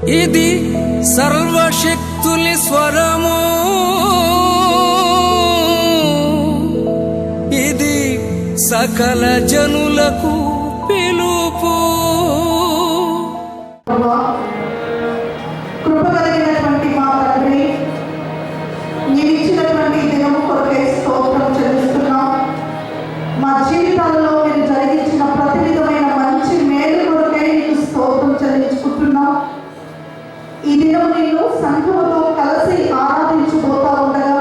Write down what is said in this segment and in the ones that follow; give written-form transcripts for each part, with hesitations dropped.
ఇది సర్వశక్తుని స్వరము, ఇది సకల జనులకు పిలుపు. కృపగలిగినటువంటి మా తండ్రి, నీవిచ్చినటువంటి దినము కొరకై స్తోత్రం చెల్లిస్తున్నాం. మా జీవితాలలో మీరు జరిగించిన ప్రతి విధమైన మంచి మేలు కొరకై నీకు స్తోత్రం చెల్లించుకుంటున్నాం. ఈ దినము నిన్ను సంఘముతో కలిసి ఆరాధించబోతా ఉండగా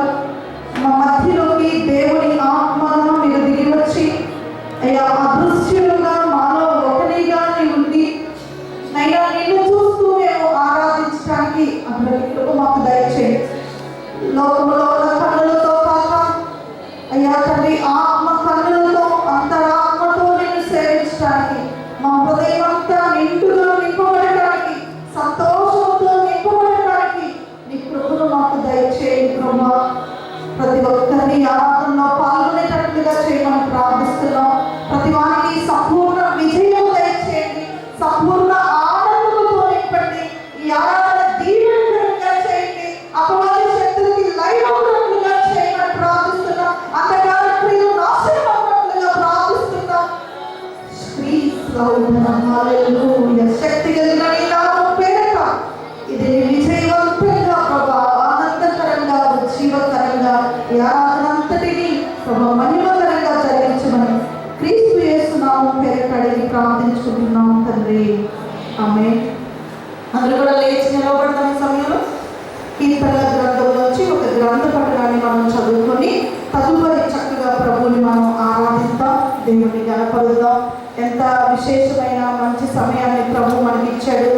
మా మధ్యలోకి దేవుని ఆత్మగా మీరు దిగి వచ్చి అయ్యా అదృశ్యులుగా మాలో ఒకటిగా ఉండి నైనా నిన్ను చూస్తూ మేము ఆరాధించడానికి అందరికీ కృప మాకు దయచేయండి. లోకంలో ఉన్న కన్నులతో కాక అయ్యా తండ్రి ఆత్మ కన్నులతో అంతరాత్మతో నిన్ను సేవించడానికి మా హృదయం అంతా నిండుగా నింపబడటానికి సంతోషంతో నింపబడటానికి నీ కృపను మాకు దయచేయండి ప్రభా. ప్రతి ఒక్కరిని ఆరాధనలో పాల్గొనేటట్లుగా చేయమని ప్రార్థిస్తున్నాం. ప్రతి వారికి సంపూర్ణ విజయం దయచేయండి, సంపూర్ణ ఆనందంతో నింపండి. ఈ ఆరాధన దీవెనకరంగా చేయండి, అపవాది శక్తులకి లైవ్ అవుతున్నట్లుగా చేయమని ప్రార్థిస్తున్నాం. అంధకార క్రియలు నాశనం అవుతున్నట్లుగా ప్రార్థిస్తున్నాం. శ్రీ హల్లెలూయా. శక్తి కలిగిన నీ నామం పేరట ఇది విజయవంతంగా ప్రభా, ఆనందకరంగా జీవకరంగా ఈ ఆరాధన అంతటిని ప్రభా మహిమకరంగా జరిగించమని క్రీస్తు యేసు నామం పేరట అడిగి ప్రార్థించుకుంటున్నాం తండ్రి, ఆమేన్. అందరూ కూడా లేచి నిలబడతాం. సమయంలో కీర్తనల గ్రంథంలోంచి ఒక గ్రంథ పఠనాన్ని మనం చదువుకొని తదుపరి చక్కగా ప్రభువుని మనం ఆరాధిద్దాం, దేవుని గణపరుద్దాం. ఎంత విశేషమైన మంచి సమయాన్ని ప్రభు మనకి ఇచ్చాడు.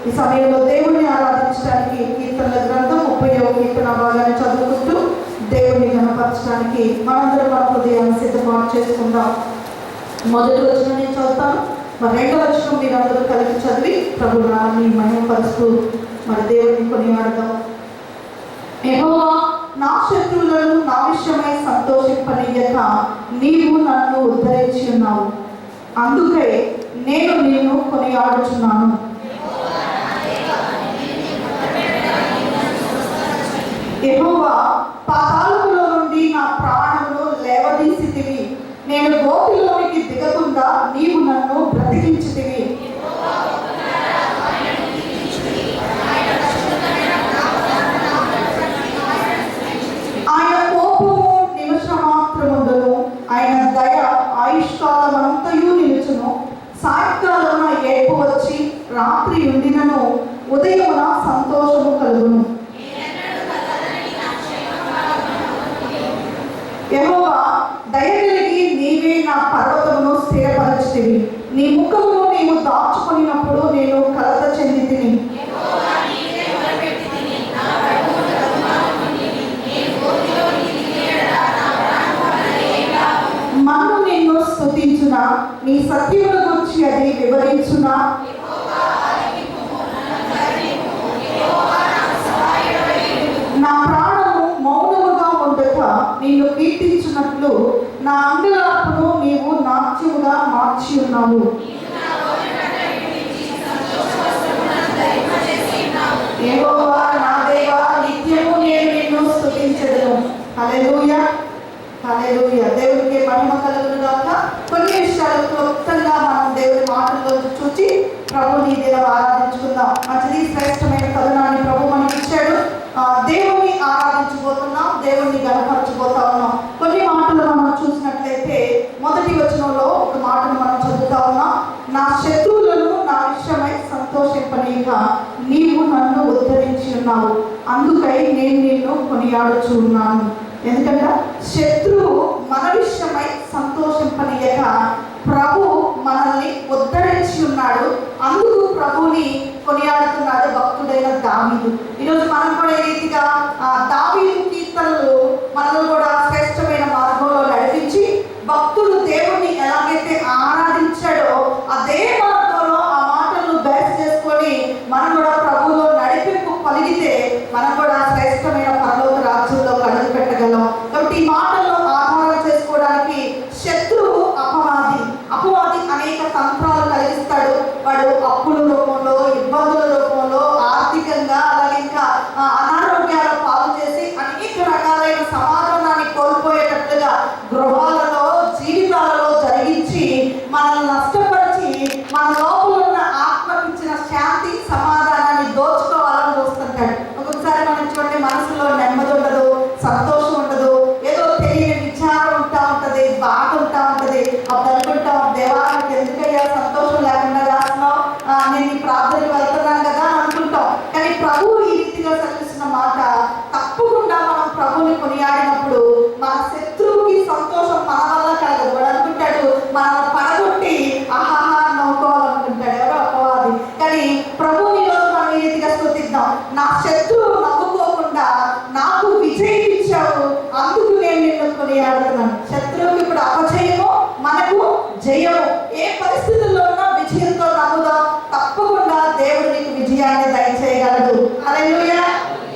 ఈ సమయంలో దేవుని ఆరాధించడానికి కీర్తనల గ్రంథం 30వ కీర్తన భాగాన్ని చదువుకుంటూ దేవుని గణపరచడానికి మనందరం మన హృదయాన్ని సిద్ధపాటు చేసుకుందాం. మొదటి వచనం నేను చదువుతాను, మరి రెండవ వచనం మీరందరూ కలిపి చదివి ప్రభు నామాన్ని మహిమపరుస్తూ మరి దేవుని కొనియాడదాం. యెహోవా నా శత్రువులను నా విషయమై సంతోషింపనీయక నీవు నన్ను ఉద్ధరించి ఉన్నావు, అందుకే నేను నిన్ను కొనియాడుచున్నాను. యెహోవా పాతాళములో నుండి నా ప్రాణమును లేవదీసితివి, నేను గోతిలోనికి దిగకుండా నీవు నన్ను బ్రతికించితివి. ఆయన కోపము నిమిషమాత్రముండును, ఆయన దయ ఆయుష్కాలమంతయు నిలుచును. సాయంకాలమున ఏడ్పు వచ్చి రాత్రి ఉండినను ఉదయమున సంతోషము కలుగును. యెహోవా దయ కలిగి నీవే నా పర్వతమును స్థిరపరచితివి, నీ ముఖమును నీవు దాచుకొనినప్పుడు నేను కలత చెందితిని. మన్ను నిన్ను స్తుతించునా, నీ సత్యముల గురించి అది వివరించునా. నా ప్రాణము మౌనముగా ఉండక నిన్ను కీర్తించున్నట్లు నా అంగలార్పును నీవు నాట్యముగా మార్చి ఉన్నావు. యెహోవా నా దేవా, నిత్యము నేను నిన్ను స్తుతించెదను. హల్లెలూయా, హల్లెలూయా. దేవునికి మహిమ కలుగును గాక. కొన్ని విషయాలు క్లుప్తంగా మనం దేవుని మాటల్లో చూచి ప్రభుని దినం ఆరాధించుకుందాం. మంచిది, శ్రేష్టమైన కథనాన్ని ప్రభు మనకి ఇచ్చాడు. దేవుని ఆరాధించబోతున్నాం, దేవుని గణపరచబోతా ఉన్నాం. కొన్ని మాటలు మనం చూసినట్లయితే మొదటి వచనంలో ఒక మాటను మనం చదువుతా ఉన్నాం. నా శత్రువులను నా విషయమై సంతోషింపనీయక నీవు నన్ను ఉద్ధరించి ఉన్నావు, అందుకై నేను నిన్ను కొనియాడుచు ఉన్నాను. ఎందుకంటే శత్రువు మన విషయమై సంతోషింపనీయక ప్రభు మనల్ని ఉద్ధరించి ఉన్నాడు, అందుకు ప్రభుని కొనియాడుతున్నాడు భక్తుడైన దావీదు. ఈరోజు మనం కూడా ఏ రీతిగా దావీదు కీర్తనలు మనల్ని కూడా శ్రేష్టమైన మార్గంలో నడిపించి భక్తుడు దేవుణ్ణి ఎలాగైతే ఆరాధించాడో అదే మార్గంలో ఆ మాటలను బేస్ చేసుకొని మనం కూడా ప్రభువులో నడిపింపు కలిగితే మనం కూడా శ్రేష్టమైన పరలోక రాజ్యంలో అడుగు పెట్టగలం. కాబట్టి ఈ మాటలను ఆధారం చేసుకోవడానికి శత్రువు అపవాది అనేక తంత్రాలు కలిగిస్తాడు. వాడు అప్పుల రూపంలో, ఇబ్బందుల రూపంలో, ప్రార్థనకి వెళ్తున్నాను కదా అనుకుంటాం. కానీ ప్రభువు ఈ రీతిగా సెలవిస్తున్న మాట, తప్పకుండా మనం ప్రభువుని కొనియాడినప్పుడు మన శత్రువుకి సంతోషం మన వల్ల కలగదు. వాడు అనుకుంటాడు మనల్ని పడగొట్టి ఆహాహా నవ్వుకోవాలనుకుంటాడు, ఎవరో అపవాది. కానీ ప్రభువుని రోజు మనం ఈ రీతిగా స్తుతిద్దాం, నా శత్రువు నవ్వుకోకుండా నాకు విజయం ఇచ్చావు, అందుకు నేను నిన్ను కొనియాడుతున్నాను. శత్రువుకి ఇప్పుడు అపజయము, మనకు జయము. ఏ పరిస్థితుల్లో ఉన్నా విజయంతో నమ్ముదాం, తప్పకుండా దేవుడు నీకు విజయాన్ని దయచేయగలడు. హల్లెలూయా.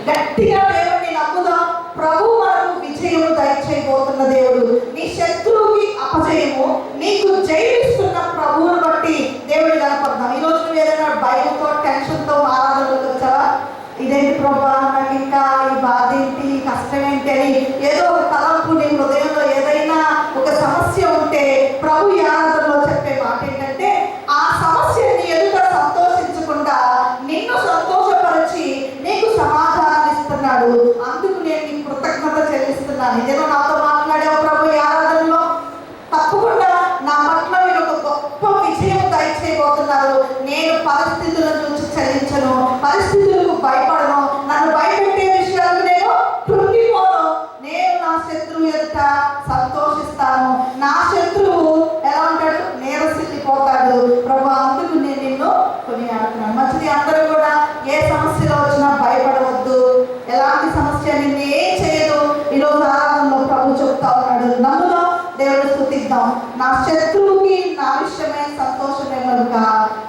గట్టిగా దేవుడిని నమ్ముదాం, ప్రభు మనకు విజయము దయచేయబోతున్న దేవుడు. నీ శత్రువుకి అపజయము, నీకు జయమిస్తున్న ప్రభువును బట్టి దేవుడిని కనపడదాం. ఈరోజు నువ్వు ఏదైనా భయంతో టెన్షన్తో ఆరాధనలోకి వచ్చావా? ఇదేంటి ప్రభా, నాకు ఇంకా ఈ బాధ ఏంటి, కష్టం ఏంటి అని ఏదో ఒక తలంపు నీ హృదయంలో ఏదైనా ఒక సమస్య ఉంటే ప్రభు ఆరాధనలో చెప్పే మాట ఏంటంటే, ఆ సమస్యని ఎదుట సంతోషించకుండా నిన్ను సంతోషపరిచి నీకు సమాధానం ఇస్తున్నాడు, అందుకు నేను నీకు కృతజ్ఞత చెల్లిస్తున్నాను. ఇదేమో నాతో మాట్లాడావు ప్రభు ఈ ఆరాధనలో, తప్పకుండా నా పట్ల మీరు ఒక గొప్ప విజయం దయచేయబోతున్నారు. నేను పరిస్థితులను చూసి చలించను, పరిస్థితులకు భయపడను, నన్ను భయపెట్టే విషయాలు నేను కృంగిపోను. నేను నా శత్రువు ఎదుట సంతోషిస్తాను. నా శత్రువు ఎలా ఉంటాడు? నీరసిల్లిపోతాడు. ప్రభు, అందుకు నేను నిన్ను కొనియాడుతున్నాను. మంచిది. అందరూ కూడా ఏ సమస్యలో వచ్చినా భయపడవద్దు. ఎలాంటి సమస్య నిన్ను ఏం చేయదు. ఈరోజు ఆరాధనలో ప్రభు చెప్తా ఉన్నాడు, నమ్ముదాం, దేవుడు స్తుతిద్దాం. నా శత్రువుకి నా విషయమే సంతోషమే కనుక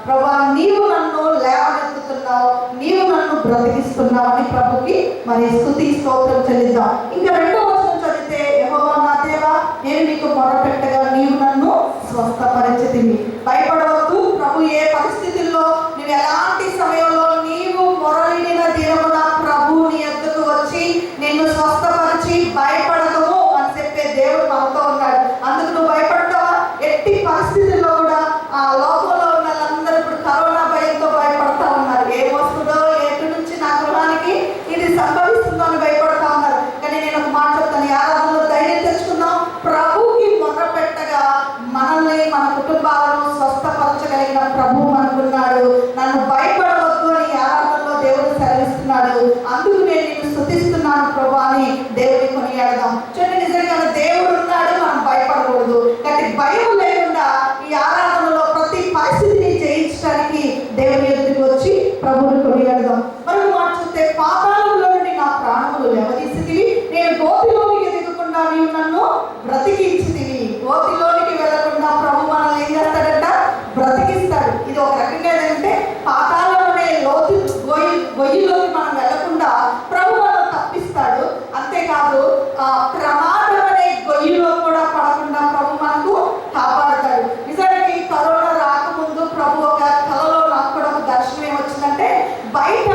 ప్రభా, నీవు నన్ను లేవనెత్తుతున్నావు, నీవు నన్ను బ్రతికిస్తున్నావు అని ప్రభుకి మరి స్తుతి స్తోత్రం చెల్లిద్దాం. ఇంకా 2వ వచనం చదివితే, యెహోవా నా దేవా, నేను నీకు మొరపెట్టగా నీవు నన్ను స్వస్థపరిచితివి. భయపడవద్దు. ప్రభు ఏ పరిస్థితుల్లో, నువ్వు ఎలాంటి సమయంలో నీవు మొరలిడిన దినమున ప్రభు నీ యొద్దకు వచ్చి నిన్ను స్వస్థపరిచి భయపడదు అని చెప్పే దేవుడు మనతో ఉన్నాడు. అందుకు నువ్వు భయపడతావా? ఎట్టి పరిస్థితుల్లో కూడా ఆ లోకంలో ఉన్న వాళ్ళందరూ ఇప్పుడు కరోనా భయంతో భయపడతా ఉన్నారు. ఏం వస్తుందో, ఎటు నుంచి నా గృహానికి ఇది సంభవిస్తుందో అని భయపడతా ఉన్నారు. కానీ నేను ఒక మాట చెప్తాను, ఆరాధనలో ధైర్యం తెచ్చుకుందాం. ప్రభువుకి మొర్ర పెట్టగా మనల్ని, మన కుటుంబాలను స్వస్థపరచగలిగిన ప్రభు మనకున్నాడు. నన్ను భయపడవద్దు అని ఆరాధనలో దేవుడు సెలవిస్తున్నాడు. అందుకు నేను నిన్ను స్తుతిస్తున్నాను ప్రభు అని దేవుడిని కొనియాడదాం. చూడండి, నిజంగా దేవుడు ఉన్నాడు, మనం భయపడకూడదు. కానీ భయం లేకుండా ఈ ఆరాధనలో ప్రతి పరిస్థితిని జయించడానికి దేవుని ఎదుటికి వచ్చి ప్రభువుని కొనియాడదాం. మరొక మాట చూస్తే, పాతాళంలో నుండి నా ప్రాణములు లేవదీసితివి, నేను గోతిలోనికి దిగకుండా నీవు నన్ను బ్రతికించితివి. గోతిలోనికి వెళ్లకుండా ప్రభు మనల్ని ఏం చేస్తాడంట? బ్రతికిస్తాడు. ఇది ఒక రకంగా ఏంటంటే, పాతాళం అనే గొయ్యిలోకి మనం వెళ్లకుండా ప్రభు మనం తప్పిస్తాడు. అంతేకాదు, ప్రమాదం అనే గొయ్యిలో కూడా పడకుండా ప్రభు మనకు కాపాడతాడు. నిజానికి కరోనా రాకముందు ప్రభు ఒక కలలో నాకు కూడా ఒక దర్శనం వచ్చిందంటే, బయట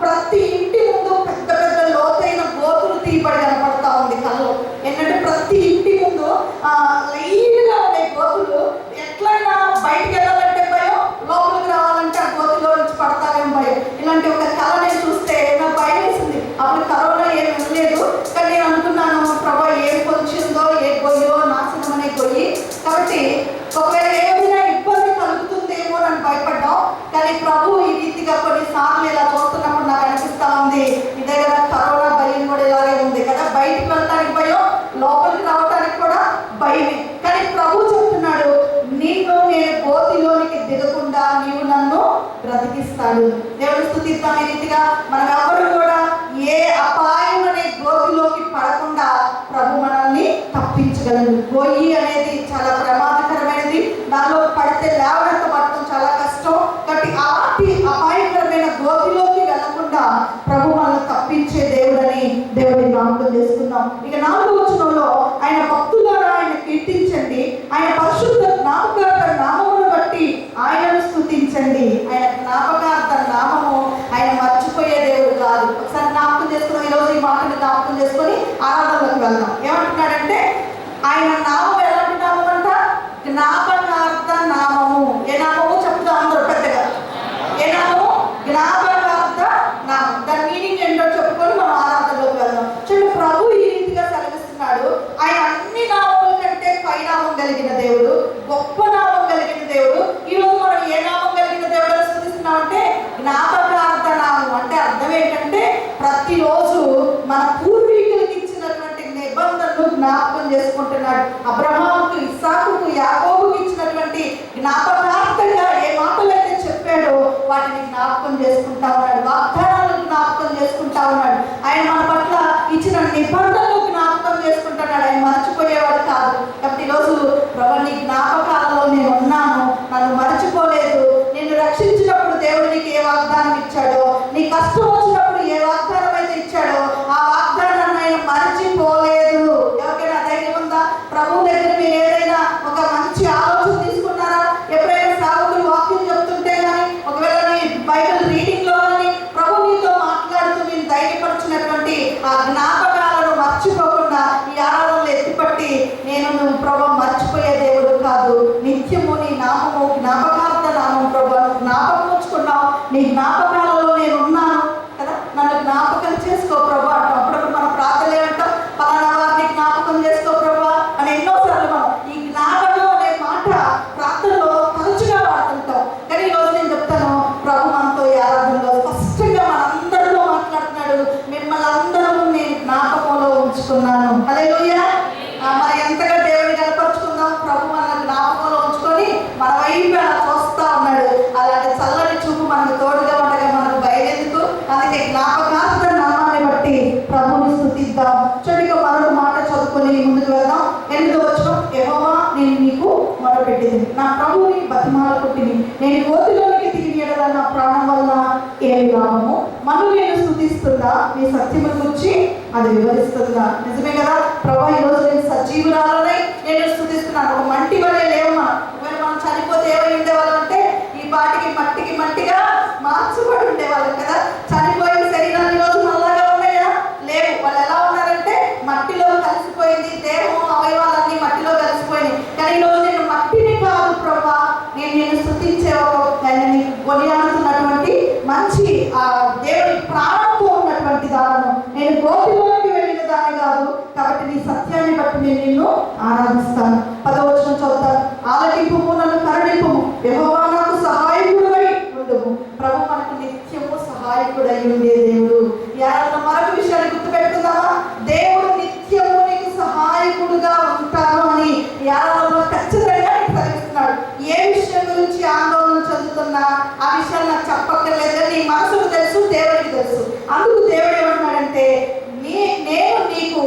ప్రతి ఇంటి ముందు పెద్ద పెద్ద లోతైన గోతులు తీయబడి కనపడతా ఉంది కలలో. ఏంటంటే ప్రతి ఇంటి ముందు లైన్గా ఉండే గోతులు. ఎట్లయినా బయటికి వెళ్ళాలంటే భయం, లోపలికి రావాలంటే ఆ గోతులో నుంచి పడతామేం భయం. ఇలాంటి ఒక కళ నేను చూస్తే నాకు భయం వేసింది. అప్పుడు కరోనా ఏం వెళ్ళలేదు, కానీ నేను అనుకున్నాను, ప్రభా ఏం పొంచిందో, ఏ గొయ్యో, నాశనం అనే గొయ్యి కాబట్టి ఒకవేళ ఏమైనా ఇబ్బంది కలుగుతుందేమో అని భయపడ్డాం. కానీ ప్రభు ఈ రీతిగా కొన్నిసార్లు ఇలా చూస్తున్నప్పుడు నాకు అనిపిస్తా ఉంది, మీ దగ్గర కరోనా భయం కూడా ఇలాగే ఉంది కదా. బయటికి వెళ్ళడానికి భయం, లోపలికి రావడానికి కూడా భయమే. కానీ ప్రభు చెప్తున్నాడు, నిన్ను నేను గోతిలోనికి దిగకుండా నీవు నన్ను బ్రతికిస్తాడు. దేవుడు స్తుతిద్దాం. ఈ రీతిగా మనం ఎవరు కూడా ఏ అపాయం అనే గోతిలోకి పడకుండా ప్రభు మనల్ని తప్పించగలడు. గొయ్యి అనేది చాలా ప్రమాదకరమైనది, దానిలో పడితే లేవనెత్తబడటం చాలా కష్టం. కాబట్టి అలాంటి అపాయకరమైన గోతిలోకి వెళ్లకుండా ప్రభు మనల్ని తప్పించే దేవుడని దేవుడిని నామకం చేసుకుందాం. ఇక 4వ వచనంలో, ఆయన భక్తులారా ఆయన కీర్తించండి, ఆయన పరిశుద్ధ జ్ఞాపకార్థ నామమును బట్టి ఆయనను స్తుతించండి. ఆయన జ్ఞాపకార్థ నామము ఆయన మర్చిపోయే దేవుడు కాదు. ఒకసారి జ్ఞాపకం చేసుకుని, ఈరోజు ఈ మాటను జ్ఞాపకం చేసుకొని ఆరాధనలోకి వెళ్దాం. ఏమంటున్నాడంటే, ఆయన నామం ఎలాంటి నామం అంట? జ్ఞాపకార్థ నామము. ఏ నామము చెప్తా అందరూ పెద్దగా? ఏ నామము? జ్ఞాపకార్థ నామం. దాని మీనింగ్ ఏంటో చెప్పుకొని మనం ఆరాధనలోకి వెళ్దాం. చూడండి, ప్రభు ఈ రీతిగా సెలవిస్తున్నాడు, ఆయన అన్ని నామముల కంటే పైనామం కలిగిన దేవుడు, గొప్ప నామం కలిగిన దేవుడు. ఈరోజు మనం ఏ నామం కలిగిన దేవుడు స్తుతిస్తున్నాం అంటే జ్ఞాపకం చేసుకుంటున్నాడు. అబ్రహాముకు, ఇస్సాకుకు, యాకోబుకు ఇచ్చినటువంటి జ్ఞాపకార్థంగా ఏ మాటలైతే చెప్పాడో వాటిని జ్ఞాపకం చేసుకుంటా ఉన్నాడు. వాగ్దానాలను జ్ఞాపకం చేసుకుంటా ఉన్నాడు. ఆయన మన పట్ల ఇచ్చిన నిబంధనలు జ్ఞాపకం చేసుకుంటున్నాడు. ఆయన మర్చిపోయేవాడు కాదు. కాబట్టి ఈరోజు ప్రభు నీ జ్ఞాపకాలలో నేను ఉన్నాను, నన్ను మర్చిపోలేదు. నిన్ను రక్షించినప్పుడు దేవుడు నీకు ఏ వాగ్దానం ఇచ్చాడో, నీ కష్టం వచ్చినప్పుడు ఏ వాగ్దానం అయితే ఇచ్చాడో ఆ వాగ్దానాన్ని ఆయన మర్చిపోలేదు. ఎవరికైనా ధైర్యం ఉందా? ప్రభు దగ్గర మీరు ఏదైనా ఒక మంచి ఆలోచన తీసుకున్నారా? ఎప్పుడైనా సాగులు వాక్యం చెప్తుంటే కానీ, ఒకవేళ నీ బైబిల్ రీడింగ్ లో కానీ ప్రభు నీతో మాట్లాడుతూ నేను ధైర్యపరిచినటువంటి ఆ జ్ఞాపకాలను మర్చిపోకుండా ఈ ఆరాధనలు ఎత్తిపట్టి నువ్వు ప్రభు మర్చిపోయే దేవుడు కాదు. నిత్యము నీ నామము జ్ఞాపకార్థ నామం ప్రభు జ్ఞాపకం ఉంచుకున్నావు. నీ జ్ఞాపకాలలో నేను ఉన్నాను కదా, నన్ను జ్ఞాపకం చేసుకో ప్రభు అంటాం. అప్పుడప్పుడు మన ప్రార్థన ఏమంటాం? పలానా వారిని జ్ఞాపకం చేసుకో ప్రభు అని ఎన్నోసార్లు మనం ఈ జ్ఞాపకం అనే మాట ప్రార్థనలో తరచుగా వాడుతుంటాం. కానీ ఈరోజు నేను చెప్తాను, ప్రభు మనతో ఈ ఆరాధనలో స్పష్టంగా మనందరిలో మాట్లాడుతున్నాడు. మిమ్మల్ని అందరూ నేను జ్ఞాపకంలో ఉంచుకున్నాను. హల్లెలూయా. మరి ఎంతగా దేవుని కనపరుచుకుందాం. ప్రభు మనల్ని జ్ఞాపకంలో ఉంచుకొని మన వైపు అలా చూస్తా ఉన్నాడు. అలాంటి చల్లని చూపు మనకు తోడుగా ఉండగా మనకు బయలుదేరుతూ, అందుకే జ్ఞాపకార్థ నామాన్ని బట్టి ప్రభువుని స్తుతిద్దాం. చెడుగా మరొక మాట చదువుకొని ముందుకు వెళ్దాం. 8వ వచనం, యెహోవా నేను నీకు మొరపెట్టింది, నా ప్రభువుని బతిమాలకుంటిని, నేను గోతిలోనికి తిరిగి ఎడల నా ప్రాణం వల్ల ఏమి లాభము? మనం నేను స్తుతిస్తుందా? నీ సత్యము గురించి అది వివరిస్తుందా? నిజమే కదా ప్రభు, ఈరోజు నేను సజీవురాలనై నేను స్తుతిస్తున్నాను. ఒక మంటి వలె లేవు మనం. ఒకవేళ మనం చనిపోతే ఏమై ఉండేవాళ్ళం అంటే ఈ పాటికి మట్టిగా మార్చబడి ఉండేవాళ్ళం కదా. చనిపోయిన శరీరాలు ఈరోజు నల్లగా ఉన్నాయా? లేవు. వాళ్ళు ఎలా ఉన్నారంటే మట్టిలో కలిసిపోయింది. దేహం అవయవాలన్నీ మట్టిలో కలిసిపోయినాయి. కానీ ఈరోజు నేను మట్టిని కాదు ప్రభా, నేను స్తుతించే ఆయనని కొనియాడుతున్నటువంటి మంచి ఆ దేవుడి ప్రాణంతో ఉన్నటువంటి దానను, నేను గోతిలోకి వెళ్ళిన దాన్ని కాదు. కాబట్టి నీ సత్యాన్ని బట్టి నేను నిన్ను ఆరాధిస్తాను. 10వ వచనం చదువుతాను. ఆలకింపుము, నన్ను కరుణింపుము, యెహోవా నాకు సహాయకుడై ఉండుము. ప్రభు మనకు నిత్యము సహాయకుడై ఉండే దేవుడు. యారన్న మరొక విషయాన్ని గుర్తుపెట్టుకుందామా? దేవుడు నిత్యము నీకు సహాయకుడుగా ఉంటాను అని యారన్నలో ఖచ్చితంగా నీకు కలిగిస్తున్నాడు. ఏ విషయం గురించి ఆందోళన చెందుతున్నా ఆ విషయాన్ని నాకు చెప్పక్కర్లేదు. నీ మనసుకు తెలుసు, దేవుడికి తెలుసు. అందుకు దేవుడు ఏమంటున్నాడంటే నేను నీకు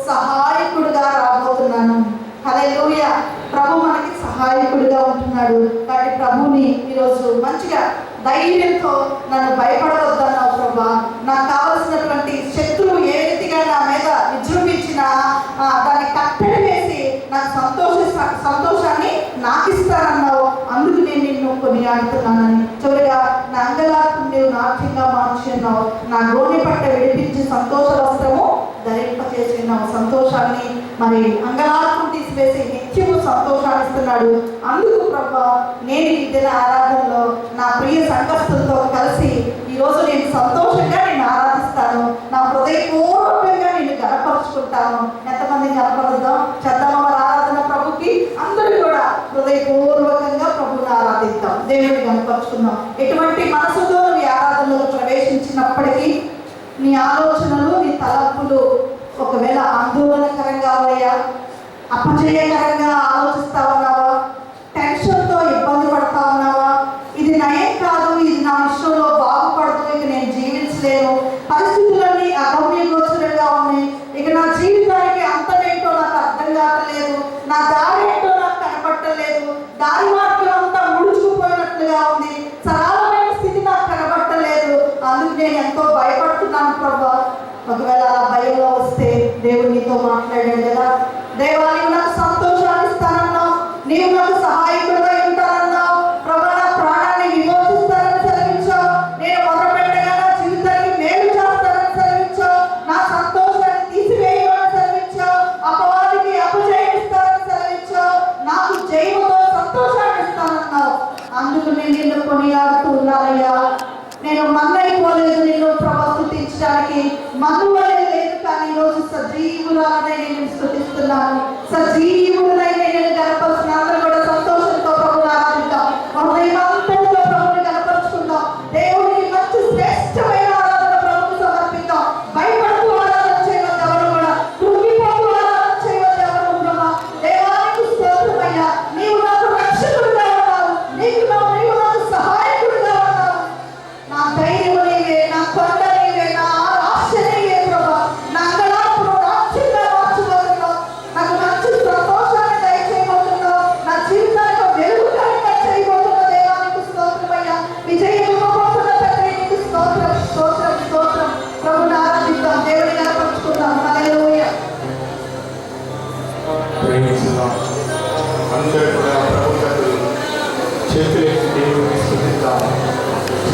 సహాయకుడుగా రాబోతున్నాను. హల్లెలూయా. ప్రభు మనకి సహాయకుడిగా ఉంటున్నాడు. కాబట్టి ప్రభుని ఈరోజు మంచిగా ధైర్యంతో నన్ను భయపడవద్దన్నావు ప్రభా. నాకు కావలసినటువంటి శత్రువు ఏ రీతిగా నా మీద విజృంభించినా దాన్ని కట్టడి వేసి నాకు సంతోషాన్ని నాకు ఇస్తానన్నావు. అందుకు నేను నిన్ను కొనియాడుతున్నానని. చివరిగా నా అంగలార్పు నీవు నాట్యంగా మార్చి ఉన్నావు. నా గోనె పట్ట విడిపించి సంతోష వస్త్రము ధరింపచేసి ఉన్నావు. సంతోషాన్ని మరి అంగలార్పు తీసివేసి నిత్యము సంతోషాన్ని ఇస్తున్నాడు. అందుకు ప్రభా నేను ఈ దిన ఆరాధనలో నా ప్రియ సంఘస్థులతో కలిసి ఈరోజు నేను సంతోషంగా నేను ఆరాధిస్తాను. నా హృదయపూర్వకంగా నేను గణపరుచుకుంటాను. ఎంతమంది గణపరుద్దాం? చేద్దామా మరి ఆరాధన ప్రభుకి? అందరూ కూడా హృదయపూర్వకంగా ప్రభుని ఆరాధిద్దాం, దేవుడిని గణపరుచుకుందాం. ఎటువంటి మనసుతో నువ్వు ఆరాధనలో ప్రవేశించినప్పటికీ నీ ఆలోచనలు, నీ తలంపులు ఒకవేళ ఆందోళనకరంగా ఉన్నాయా, అపజయకరంగా ఆలోచిస్తా ఉన్నావా, టెన్షన్తో ఇబ్బంది పడతా ఉన్నావా, ఇది నయం కాదు, ఇది నా విషయంలో బాగుపడదు, ఇక నేను జీవించలేను, పరిస్థితులన్నీ అగమ్యగోచరంగా ఉన్నాయి, ఇక నా జీవితానికి అంతమేంటో నాకు అర్థం కావట్లేదు, నా దారి ఏంటో నాకు కనబట్టలేదు, దారి మార్గం అంతా ముడుచుకుపోయినట్లుగా ఉంది, సరళమైన స్థితి నాకు కనబట్టలేదు, అందుకు నేను ఎంతో భయపడుతున్నాను ప్రభా. ఒకవేళ ఆ భయంలో వస్తే దేవుడు నీతో మాట్లాడాడు కదా, దేవా నీవు నాకు సంతోషాన్ని ఇస్తానన్నావు, నీవు నాకు సహాయకుడుగా ఉంటానన్నావు, ప్రభా నా ప్రాణాన్ని విమోచిస్తానని సెలవించావు, నేను మొదలుపెట్టగా నా జీవితానికి మేలు చేస్తానని సెలవించావు, నా సంతోషాన్ని తీసివేయమని సెలవించావు, అపవాదికి అపజయం ఇస్తానని సెలవించావు, నాకు జయముతో సంతోషాన్ని ఇస్తానన్నావు. అందుకు నేను నిన్ను కొనియాడుతూ ఉన్నానయ్యా. నేను మన్నైపోలేదు నిన్ను స్తుతించడానికి, మనువలే లేదు, కానీ ఈరోజు సజీవురాలనే నేను స్తుతిస్తున్నాను. సజీవులై నేను గణపరుచుకున్న అందరూ కూడా సంతోషంతో ప్రభుని ఆరాధిద్దాం. హృదయమంతటితో ప్రభుని గణపరుచుకుందాం. దేవుడికి మంచి శ్రేష్టమైన ఆరాధన ప్రభుకు సమర్పిద్దాం. భయపడుతూ ఆరాధన చేయవద్దు, ఎవరు కూడా కృంగిపోతూ ఆరాధన చేయవద్దు.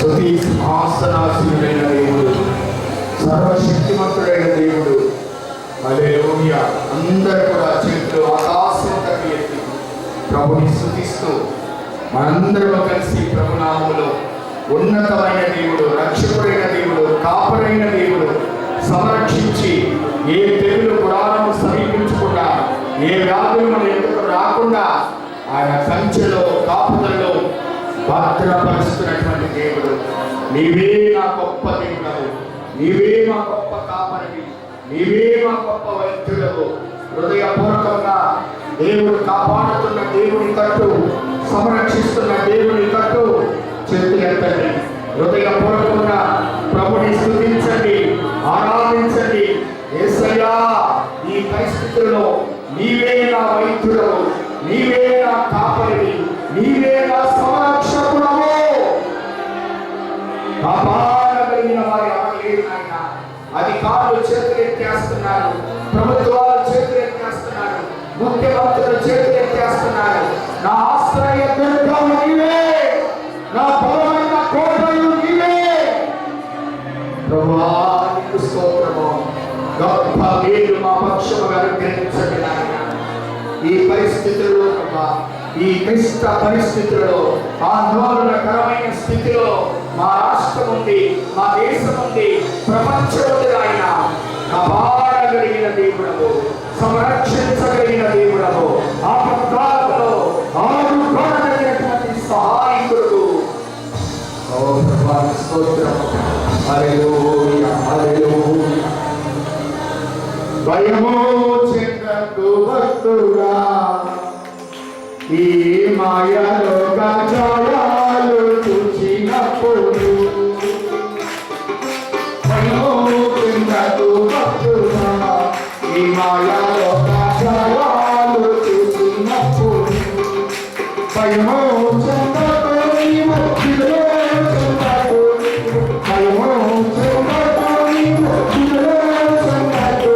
స్తుతి సింహాసనాసీనుడైన దేవుడు, సర్వశక్తిమంతుడైన దేవుడు. హల్లెలూయా. అందరూ కూడా చేతులు ఆకాశం తగ్గి ఎత్తి ప్రభుని స్తుతిస్తూ మనందరూ కలిసి ప్రభునామములో ఉన్నతమైన దేవుడు, రక్షకుడైన దేవుడు, కాపరైన దేవుడు, సంరక్షించి ఏ తెగులు పురాణము సమీపించకుండా, ఏ వ్యాధులు మన ఎదురు రాకుండా ఆయన కంచెలో కాపుదలలో భద్రపరుస్తున్నటువంటి దేవుడు. నీవే నా గొప్ప దేవుడవు, నీవే మా గొప్ప కాపరివి, నీవే మా గొప్ప వైద్యుడవు. హృదయపూర్వకంగా దేవుడు కాపాడుతున్న దేవుని తట్టు, సంరక్షిస్తున్న దేవుని తట్టు చేతులు ఎత్తండి. హృదయపూర్వకంగా ప్రభుని స్తుతించండి, ఆరాధించండి. యేసయ్యా, ఈ పరిస్థితుల్లో నీవే నా వైద్యుడవు, నీవే నా కాపరివి, నీవే నా సంరక్షకుడవు. కాపాడగలిగిన వారి ఎవరు లేరు నాయన. అధికారులు చేతులు ఎత్తేస్తున్నారు, ప్రభుత్వాలు చేతులు ఎత్తేస్తున్నారు, ముఖ్యమంత్రులు చేతులు ఎత్తేస్తున్నారు. నా ఆశ్రయ దుర్గము నీవే, నా బలమైన కోటయు నీవే. ప్రభువా, నీకు స్తోత్రము. గొప్ప మేలు మా పక్షముగా అనుగ్రహించండి నాయన. ఈ పరిస్థితుల్లో ప్రభా, ఈ క్లిష్ట పరిస్థితుల్లో, ఆందోళనకరమైన స్థితిలో మా రాష్ట్రం ఉంది, మా దేశం ఉంది, ప్రపంచం ఉంది ఆయన. కాపాడగలిగిన దేవుడవు, సంరక్షించగలిగిన దేవుడవు, ఆపత్కాలంలో ఆదుకోగలిగినటువంటి సహాయకుడు. ఓ ప్రభా, స్తోత్రం. హల్లెలూయా, హల్లెలూయా. భయము చెందకు భక్తుడా, ఈ మాయలో గాయాలు చూచినప్పుడు. భయము చెందకు భక్తుడా, ఈ మాయలో గాయాలు చూచినప్పుడు. భయము చెందకు నీ మధ్యలో చెందకు, భయము చెందకు నీ మధ్యలో చెందకు.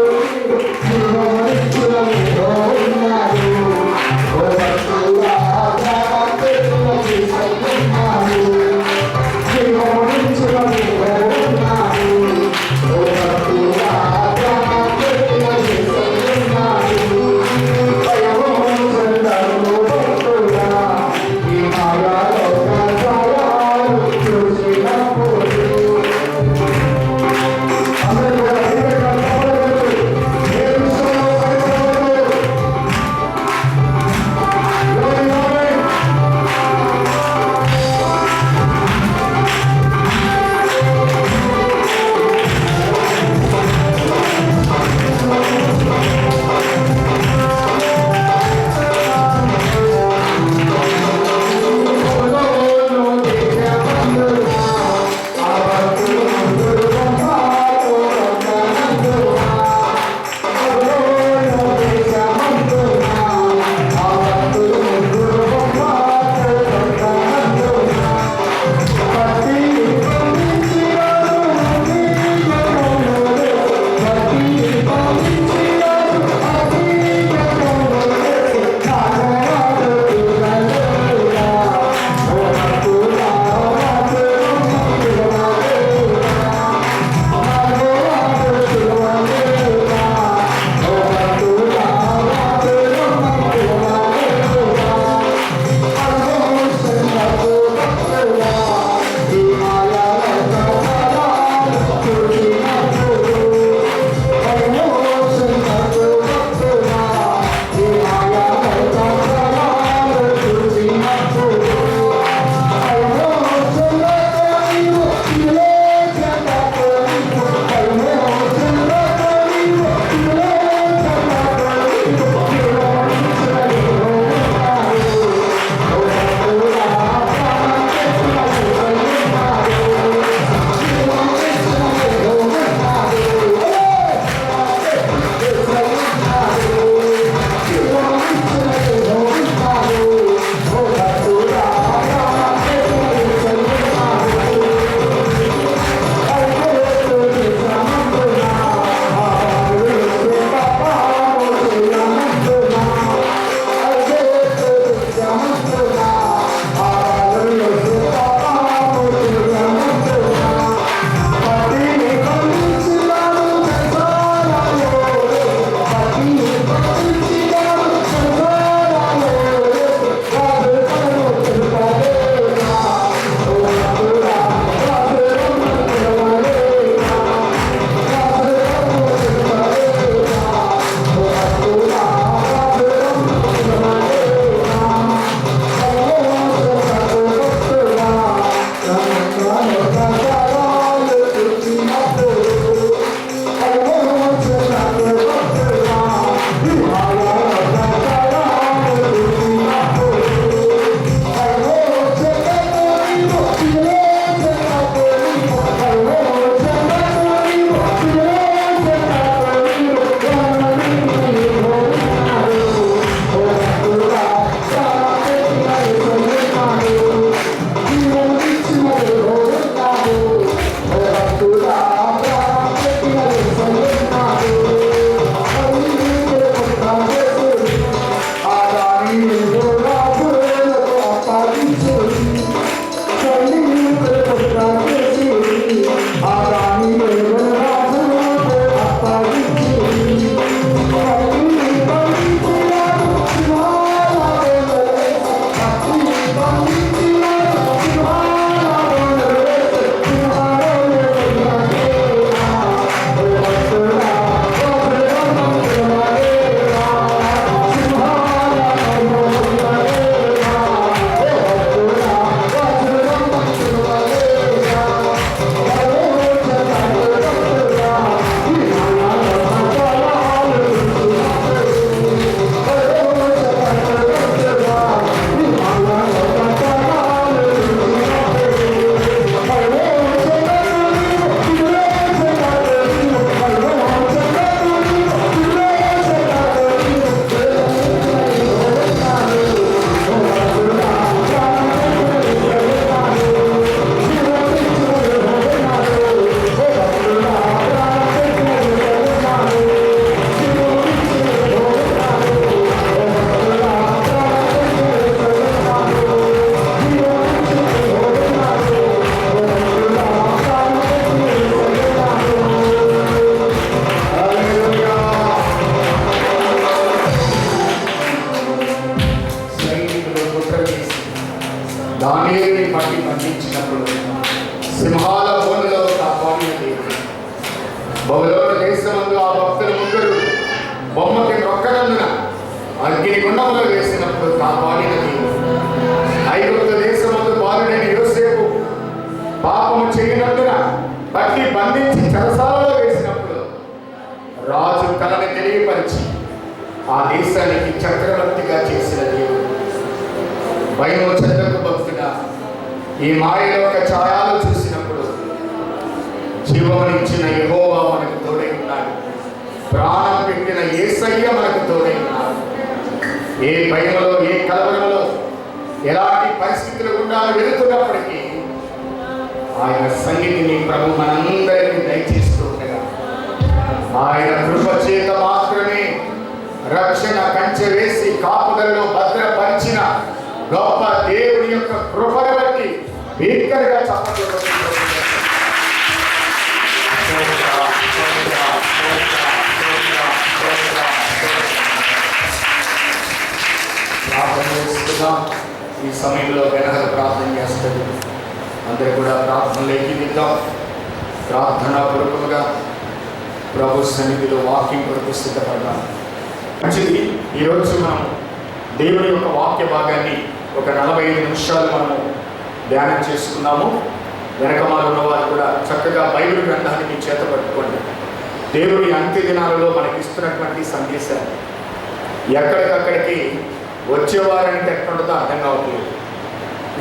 బబులోను దేశమందు ఆ భక్తులు ముగ్గురు బొమ్మకి మొక్కనందున అగ్ని గుండంలో వేసినప్పుడు కాపాడినది. ఐగుప్తు దేశమందు బాలుడైన యోసేపు పాపము చేయనందున పట్టి బంధించి చెరసాలలో వేసినప్పుడు రాజు కళని తెలియపరిచి ఆ దేశానికి చక్రవర్తిగా చేసిన దేవుడు. భయము చెందకు భక్తుడా, ఈ మాయలోక ఛాయాలు చూసినప్పుడు జీవమునిచ్చిన యెహోవా మనకు తోడై ఉన్నాడు. ప్రాణం పెట్టిన యేసయ్య మనకు తోడై ఉన్నాడు. ఏ భయములో, ఏ కలవరంలో, ఎలాంటి పరిస్థితులు గుండా వెళుతున్నప్పటికీ ఆయన సన్నిధిని ప్రభు మనందరికీ దయచేస్తూ ఉండగా ఆయన కృప చేత మాత్రమే రక్షణ కంచె వేసి కాపుదలలో భద్రపరిచిన గొప్ప దేవుని యొక్క కృపను బట్టి భీకరగా చప్పట్లు ప్రార్థన చేస్తున్నాం. ఈ సమయంలో వెనక ప్రార్థన చేస్తుంది. అందరూ కూడా ప్రార్థనలు ఎక్కిద్దాం. ప్రార్థన పూర్వకంగా ప్రభు సన్నిధిలో వాక్యం కొరకు సిద్ధపడ్డాం. మంచిది. ఈరోజు మనం దేవుని యొక్క వాక్య భాగాన్ని ఒక 45 నిమిషాలు మనము ధ్యానం చేసుకున్నాము. వెనకమాల ఉన్న వారు కూడా చక్కగా బైబిల్ గ్రంథాన్ని మీ చేత పట్టుకోండి. దేవుని అంత్య దినాలలో మనకి ఇస్తున్నటువంటి సందేశాలు ఎక్కడికక్కడికి వచ్చేవారంటే ఎట్లుంటుందో అర్థం కావట్లేదు.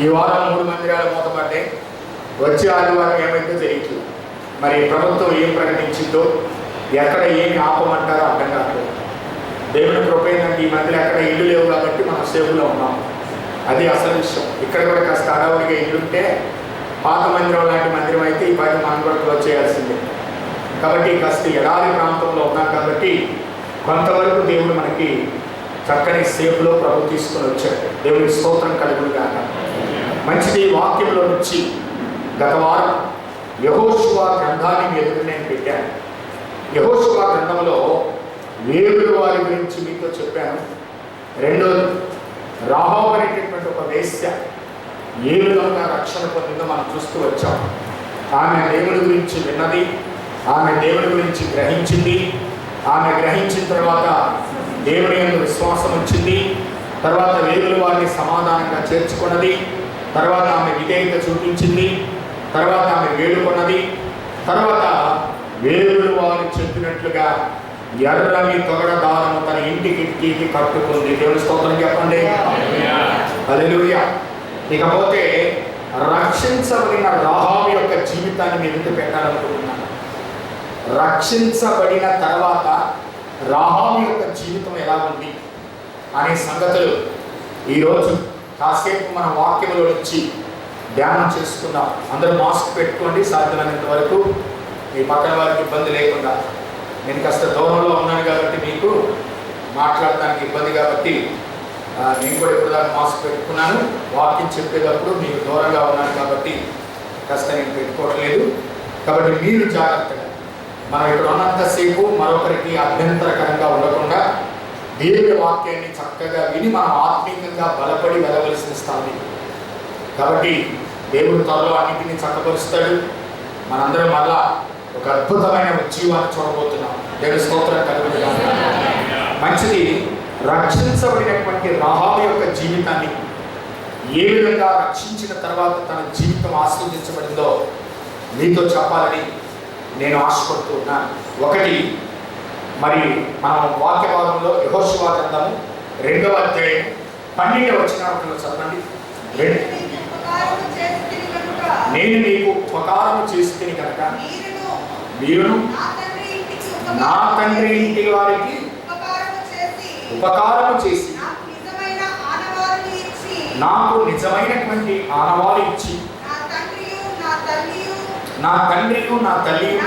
ఈ వారం 3 మందిరాలు మూతపడ్డాయి. వచ్చే ఆదివారం ఏమైందో తెలియట్లేదు. మరి ప్రభుత్వం ఏం ప్రకటించిందో, ఎక్కడ ఏమి ఆపమంటారో అర్థం కావట్లేదు. దేవుని కృప ఏంటంటే ఈ మధ్యలో ఎక్కడ ఇల్లు లేవు కాబట్టి మనం సేఫ్లో ఉన్నాం. అది అసలు విషయం. ఇక్కడ కూడా కాస్త అడవుడిగా ఇల్లుంటే పాత మందిరం లాంటి మందిరం అయితే ఈ పైన మనం కూడా క్లోజ్ చేయాల్సిందే. కాబట్టి కాస్త ఎడారి ప్రాంతంలో ఉన్నాం కాబట్టి కొంతవరకు దేవుడు మనకి చక్కని సేఫ్లో ప్రభు తీసుకొని వచ్చాడు. దేవుడికి స్తోత్రం కలుగును గాక. మంచిది. వాక్యంలో నుంచి గత వారం యెహోషువ గ్రంథాన్ని మీ ఎదురు నేను పెట్టాను. యెహోషువ గ్రంథంలో వేగుల వారి గురించి మీతో చెప్పాను. రెండోది రాహాబు అనేటటువంటి ఒక వేశ్య ఏ విధంగా రక్షణ పొందిందో మనం చూస్తూ వచ్చాం. ఆమె దేవుడి గురించి విన్నది, ఆమె దేవుడి గురించి గ్రహించింది. ఆమె గ్రహించిన తర్వాత దేవుని యందు విశ్వాసం వచ్చింది. తర్వాత వేగుల వారిని సమాధానంగా చేర్చుకున్నది. తర్వాత ఆమె విధేయత చూపించింది. తర్వాత ఆమె వేడుకొన్నది. తర్వాత వేగుల వారు చెప్పినట్లుగా ఎర్రని తొగడ దారము తన ఇంటికి కట్టుకుంది. దేవుని స్తోత్రం చెప్పండి. హల్లెలూయా. ఇకపోతే రక్షించబడిన రాహాబు యొక్క జీవితాన్ని మీ ముందు పెట్టాలనుకుంటున్నాను. రక్షించబడిన తర్వాత రాహాబు యొక్క జీవితం ఎలా ఉంది అనే సంగతులు ఈరోజు కాసేపు మన వాక్యంలో నుంచి ధ్యానం చేసుకుందాం. అందరూ మాస్క్ పెట్టుకోండి సాధ్యమైనంత వరకు, మీ పక్కన వారికి ఇబ్బంది లేకుండా. నేను కాస్త దూరంలో ఉన్నాను కాబట్టి మీకు మాట్లాడడానికి ఇబ్బంది కాబట్టి నేను కూడా ఇప్పుడు మాస్క్ పెట్టుకున్నాను. వాక్యం చెప్పేటప్పుడు మీకు దూరంగా ఉన్నాను కాబట్టి కాస్త నేను పెట్టుకోవట్లేదు. కాబట్టి మీరు జాగ్రత్తగా మనం ఇక్కడ ఉన్నంతసేపు మరొకరికి అభ్యంతరకరంగా ఉండకుండా దేవుడి వాక్యాన్ని చక్కగా విని మనం ఆత్మీయంగా బలపడి వెళ్ళవలసిన స్థాయి. కాబట్టి దేవుడు త్వరలో అన్నింటినీ చక్కపరుస్తాడు. మనందరం మళ్ళా ఒక అద్భుతమైన ఉజ్జీవాన్ని చూడబోతున్నాం. దేవుడి స్తోత్రం కలుగును గాక. మంచిది. రక్షించబడినటువంటి రాహాబు యొక్క జీవితాన్ని ఏ విధంగా రక్షించిన తర్వాత తన జీవితం ఆస్వాదించబడిందో మీతో చెప్పాలని నేను ఆశపడుతూ ఉన్నాను. ఒకటి, మరి మనం వాక్య భాగంలో యెహోషువ గ్రంథము 2వ అధ్యాయం 12వ వచనంలో చదవండి. నేను మీకు ఉపకారము చేస్తే కనుక మీరును నా తండ్రి ఇంటి వారికి ఉపకారము చేసి నాకు నిజమైనటువంటి ఆనవాలు ఇచ్చి నా తండ్రియు నా తల్లియు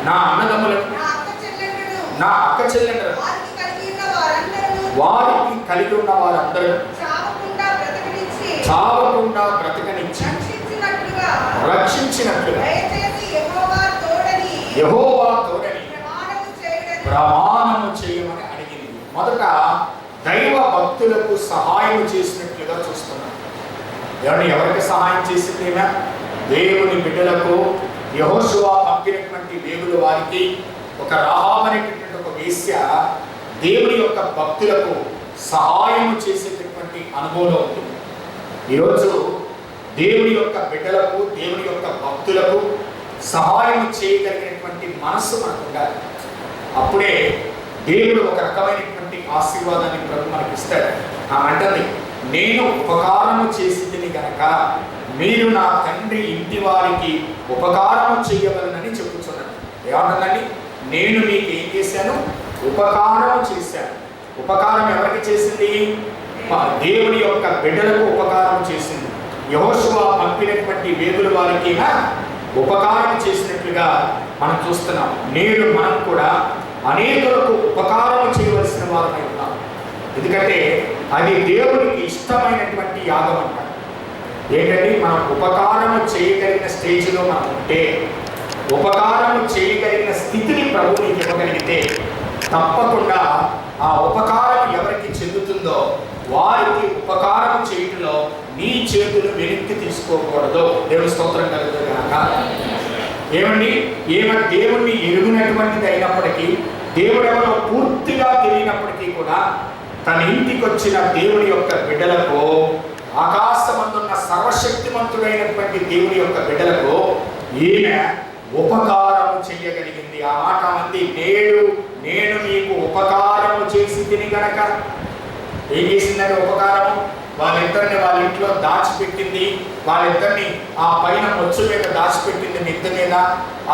నా అన్నదమ్ములను నా అక్క చెల్లెండ్రు వారికి కలిగి ఉన్న వారందరూ చావకుండా బ్రతకనిచ్చి రక్షించినట్లుగా యెహోవా తోడని ప్రమాణము చేయమని అడిగింది. మొదట దైవ భక్తులకు సహాయం చేసినట్లుగా చూస్తున్నాం. ఎవరికి సహాయం చేసిందేనా? దేవుని బిడ్డలకు యెహోషువ పంపినటువంటి వేగుల వారికి, ఒక రాహాబు అనేటటువంటి ఒక వేశ్య దేవుని యొక్క భక్తులకు సహాయం చేసేటటువంటి అనుభవంలో ఉంటుంది. ఈరోజు దేవుని యొక్క బిడ్డలకు, దేవుని యొక్క భక్తులకు సహాయం చేయగలిగినటువంటి మనస్సు మనకు ఉండాలి. అప్పుడే దేవుడు ఒక రకమైనటువంటి ఆశీర్వాదాన్ని ప్రభు మనకి ఇస్తాడు. అంటుంది, నేను ఉపకారము చేసింది గనక మీరు నా తండ్రి ఇంటి వారికి ఉపకారము చేయగలనని చెప్పుచున్నాను. ఏమంటుందండి? నేను మీకు ఏం చేశాను? ఉపకారం చేశాను. ఉపకారం ఎవరికి చేసింది? దేవుని యొక్క బిడ్డలకు ఉపకారం చేసింది. యెహోషువ పంపినటువంటి వేగుల వారికి ఉపకారం చేసినట్లుగా మనం చూస్తున్నాం. నేడు మనం కూడా అనేకులకు ఉపకారం చేయవలసిన వారమై ఉన్నాం. ఎందుకంటే అది దేవునికి ఇష్టమైనటువంటి యాగం అంటారు. ఏంటంటే మనం ఉపకారం చేయగలిగిన స్టేజ్లో మనం ఉంటే, ఉపకారం చేయగలిగిన స్థితిని ప్రభువుని ఇవ్వగలిగితే తప్పకుండా ఆ ఉపకారం ఎవరికి చెందుతుందో వారికి ఉపకారం చేయటంలో నీ చేతులు వెనక్కి తీసుకోకూడదు. దేవుని స్తోత్రం కలుగుతుంది కనుక ఏమండి, దేవుణ్ణి ఎరుగునటువంటిది అయినప్పటికీ, దేవుడు ఎవరో పూర్తిగా తెలియనప్పటికీ కూడా తన ఇంటికి వచ్చిన దేవుని యొక్క బిడ్డలకు, ఆకాశమందున్న సర్వశక్తిమంతుడైనటువంటి దేవుని యొక్క బిడ్డలకు ఈమె ఉపకారం చేయగలిగింది. ఆ మాట మంది, నేను మీకు ఉపకారము చేసి తిని గనక. ఏం చేసిందంటే ఉపకారం? వాళ్ళిద్దరిని వాళ్ళ ఇంట్లో దాచిపెట్టింది. వాళ్ళిద్దరిని ఆ పైన మొచ్చు మీద దాచిపెట్టింది, మిద్దె మీద.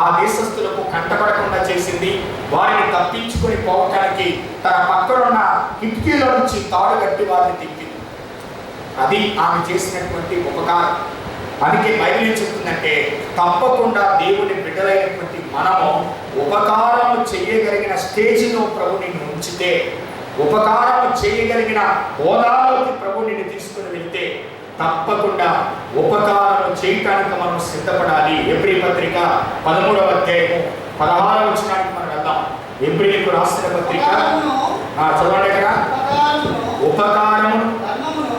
ఆ దేశస్తులకు కంటపడకుండా చేసింది. వారిని తప్పించుకొని పోవటానికి తన పక్కనున్న కిటికీలో నుంచి తాడు కట్టి వారిని తిప్పింది. అది ఆమె చేసినటువంటి ఉపకారం. అందుకే బైబిల్ ఏం చెప్తుందంటే, తప్పకుండా దేవుని బిడ్డలైనటువంటి మనము ఉపకారం చేయగలిగిన స్టేజిలో ప్రభు నిన్ను ఉంచితే, ఉపకారం చేయగలిగిన హోదాలోకి ప్రభు నిన్ను తీసుకుని వెళ్తే తప్పకుండా ఉపకారం చేయటానికి మనం సిద్ధపడాలి. ఎబ్రీ పత్రిక 13వ అధ్యాయము 16వ వచనానికి మనం వెళ్దాం. ఎబ్రీలకు రాసిన పత్రిక చదవండి. ఇక్కడ ఉపకారమును ధర్మమును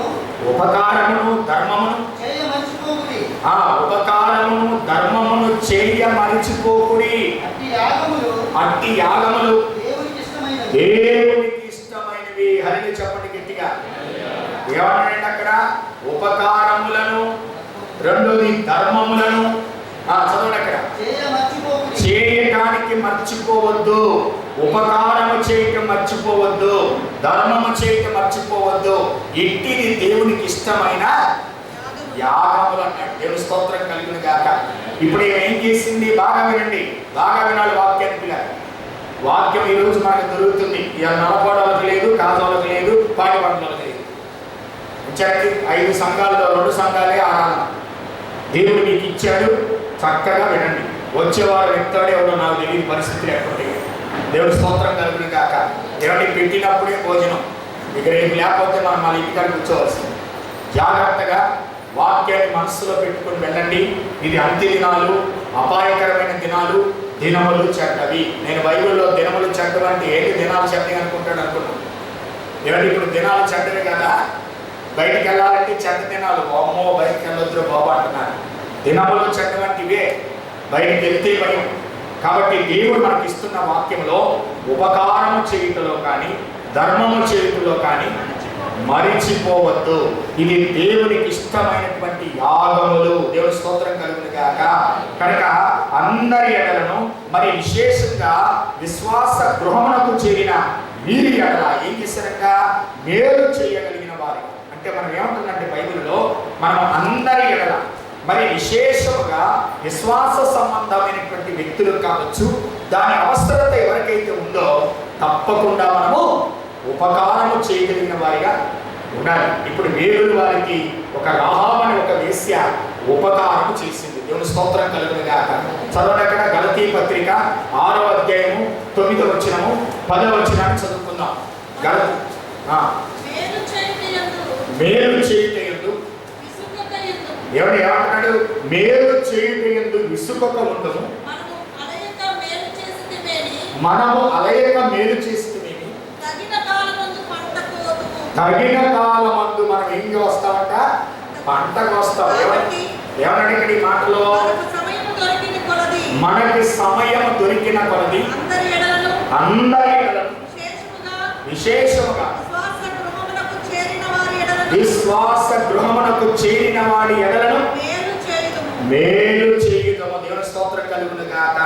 ఉపకారమును ధర్మమును చేయ మరిచిపోకుడి. అట్టి యాగములు దేవునికి ఇష్టమైనవి. హరి చెప్పండి గట్టిగా. ఏమన్నాడండి అక్కడ? ఉపకారములను, రెండోది ధర్మములను. చదవండి అక్కడ. చేయటానికి మర్చిపోవద్దు. ఉపకారము చేయటం మర్చిపోవద్దు, ధర్మము చేయటం మర్చిపోవద్దు. ఇంటిని దేవునికి ఇష్టమైన యాగములు అన్నాడు. దేవుని స్తోత్రం కలిగిన గాక. ఇప్పుడు ఏం చేసింది? బాగా వినండి, బాగా వినాలి వాక్యాన్ని పిల్లలు. వాక్యం ఈరోజు మనకు దొరుకుతుంది. ఇలా నలపడానికి లేదు, కాజాలకు లేదు, పాటిపడడానికి లేదు. వచ్చారండి 5 సంఘాల్లో 2 సంఘాలే ఆరాధన. దేవుడు మీకు ఇచ్చాడు, చక్కగా వినండి. వచ్చేవారు వ్యక్తాడు ఎవరో నాకు తెలియని పరిస్థితులు ఎక్కడి. దేవుడి స్తోత్రం కలిగిన కాక. ఏమంటే పెట్టినప్పుడే భోజనం. ఇక్కడ ఏం లేకపోతే మనం మన ఇంటికాడ కూర్చోవలసింది. జాగ్రత్తగా వాక్యాన్ని మనస్సులో పెట్టుకుని వెళ్ళండి. ఇది అంత్య దినాలు, అపాయకరమైన దినాలు. దినములు చెడ్డవి. నేను బైబిల్లో దినములు చెడ్డవి అంటే ఏంటి? దినాలు చెడ్డవి అనుకుంటాడు అనుకున్నాను. ఏమంటే ఇప్పుడు దినాలు చెడ్డవి కదా, బయటికి వెళ్ళాలంటే చెడ్డ దినాలు. అమ్మో బయటికి వెళ్ళొద్దు బాబు అంటున్నారు. దినములు చెడ్డవంటే ఇవే, బయటికి వెళ్తే భయం. కాబట్టి దేవుడు మనకి ఇస్తున్న వాక్యంలో ఉపకారము చేయుటలో కానీ, ధర్మము చేయుటలో కానీ మరిచిపోవద్దు. ఇది దేవునికి ఇష్టమైనటువంటి యాగములు. దేవుని స్తోత్రం కలుగును గాక. కనుక అందరి ఎడలను, మరి విశేషంగా విశ్వాస గృహమునకు చేరిన వీరి ఎడల ఏం చేశారక? మేలు చేయగలిగిన వారి. అంటే మనం ఏమంటుందంటే బైబిల్లో, మనం అందరి ఎడల, మరి విశేషముగా విశ్వాస సంబంధమైనటువంటి వ్యక్తులు కావచ్చు, దాని అవసరత ఎవరికైతే ఉందో తప్పకుండా మనము ఉపకారము చేయగలిగిన వారిగా ఉండాలి. ఇప్పుడు వేరుడు వారికి ఒక రాహాబు అనే ఒక వేశ్య ఉపకారము చేసింది. దేవుని స్తోత్రం కలుగును గాక. చదవండి అక్కడ గలతీ పత్రిక 6వ అధ్యాయము 9వ వచనము 10వ వచనాన్ని చదువుకుందాం. మేలు చేయుటయందు ఎవడు ఏమంటున్నాడు? మేలు చేయుటయందు విసుకొక ఉండము. మనము అలయక మేలు చేస్తుందేమి. తగిన కాలమందు మనం ఏం వస్తామంట? పంటకు వస్తాం. ఏమన్నాడు ఇక్కడ ఈ మాటలో? మనకి సమయం దొరికిన కొలది అందరి ఎడలను విశేషముగా విశ్వాస గృహమునకు చేరిన వారి ఎడలను మేలు చేయుదము. దేవుని స్తోత్రం కలుగును గాక.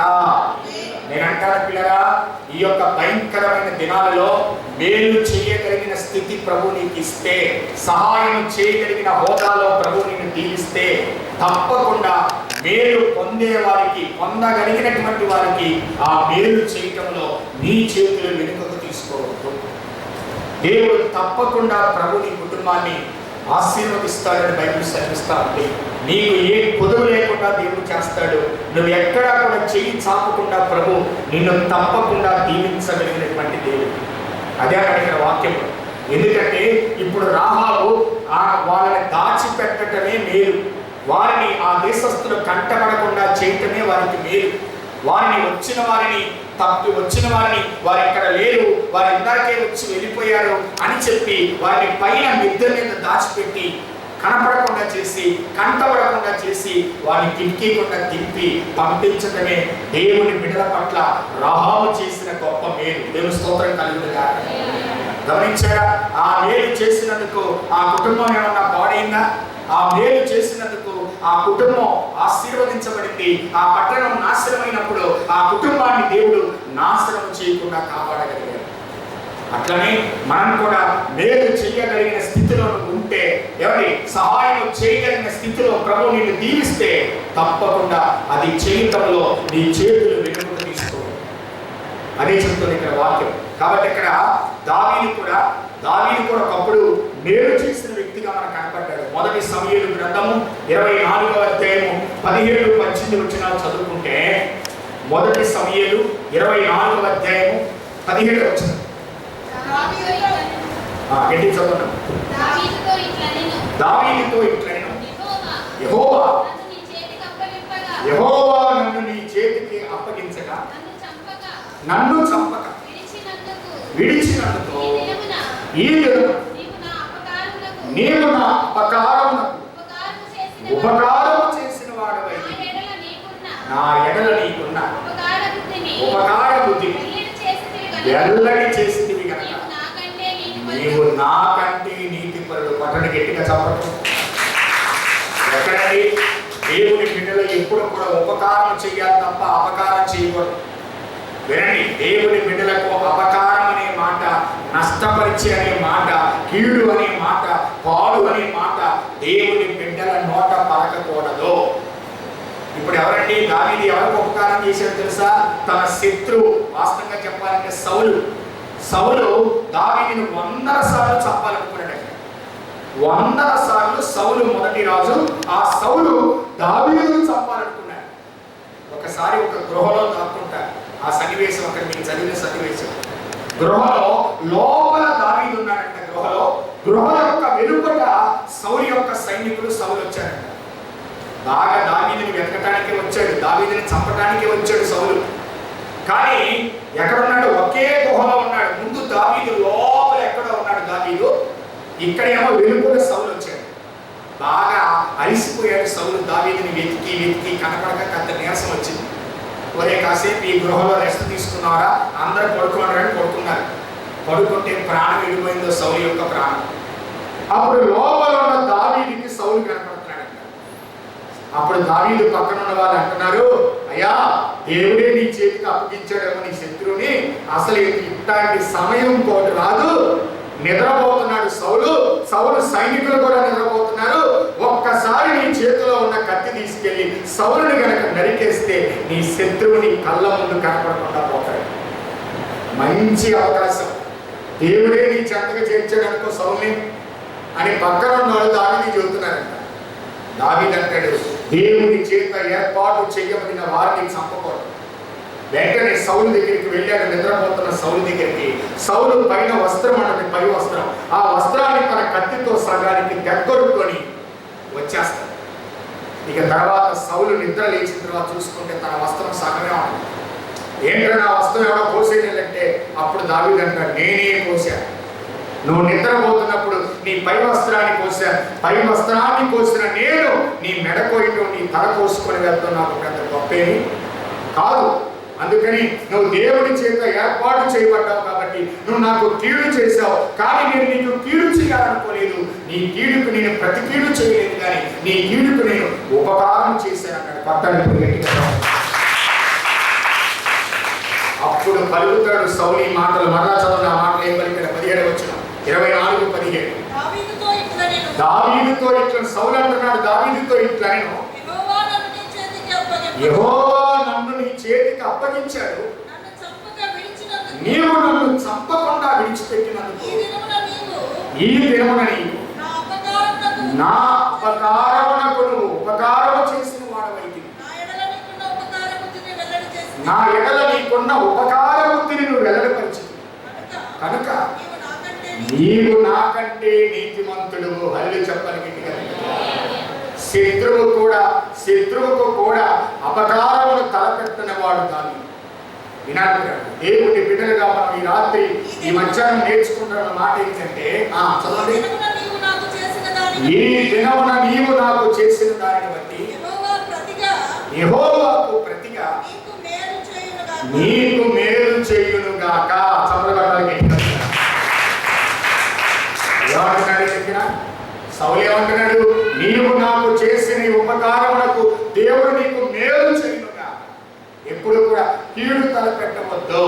నేను అంటాను పిల్లరా, ఈ యొక్క భయంకరమైన దినాలలో మేలు చేయగలిగిన స్థితి ప్రభు నీకు ఇస్తే, సహాయం చేయగలిగిన హోదాలో ప్రభు నిన్ను దీవిస్తే, తప్పకుండా మేలు పొందే వారికి, పొందగలిగినటువంటి వారికి ఆ మేలు చేయటంలో నీ చేతులు వెనుకకు తీసుకోవద్దు. దేవుడు తప్పకుండా ప్రభు నీ కుటుంబాన్ని ఆశీర్వదిస్తాడని బైబిల్ సెలవిస్తా ఉంది. నీకు ఏ పొదువు లేకుండా దేవుడు చేస్తాడు. నువ్వు ఎక్కడా కూడా చెయ్యి చాపకుండా ప్రభు నిన్ను తప్పకుండా దీవించగలిగినటువంటి దేవుడు. అదే అక్కడ వాక్యం. ఎందుకంటే ఇప్పుడు రాహాబు వాళ్ళని దాచిపెట్టడమే మేలు, వారిని ఆ దేశస్తులు కంటపడకుండా చేయటమే వారికి మేలు. వారిని వచ్చిన వారిని వారు ఇక్కడ లేరు, వారు ఇందాకే వచ్చి వెళ్ళిపోయారు అని చెప్పి వారిని పైన మిద్దె మీద దాచిపెట్టి కనపడకుండా చేసి, కంటపడకుండా చేసి, వారిని కిటికీకుండా తిప్పి పంపించడమే దేవుని బిడ్డల పట్ల రాహాబు చేసిన గొప్ప మేలు. దేవుని స్తోత్రం కలుగును గాక. గమనించారా? ఆ మేలు చేసినందుకు ఆ కుటుంబం ఏమన్నా పాడైందా? ఆ మేలు చేసినందుకు ఆ కుటుంబం ఆశీర్వదించబడింది. ఆ పట్టణం నాశనమైనప్పుడు ఆ కుటుంబాన్ని దేవుడు నాశనం చేయకుండా కాపాడగలిగాడు. అట్లనే మనం కూడా మేలు చేయగలిగిన స్థితిలో ఉంటే, ఎవరి సహాయం చేయగలిగిన స్థితిలో ప్రభు నిన్ను దీవిస్తే, తప్పకుండా అది చేయటంలో నీ చేతులు వెనుకకు తీసుకో. అదే చెప్తుంది ఇక్కడ వాక్యం. కాబట్టి ఇక్కడ దావీదు కూడా ఒకప్పుడు మేలు చేసిన వ్యక్తిగా మనకు కనపడ్డాడు. మొదటి సమూయేలు గ్రంథము 24వ అధ్యాయము 17-18 వచనాలు చదువుకుంటే, మొదటి సమూయేలు 24వ అధ్యాయము 17వ వచనం గట్టి చదువున్నాం. దావీదుతో ఇట్లనెను, యెహోవా నన్ను నీ చేతికి అప్పగించగా, నన్ను చంపక విడిచినందుకు ఈ దినమున నీవు నా అపకారమునకు ఉపకారము చేసిన వాడవై నా ఎడల నీకున్న ఉపకార బుద్ధిని వెల్లడి చేసిందివి కనుక నీవు నాకంటే నీతిపరుడు. పట్టణి గట్టిగా చెప్పడం. ఎక్కడండి? దేవుని బిడ్డలు ఎప్పుడు కూడా ఉపకారం చేయాలి తప్ప అపకారం చేయకూడదు. వినండి, దేవుని బిడ్డలకు అపకారం అనే మాట, నష్టపరిచే అనే మాట, కీడు అనే మాట, పాడు అనే మాట దేవుని బిడ్డల నోట పలకకూడదు. ఇప్పుడు ఎవరండి? దావీదు ఎవరికి ఉపకారం చేశాడు తెలుసా? తన శత్రువు, వాస్తవంగా చెప్పాలంటే సౌలు దావీదును 100 సార్లు చంపాలనుకున్నాడు. 100 సార్లు సౌలు మొదటి రాజు. ఆ సౌలు దావీదును చంపాలనుకున్నాడు. ఒకసారి ఒక గృహలో దాక్కుంటారు. ఆ సన్నివేశం అక్కడ మీకు చదివిన సన్నివేశం. గృహలో లోపల దావీదు ఉన్నాడంట. గృహ యొక్క వెలుపట సౌలు యొక్క సైనికుడు సౌలు వచ్చాడంట. బాగా దావీదుని వెతకటానికి వచ్చాడు, దావీదుని చంపటానికి వచ్చాడు సౌలు. కానీ ఎక్కడున్నాడు? ఒకే గుహలో ఉన్నాడు. ముందు దావీదు లోపల ఎక్కడో ఉన్నాడు దావీదు, ఇక్కడేమో వెలుపల సౌలు వచ్చాడు. బాగా అలిసిపోయాడు సౌలు. దావీదుని వెతికి కనపడక అంత నీరసం వచ్చింది. ఒరే కాసేపు ఈ గృహలో రెస్ట్ తీసుకున్నారా? అందరూ పడుకున్నారని పడుకున్నారు. పడుకుంటే ప్రాణం వెళ్ళిపోయిందో సౌలు యొక్క ప్రాణం. అప్పుడు లోపల ఉన్న దావీదుకి సౌలు కనపడుతున్నాడు. అప్పుడు దావీదు పక్కన ఉన్న వాళ్ళు అంటున్నారు, అయ్యా దేవుడే నీ చేతికి అప్పగించాడేమో నీ శత్రువుని, అసలు ఇట్లాంటి సమయం పోటు రాదు, నిద్రపోతున్నాడు సౌలు సైనికులు కూడా నిద్రపోతున్నారు. ఒక్కసారి నీ చేతిలో ఉన్న కత్తి తీసుకెళ్లి సౌలుని గనక నరికేస్తే నీ శత్రువుని కళ్ళ ముందు కనపడకుండా పోతాడు. మంచి అవకాశం, దేవుడే నీ చెంతగా చేర్చాడు అనుకో సౌలుని అని పక్కన ఉన్న వాళ్ళు దావీదు చెబుతున్నారంట. దావీదు అంటాడు, దేవుని చేత ఏర్పాటు చేయబడిన వారిని చంపకూడదు. వెంటనే సౌలు దగ్గరికి వెళ్ళాడు. నిద్రపోతున్న సౌలు దగ్గరికి. సౌలు పైన వస్త్రం అన్నది పై వస్త్రం, ఆ వస్త్రాన్ని తన కత్తితో సగానికి దగ్గరుకొని వచ్చేస్తాడు. ఇక తర్వాత సౌలు నిద్ర లేచిన తర్వాత చూసుకుంటే తన వస్త్రం సగమే ఉంది. ఏంటంటే ఆ వస్త్రం ఎవరో కోసేయాలంటే అప్పుడు దావీదు అంటాడు, నేనే కోసాను. నువ్వు నిద్రపోతున్నప్పుడు నీ పై వస్త్రాన్ని కోసాను, పై వస్త్రాన్ని కోసిన నేను నీ మెడ కోయటం, నీ తల కోసుకొని వెళ్తాను, నాకు పెద్ద గొప్పేమి కాదు. అందుకని నువ్వు దేవుడి చేత ఏర్పాటు చేయబడ్డావు కాబట్టి నువ్వు నాకు కీడు చేశావు, కానీ నేను నీకు కీడు చేయాలనుకోలేదు. నీ కీడుకు నేను ప్రతి కీడు చేయలేదు, కానీ నీ కీడుకు నేను ఉపకారం చేశాను అన్నాడు. పట్టణం గట్టిగా అప్పుడు పలుకుతాడు సౌలు ఈ మాటలు. మరలా చదవండి ఆ మాటలు. ఏం పలికాడు? 17 వచ్చిన 24-17. దావీదుతో ఇట్లా సౌలు అంటున్నాడు, దావీదుతో ఇట్లా నేను యెహోవా నన్ను నీ చేతికి అప్పగించాడు, నీవు నన్ను చంపకుండా విడిచిపెట్టినందుకు ఈ దినమున నీవు నా అపకారమునకు నువ్వు ఉపకారము చేసిన వాడవైతివి. నా ఎడల నీకున్న ఉపకార బుద్ధిని నువ్వు వెల్లడిపరిచింది కనుక నీవు నాకంటే నీతిమంతుడు. హల్లి చెప్పని గట్టిగా. శత్రువుకు కూడా అపకారమును తలపెట్టని వాడు కాదు. వినాలి, దేవుడి బిడ్డలుగా మనం ఈ రాత్రి ఈ మధ్యాహ్నం నేర్చుకుంటున్న మాట ఏంటంటే, చదవండి. ఈ దినమున నీవు నాకు చేసిన దానిని బట్టి యెహోవాకు ప్రతిగా నీకు మేలు చేయునుగాక. చదవగలగాలి. ఏమంటున్నాడు దగ్గర? సౌలు ఏమంటున్నాడు? నీవు నాకు చేసిన ఉపకారమునకు దేవుడు నీకు మేలు చేయునుగా. ఎప్పుడు కూడా కీడు తలపెట్టవద్దు.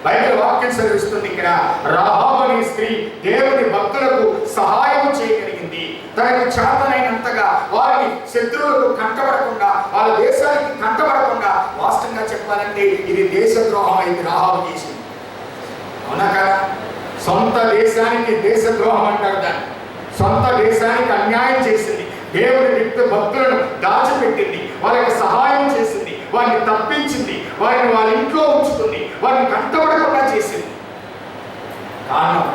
బైబిల్ వాక్యం చదివిస్తుంది ఇక్కడ. రాహాబు అనే స్త్రీ దేవుని భక్తులకు సహాయం చేయగలిగింది. తనకు చేతనైనంతగా వారిని శత్రువులకు కంటపడకుండా, వాళ్ళ దేశానికి కంటపడకుండా, వాస్తవంగా చెప్పాలంటే ఇది దేశద్రోహం అయింది రాహాబు చేసింది. అవునా కదా? సొంత దేశానికి దేశద్రోహం అంటారు దాన్ని. సొంత దేశానికి అన్యాయం చేసింది. దేవుని భక్తులను దాచిపెట్టింది, వాళ్ళకి సహాయం చేసింది, వారిని తప్పించింది, వారిని వాళ్ళ ఇంట్లో ఉంచుతుంది, వారిని కంటపడకుండా చేసింది. కారణం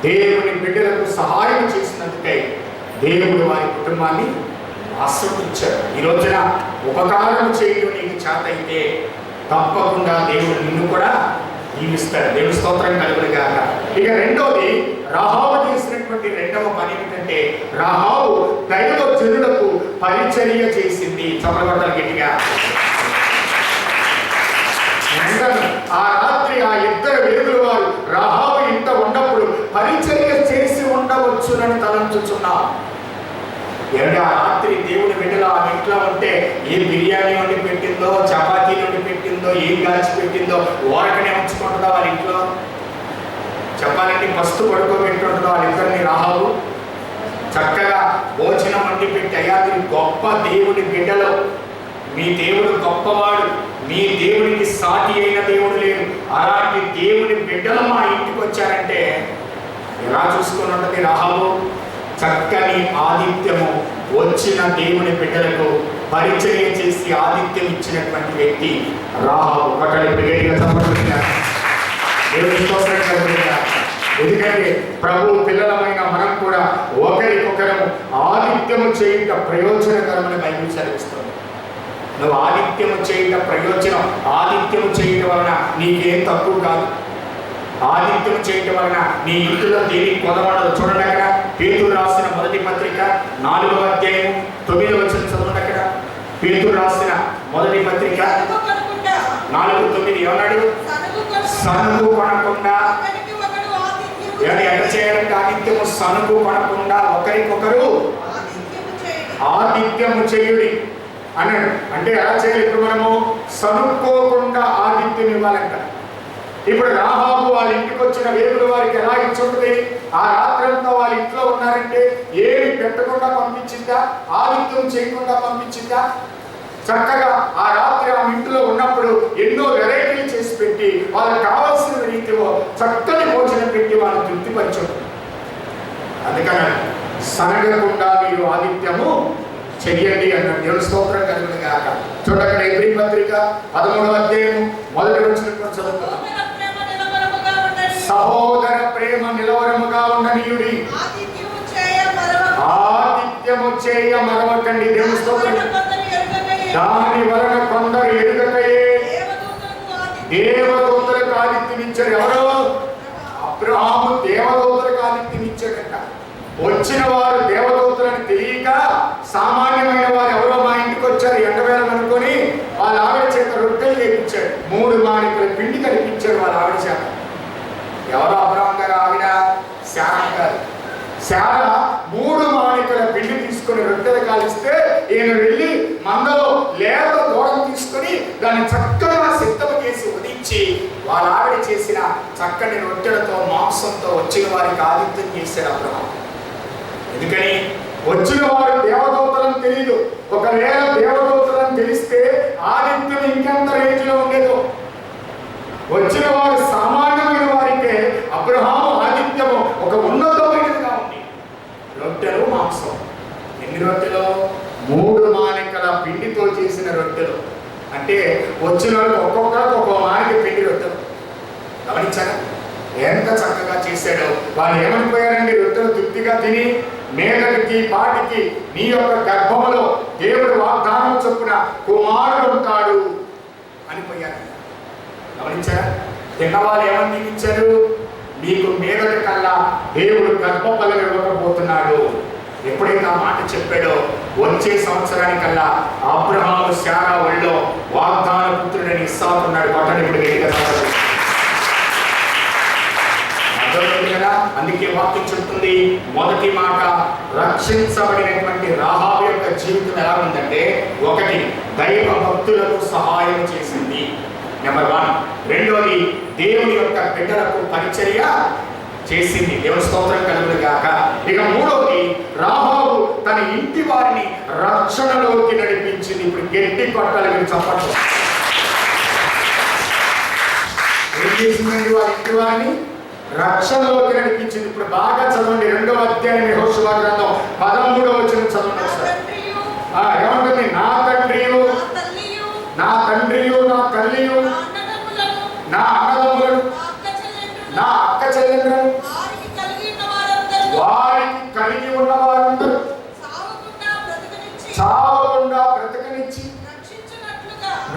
దేవుని బిడ్డలకు సహాయం చేసినందుకై దేవుడు వారి కుటుంబాన్ని ఆశీర్వదించాడు. ఈ రోజున ఉపకారం చేయడం నీకు చేత అయితే తప్పకుండా దేవుడు నిన్ను కూడా దీవిస్తాడు. దేవుని స్తోత్రం కలుగునుగాక. ఇక రెండోది, రాహాబు చేసినటువంటి రెండవ పని ఏమిటంటే, రాహాబు దైవ జనులకు పరిచర్య చేసింది. చమరగొట్టాలి గట్టిగా. ఆ రాత్రి ఆ ఇద్దరు వేదుల వారు రాహాబు ఇంట ఉన్నప్పుడు పరిచర్య చేసి ఉండవచ్చునని తలంచుచున్నారు. ఏమిటి? ఆ రాత్రి దేవుని బిడ్డలు ఆ ఇంట్లో ఉంటే ఏ బిర్యానీ వండి పెట్టిందో, చపాతీలు వండి పెట్టిందో, ఏం కాల్చి పెట్టిందో ఓరకనే ఉంచుకుంటుందో వాళ్ళ ఇంట్లో. చెప్పాలంటే మస్తు పడుకోబెట్టుంటుందో వాళ్ళిద్దరిని రాహాబు. చక్కగా భోజనం వండి పెట్టి, అయ్యా మీరు గొప్ప దేవుని బిడ్డలు, మీ దేవుడు గొప్పవాడు, మీ దేవుడికి సాటి అయిన దేవుడు లేడు, అలాంటి దేవుని బిడ్డలు మా ఇంటికి వచ్చారంటే ఎలా చూసుకొని ఉంటుంది రాహాబు? చక్కని ఆతిథ్యము, వచ్చిన దేవుని బిడ్డలకు పరిచర్య చేసి ఆతిథ్యం ఇచ్చినటువంటి వ్యక్తి రాహాబు. ఒకటి ప్రియుడిగా సమర్పించారు. ఎందుకంటే ప్రభు పిల్లలమైన మనం కూడా ఒకరికొకరము ఆతిథ్యము చేయుట ప్రయోజనకరమని బైబిల్ చదివిస్తుంది. నువ్వు ఆతిథ్యము చేయుట ప్రయోజనం. ఆతిథ్యము చేయటం వలన నీకేం తక్కువ కాదు. ఆతిథ్యం చేయటం వలన నీ ఇంటిలో దేనికి కొదవడదు. చూడండి అక్కడ పేతురు రాసిన మొదటి పత్రిక 4వ అధ్యాయం 9వ వచనం చదవండి. అక్కడ పేతురు రాసిన మొదటి పత్రిక 4:9 ఏమన్నాడు? సనుగు కొనకుండా. ఎట్లా చేయాలంటే ఆతిథ్యము సనుగు కొనకుండా ఒకరికొకరు ఆతిథ్యము చేయుడి అన్నాడు. అంటే ఎలా చేయాలి? ఇప్పుడు మనము సనుక్కోకుండా ఆతిథ్యం ఇవ్వాలంట. ఇప్పుడు రాహాబు వాళ్ళ ఇంటికి వచ్చిన వేదుల వారికి ఎలా ఇచ్చుంటుంది? ఆ రాత్రంతా వాళ్ళ ఇంట్లో ఉన్నారంటే ఏమి పెట్టకుండా పంపించిందా? ఆతిథ్యం చేయకుండా పంపించిందా? చక్కగా ఆ రాత్రి ఆ ఇంట్లో ఉన్నప్పుడు ఎన్నో వెరైటీలు చేసి పెట్టి వాళ్ళకి కావాల్సిన రీతిలో చక్కని భోజనం పెట్టి వాళ్ళని తృప్తిపరచు. అందుకని సనగకుండా మీరు ఆతిథ్యము చెయ్యండి అన్నాడు. దేవుని స్తోత్రం కలుగునుగాక. చూడక్కడ ఎబ్రీ పత్రిక 13వ అధ్యాయం 1వ వచనం చదువుతాం. సహోదర ప్రేమ నిలవరముగా ఉండనీయుడి, ఆతిథ్యము చేయ మరవకండి. దేవుని స్తోత్రం. దాని వలన కొందరు ఎరుగకయే దేవదూతలకు ఆతిథ్యం ఇచ్చారు. ఎవరో? అబ్రహాము దేవదూతలకు ఆతిథ్యం ఇచ్చాడట. వచ్చిన వారు దేవదూతలని తెలియక సామాన్యమైన వారు ఎవరో మా ఇంటికి వచ్చారు ఎండవేళ అనుకొని వాళ్ళ ఆవిడ చేత రొట్టెలు చేయించాడు. 3 మానికల పిండి కనిపించాడు వాళ్ళ ఆవిడ చేత. ఎవరు అబ్రహాం గారు ఆవిడ? శారా గారు. శారా 3 మానికల పిండి తీసుకొని రొట్టెలు కాలిస్తే ఈయన వెళ్ళి మందలో లేత దూడం తీసుకొని దాన్ని చక్కగా సిద్ధం చేసి ఉదించి వాళ్ళ ఆవిడ చేసిన చక్కని రొట్టెలతో మాంసంతో వచ్చిన వారికి ఆతిథ్యం చేశాడు అబ్రహాం. ఎందుకని? వచ్చిన వారు దేవదూతలను తెలియదు. ఒకవేళ దేవదూతలను తెలిస్తే ఆదిత్యం ఇంకెంత రేంజ్లో ఉండేదో. వచ్చిన వారు సామాన్యమైన వారికే అబ్రహాము ఆతిథ్యము ఒక ఉన్నతమైనదిగా ఉంది. రొట్టెలు మాంసం. ఎన్ని రొట్టెలు? 3 మానికల పిండితో చేసిన రొట్టెలు. అంటే వచ్చిన వాళ్ళకి ఒక్కొక్కరికి ఒక్కొక్క మానిక పిండి రొట్టెలు. గమనించారా ఎంత చక్కగా చేశాడో? వాళ్ళు ఏమనిపోయారండి? రొట్టెలు తృప్తిగా తిని మేఘటికి పాటికి నీ యొక్క గర్భములో దేవుడు వాగ్దానం చొప్పున కుమారుడు ఉంటాడు అనిపోయారు. గమనించారా? తిన్నవాళ్ళు ఏమని దీవించారు? మీకు మేఘటి కల్లా దేవుడు గర్భఫలం ఇవ్వకపోతున్నాడు. ఎప్పుడైతే ఆ మాట చెప్పాడో వచ్చే సంవత్సరానికల్లా అబ్రహాము శారా ఒళ్ళో వాగ్దాన పుత్రుడని ఇస్సాకున్నాడు. పట్టణ ఇప్పుడు కదా. అందుకే వాక్యం చెప్తుంది, మొదటి మాట రక్షించబడినటువంటి రాహాబు యొక్క జీవితం ఎలా ఉందంటే, 1 దైవ భక్తులకు సహాయం చేసింది. నెంబర్ 1. రెండోది దేవుని యొక్క బిడ్డలకు పరిచర్య చేసింది. దేవుని స్తోత్రం కలుగును గాక. ఇక మూడోది రాహాబు తన ఇంటి వారిని రక్షణలోకి నడిపించింది. ఇప్పుడు గట్టి కొట్టాలి మీరు చెప్పండి. ఏం చేసిందండి? వారి ఇంటి వారిని రక్షణలోకి నడిపించింది. ఇప్పుడు బాగా చదవండి. 2వ అధ్యాయం యెహోషువ గ్రంథం 13వ వచనం చదవండి ఒకసారి. ఏమంటుంది? నా తండ్రియు నా తల్లియు నా అన్నదమ్ములను నా అక్క చెల్లెండ్రులను వారికి కలిగి ఉన్న వారందరూ చావకుండా బ్రతకనిచ్చి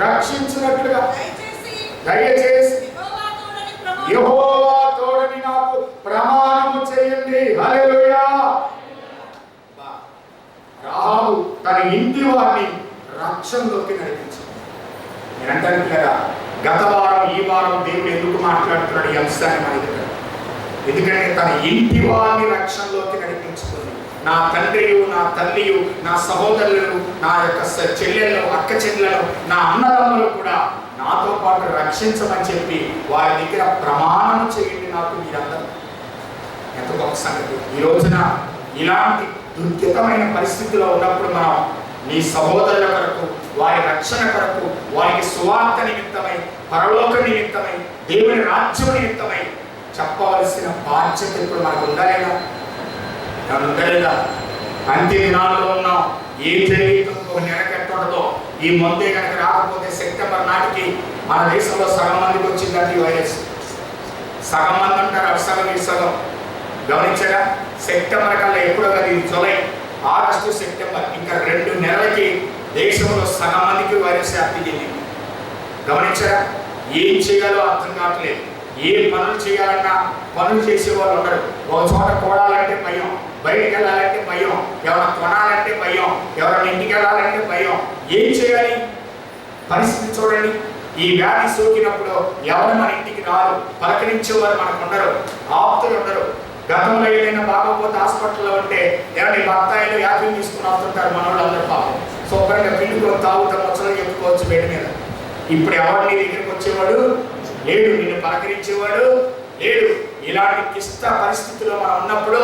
రక్షించినట్లుగా దయచేసి యెహోవా తోడని నాకు ప్రమాణము చేయండి. హల్లెలూయా. రాహాబు తన ఇంటి వారిని రక్షణలోకి నడిపించింది. నేను అంటాను కదా, గత వారం ఈ వారం దేవుడు ఎందుకు మాట్లాడుతున్నాడు ఈ అంశాన్ని మన దగ్గర? ఎందుకంటే తన ఇంటి వారిని రక్షణలోకి నడిపించుకుంది. నా తండ్రియు నా తల్లియు నా సహోదరులను నా యొక్క చెల్లెళ్ళు అక్క చెల్లెలు నా అన్నదమ్ములు కూడా నాతో పాటు రక్షించమని చెప్పి వారి దగ్గర ప్రమాణం చేయండి నాకు మీరందరూ. ఎంత గొప్ప సంగతి! ఈ రోజున ఇలాంటి దుర్గతమైన పరిస్థితిలో ఉన్నప్పుడు మనం నీ సహోదరుల కొరకు, వారి రక్షణ కొరకు, వారికి సువార్త నిమిత్తమై, పరలోక నిమిత్తమై, దేవుని రాజ్యం నిమిత్తమై చెప్పవలసిన బాధ్యత ఇప్పుడు మనకు ఉండాలేదా? ఉండలేదా? అంత్య దినాల్లో ఉన్నాం. ఏం జరిగిందో ఒక నెల కట్టుండదో. ఈ మందే కనుక రాకపోతే సెప్టెంబర్ నాటికి మన దేశంలో సగం మందికి వచ్చిందంటే ఈ వైరస్. సగం మంది అంటారు, అవి సగం ఈ సగం. గమనించారా? సెప్టెంబర్ కల్లా ఎప్పుడో కదా, ఇది జూలై, ఆగస్టు, సెప్టెంబర్, ఇంకా 2 నెలలకి దేశంలో సగం మందికి వైరస్ వ్యాప్తి చెందింది. గమనించారా? ఏం చేయాలో అర్థం కావట్లేదు. ఏ పనులు చేయాలన్నా పనులు చేసేవాళ్ళు ఉండరు. ఒక చోట కూడాలంటే భయం, బయటికి వెళ్ళాలంటే భయం, ఎవరైనా కొనాలంటే భయం, ఎవరైనా ఇంటికి వెళ్ళాలంటే భయం. ఏం చేయాలి? పరిస్థితి చూడండి. ఈ వ్యాధి సోకినప్పుడు ఎవరు మన ఇంటికి రారు, పలకరించేవారు మనకు ఉండరు, ఆప్తులు ఉండరు. గతంలో ఏదైనా బాగోపోతే హాస్పిటల్లో ఉంటే ఎవరి బత్తాయిలు యాభై తీసుకుని వస్తుంటారు మన వాళ్ళు అందరూ. పాపం శుభ్రంగా పిండుకొని తాగుతాం, ముచ్చలు చెప్పుకోవచ్చు బయట మీద. ఇప్పుడు ఎవరు నీ దగ్గరికి వచ్చేవాడు లేడు, నిన్ను పలకరించేవాడు లేడు. ఇలాంటి క్లిష్ట పరిస్థితుల్లో మనం ఉన్నప్పుడు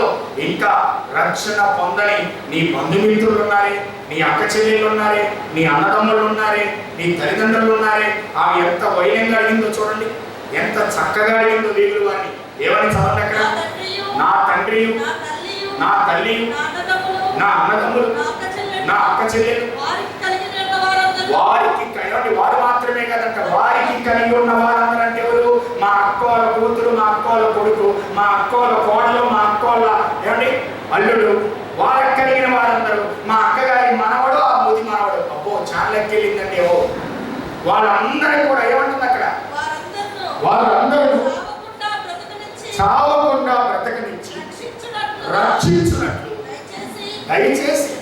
ఇంకా రక్షణ పొందని నీ బంధుమిత్రులు ఉన్నారే, నీ అక్క చెల్లెళ్ళు ఉన్నారే, నీ అన్నదమ్ములు ఉన్నారే, నీ తల్లిదండ్రులు ఉన్నారే. ఆమె ఎంత వైల్యంగా అడిగిందో చూడండి, ఎంత చక్కగా అడిగిందో దేవుడు వారిని. ఏమని చదవండి అక్కడ? నా తండ్రియు నా తల్లియు నా అన్నదమ్ములు నా అక్క చెల్లెలు వారికి కలిగి, వారు మాత్రమే కదంట, వారికి కలిగి ఉన్న వారందరూ అంటే ఎవరు? మా అక్కోల కూతురు, మా అక్కోల కొడుకు, మా అక్కోల కోడలు, మా అక్కోల ఏమండి అల్లుడు, వారికి కలిగిన వారందరూ, మా అక్కగారి మనవడు, ఆ ముది మనవడు. అబ్బో చాలకి వెళ్ళిందండి. ఓ వాళ్ళందరూ కూడా ఏమంటుంది అక్కడ? వారందరూ చావకుండా బ్రతకనిచ్చి రక్షించినట్లు దయచేసి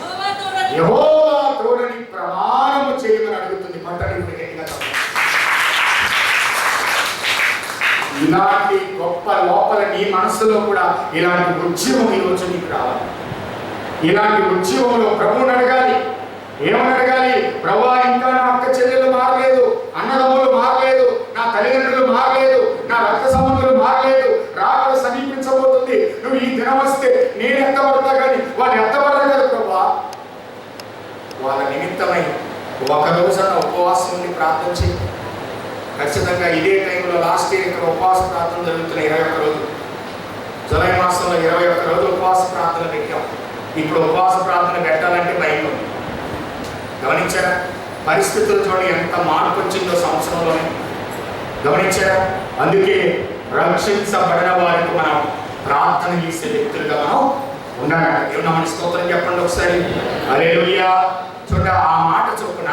యెహోవా తోడని ప్రమాణము చేయమని అడుగుతుంది. పట్టణి గట్టిగా ఇలాంటి గొప్ప లోపల నీ మనసులో కూడా ఇలాంటి ఉద్యమం ఈరోజు నీకు రావాలి. ఇలాంటి ఉద్యమంలో ప్రభువుని అడగాలి. ఏమని అడగాలి? ప్రభువా, ఇంకా నా అక్క చెల్లెలు మారలేదు, అన్నదమ్ములు మారలేదు, నా తల్లిదండ్రులు మారలేదు, నా రక్త సంబంధులు మారలేదు, రాకడ సమీపించబోతుంది. నువ్వు ఈ దినం వస్తే నేను ఎత్తబడతా కానీ వాళ్ళు ఎత్తబడరు కదా ప్రభువా. వాళ్ళ నిమిత్తమై ఒక రోజున ఉపవాసం ఉండి ప్రార్థన చేయి. ఖచ్చితంగా ఇదే టైంలో లాస్ట్ ఇయర్ ఇక్కడ ఉపవాస ప్రార్థన జరుగుతున్న 21 రోజులు, జూలై మాసంలో 21 రోజులు ఉపవాస ప్రార్థన పెట్టాం. ఇప్పుడు ఉపవాస ప్రార్థన పెట్టాలంటే భయం ఉంది. గమనించారా? పరిస్థితులు చూడండి ఎంత మార్పు వచ్చిందో సంవత్సరంలోనే. గమనించారా? అందుకే రక్షించబడిన వారికి మనం ప్రార్థన చేసే వ్యక్తులుగా మనం ఉండాలి. ఏమన్నా మన స్తోత్రం చెప్పండి ఒకసారి. హల్లెలూయా. చూడ ఆ మాట చొప్పున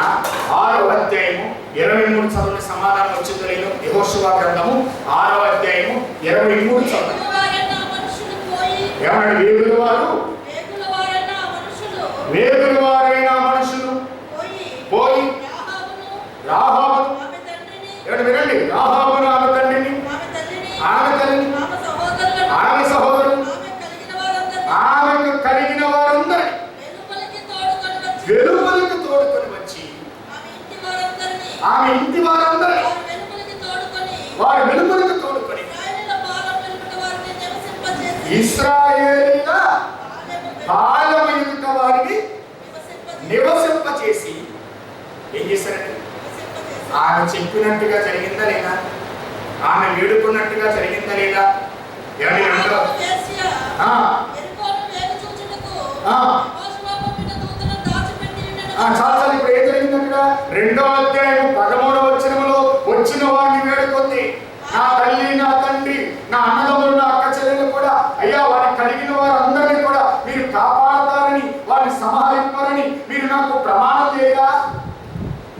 6వ అధ్యాయము 23 చదువున సమాధానం వచ్చిందో లేదో. యెహోషువ గ్రంథము 6వ అధ్యాయము 23 చదువు. ఏమన్నాడు? వేగుల వారైన మనుషులు పోయి రాహాబును, ఏమంటే వినండి, రాహాబును ఆమె తండ్రిని, ఆమె తల్లిని, ఆమె సహోదరులు, ఆమెకు కలిగిన వారందరినీ వెలుపలికి తోడుకొని వచ్చి ఆమె ఇంటి వారందరినీ వారి వెలుపలికి తోడుకొని ఇశ్రాయేలీయుల పాలెము ఎదుట వారిని నివసింపచేసి ఏం చేశారండి? ఆమె చెప్పినట్టుగా జరిగిందా లేదా? ఆమె వేడుకున్నట్టుగా జరిగిందా లేదా? చాలా ఇప్పుడు ఏం జరిగిందంట? 2వ అధ్యాయం 13వ వచనములో వచ్చిన వారిని వేడుకుంది. నా తల్లి, నా తండ్రి, నా అన్నదమ్ములు, నా అక్క చెల్లెలు కూడా అయ్యా వారిని కలిగిన వారందరినీ కూడా మీరు కాపాడతారని, వారిని సంహరించారని మీరు నాకు ప్రమాణం చేయగా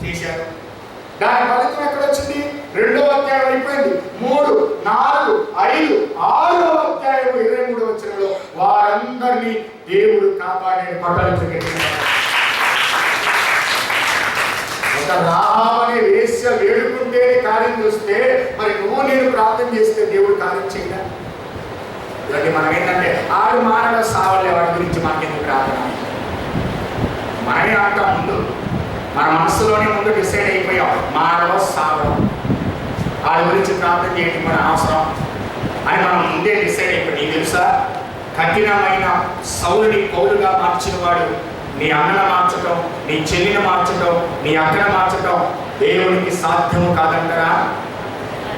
చేశారు. దాని ఫలితం ఎక్కడ వచ్చింది? 2వ అధ్యాయం అయిపోయింది. 3, 4, 5, 6వ అధ్యాయం 23వ వచనంలో వారందరినీ దేవుడు కాపాడే పట్టణం. ఒక రాహాబు అనే వేశ్య వేడుకుంటేనే కార్యం చూస్తే మరి నువ్వు నేను ప్రార్థన చేస్తే దేవుడు కార్యం చేయడా? ఇలాంటి మనం ఏంటంటే ఆడు మానవ సావలే, వాడి గురించి మనకెందుకు ప్రార్థన? మనమే అంటాం ముందు, మన మనసులోనే ముందు డిసైడ్ అయిపోయాం మానవ సావడం, వాడి గురించి ప్రార్థన చేయడం మన అవసరం అని మనం ముందే డిసైడ్ అయిపోయి. నీకు తెలుసా, కఠినమైన సౌలుని పౌలుగా మార్చిన వాడు నీ అన్నను మార్చటం, నీ చెల్లిని మార్చటం, నీ అక్కను మార్చటం దేవునికి సాధ్యము కాదంటారా?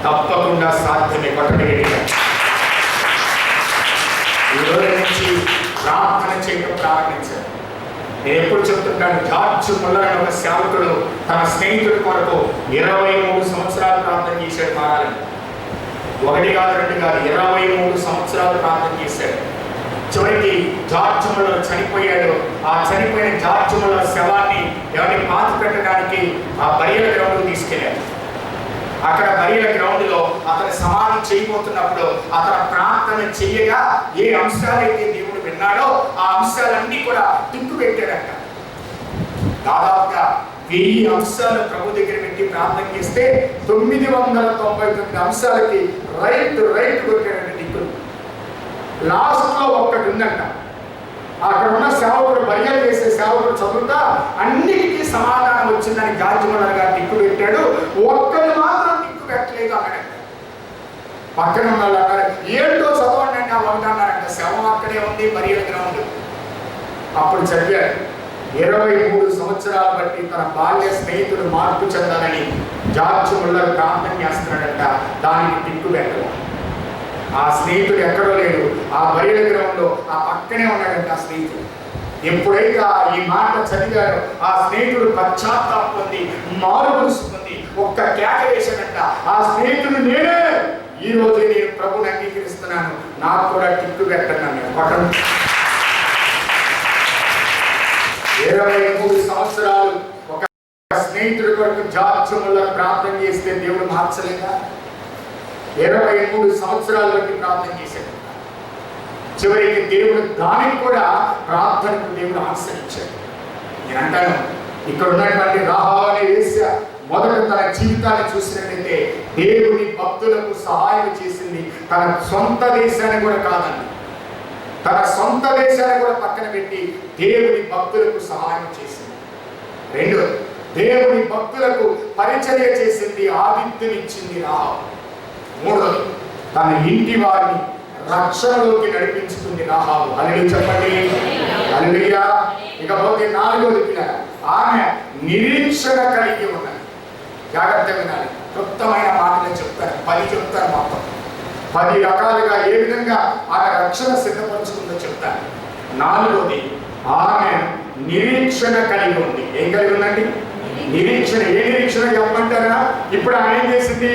తప్పకుండా సాధ్యమే. కొట్టడి ఈ రోజు నుంచి ప్రార్థన చేయడం ప్రారంభించారు. నేను ఎప్పుడు చెప్తుంటాను, జార్జ్ ముల్లర్ అనే ఒక సేవకుడు తన స్నేహితుడి కొరకు 23 సంవత్సరాలు ప్రార్థన చేశాడు మారాలని. 1 కాదు 2 కాదు, 23 సంవత్సరాలు ప్రార్థన చేశాడు. చివరికి జార్జ్ ముల్లర్ చనిపోయాడు. ఆ చనిపోయిన జార్జ్ ముల్లర్ శవాన్ని ఎవరిని పాతి పెట్టడానికి ఆ బరియల గ్రౌండ్కి తీసుకెళ్ళాడు. అక్కడ బరియల గ్రౌండ్లో అతను సమాధి చేయబోతున్నప్పుడు అతను ప్రార్థన చెయ్యగా ఏ అంశాలైతే దేవుడు విన్నాడో ఆ అంశాలన్నీ కూడా టిక్కు పెట్టాడట. దాదాపుగా 1000 అంశాలు ప్రభు దగ్గర పెట్టి ప్రార్థన చేస్తే 999 అంశాలకి రైట్ కొట్టాడంట టిక్కులు. లాస్ట్ లో ఒక్కటి ఉందంట. అక్కడ ఉన్న సేవకుడు, బరియలు చేసే సేవకుడు చదువుతా అన్నిటికీ సమాధానం వచ్చిందని జార్జ్ ముల్లర్ గారు టిక్కు పెట్టాడు. ఒక్కడు మాత్రం టిక్కు పెట్టలేదు అన్నాడంట. పక్కన ఉన్న వాళ్ళు అన్నారు, ఏంటో చదవండి అంటే ఒకటి అన్నారంట. శవం అక్కడే ఉంది, బరియల గ్రౌండ్. అప్పుడు చదివాడు, 23 సంవత్సరాలు బట్టి తన బాల్య స్నేహితుడు మార్పు చెందాలని జార్జ్ ముల్లర్ ప్రార్థన చేస్తున్నాడంట. దానికి టిక్కు పెట్టడం. ఆ స్నేహితుడు ఎక్కడో లేడు, ఆ బరియల గ్రౌండ్లో ఆ పక్కనే ఉన్నాడంట ఆ స్నేహితుడు. ఎప్పుడైతే ఈ మాట చదివాడో ఆ స్నేహితుడు పశ్చాత్తాపం పొంది మారు మనసు పొంది ఒక్క కేక వేశాడంట. ఆ స్నేహితుడు నేనే, ఈ రోజు నేను ప్రభుని అంగీకరిస్తున్నాను, నాకు కూడా టిక్కు పెట్టన్నాను. 23 సంవత్సరాలు ఒక స్నేహితుడి కొరకు జార్జ్ ముల్లర్ ప్రార్థన చేస్తే దేవుడు మార్చలేదా? 23 సంవత్సరాల బట్టి ప్రార్థన చేశాడు. చివరికి దేవుడు దానికి కూడా ప్రార్థనకు దేవుడు ఆశ్రయించాడు. నేను అంటాను, ఇక్కడ ఉన్నటువంటి రాహాబు అనే వేశ్య మొదట తన జీవితాన్ని చూసినట్లయితే దేవుని భక్తులకు సహాయం చేసింది. తన సొంత దేశాన్ని కూడా కాదండి, తన సొంత దేశాన్ని కూడా పక్కన పెట్టి దేవుని భక్తులకు సహాయం చేసింది. రెండోది, దేవుని భక్తులకు పరిచర్య చేసింది, ఆతిథ్యమిచ్చింది రాహాబు. మూడోది, తన ఇంటి వారిని రక్షణలోకి నడిపించుకుంది రాహాబు. హల్లెలూయా చెప్పండి, హల్లెలూయా. ఇకపోతే నాలుగోది పిల్లలు, ఆమె నిరీక్షణ కలిగి ఉన్నది. జాగ్రత్తగా వినాలి, క్లుప్తమైన మాటలు చెప్తారు, 10 చెప్తారు, మొత్తం 10 రకాలుగా ఏ విధంగా ఆమె రక్షణ సిద్ధపరుచుకుందో చెప్తారు. నాలుగోది, ఆమె నిరీక్షణ కలిగి ఉంది. ఏం కలిగి ఉందండి? నిరీక్షణ. ఏ నిరీక్షణ చెప్పమంటారా? ఇప్పుడు ఆమె ఏం చేసింది?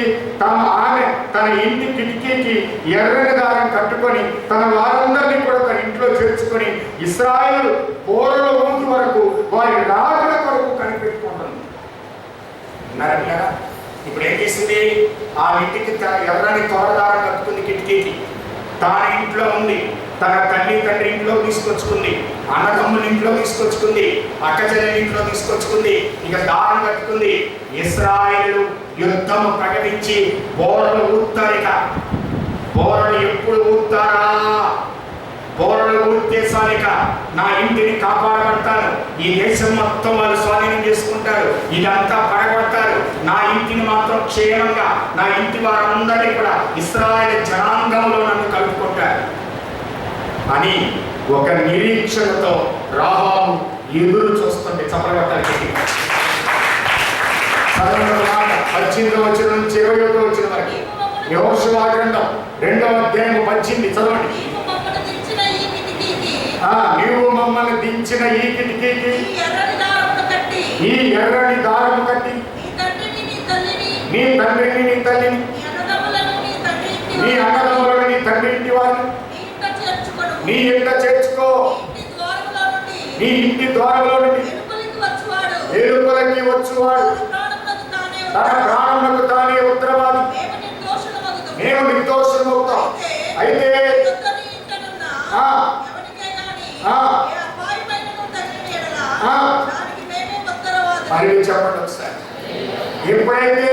ఆమె తన ఇంటి కిటికీకి ఎర్రని దారం కట్టుకొని తన వారందరినీ కూడా తన ఇంట్లో చేర్చుకొని ఇశ్రాయేలు పూర్వ రోజు వరకు వారి రాకడ కొరకు కనిపెట్టుకుంటుంది. విన్నారా? ఇప్పుడు ఏం చేసింది? ఆ ఇంటికి తన ఎర్రని తోరదారం కట్టుకుంది కిటికీకి. తాను ఇంట్లో ఉంది, తన తల్లి తండ్రి ఇంట్లో తీసుకొచ్చుకుంది, అన్నదమ్ముల ఇంట్లో తీసుకొచ్చుకుంది, అక్క చెల్లెల ఇంట్లో తీసుకొచ్చుకుంది, ఇక దారం కట్టుకుంది. ఇశ్రాయేలు యుద్ధము ప్రకటించి బోరలు ఊతారు. ఇక బోరలు ఎప్పుడు ఊతారా? బోరలు ఊర్చేసాను. ఇక నా ఇంటిని కాపాడబడతాను, ఈ దేశం మొత్తం వాళ్ళు స్వాధీనం చేసుకుంటారు, ఇదంతా పడగొడతారు, నా ఇంటిని మాత్రం క్షేమంగా నా ఇంటి వారందరినీ కూడా ఇశ్రాయేలు జనాంగంలో నన్ను కలుపుకుంటారు అని ఒక నిరీక్షణతో రాహాబు ఎదురు చూస్తుంది. చప్పరగొట్టాలి. 18వ వచనం నుంచి 21వ వచనం వరకు యెహోషువ గ్రంథం 2వ అధ్యాయం 18 చదవండి. నీవు మమ్మల్ని దించిన ఈ కిటికీకి ఈ ఎర్రని దారము కట్టి నీ తండ్రిని నీ తల్లిని నీ అన్నదమ్ములను నీ తండ్రి ఇంటి వారిని నీ ఇంట చేర్చుకో. నీ ఇంటి ద్వారంలో నుండి ఎలుకలకి వచ్చువాడు తన ప్రాణములకు తానే ఉత్తరవాది. మేము నిర్దోషమవుతాం. అయితే చెప్పండి ఒకసారి. ఎప్పుడైతే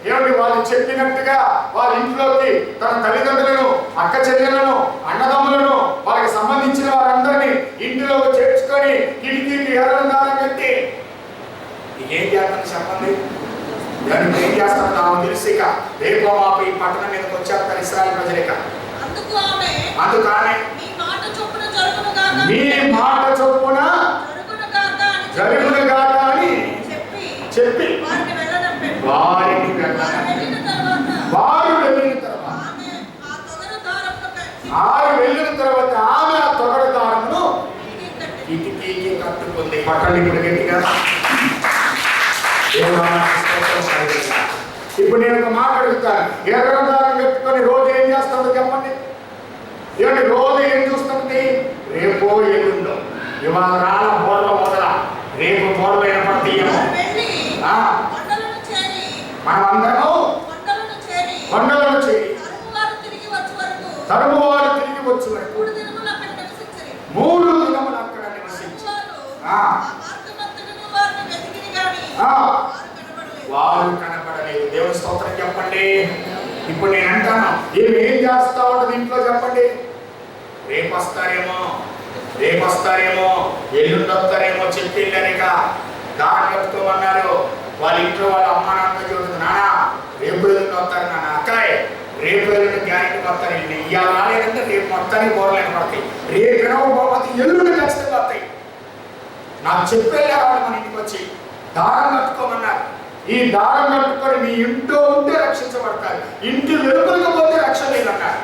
ఏమిటి వాళ్ళు చెప్పినట్టుగా వాళ్ళ ఇంట్లోకి తన తల్లిదండ్రులను, అక్క చెల్లెలను, అన్నదమ్ములను, వాళ్ళకి సంబంధించిన వారందరినీ ఇంటిలో చేర్చుకొని కిటికీకి ఎర్రదారం కట్టి ఏం చేస్తాను చెప్పండి? దానికి ఏం చేస్తాను నాకు తెలిసి ఇక రేపో మాపు ఈ పట్టణం మీదకి వచ్చేస్తారు ఇశ్రాయేలు ప్రజలిక. అందుకు ఆమె మీ మాట చొప్పున జరుగునుగాక అని చెప్పి వారిని వారు వెళ్ళిన తర్వాత ఆమె ఆ తొగడు దారమును కిటికీకి కట్టుకుంది. పట్టండి ఇప్పుడు గట్టిగా. ఇప్పుడు నేను ఒక మాట అడుగుతాను, ఎర్ర దారం కట్టుకొని రోజు ఏం చేస్తుందో చెప్పండి. ఏమంటే రోజు ఏం చూస్తుంది? రేపో ఎల్లుండో, ఇవాళ రాళ్ళ బోర్ల మొదల రేపు బోర్ల ఏర్పడతాయేమో. మనమందరము కొండలను చేరి తరుము వారు తిరిగి వచ్చే వరకు 3 దినములు అక్కడ నివసించి వారు కనపడలేదు. దేవుని స్తోత్రం చెప్పండి. ఇప్పుడు నేను అంటాను, ఏం చేస్తా ఉంటుంది ఇంట్లో చెప్పండి. రేపు వస్తారేమో, ఎల్లుండి వస్తారేమో చెప్పిందనిక దారం కట్టుకోమన్నారు. వాళ్ళ ఇంట్లో వాళ్ళ అమ్మ నాన్న చూడదు, నాన్న రేపు ఎల్లుండి వస్తారు, నాన్న అక్కాయ్ రేపు ఎల్లుండి గ్యారెంటీ వస్తారు. ఇవాళ రాలేదంటే రేపు మొత్తానికి బోర్లేని పడతాయి, రేపు పోతే ఎల్లుండి ఖచ్చితంగా వస్తాయి. నాకు చెప్పేలా వాళ్ళు మన ఇంటికి వచ్చి దారం కట్టుకోమన్నారు. ఈ దారం కట్టుకొని మీ ఇంట్లో ఉంటే రక్షించబడతారు, ఇంటి వెలుపలకు పోతే రక్షణ లేదన్నారు.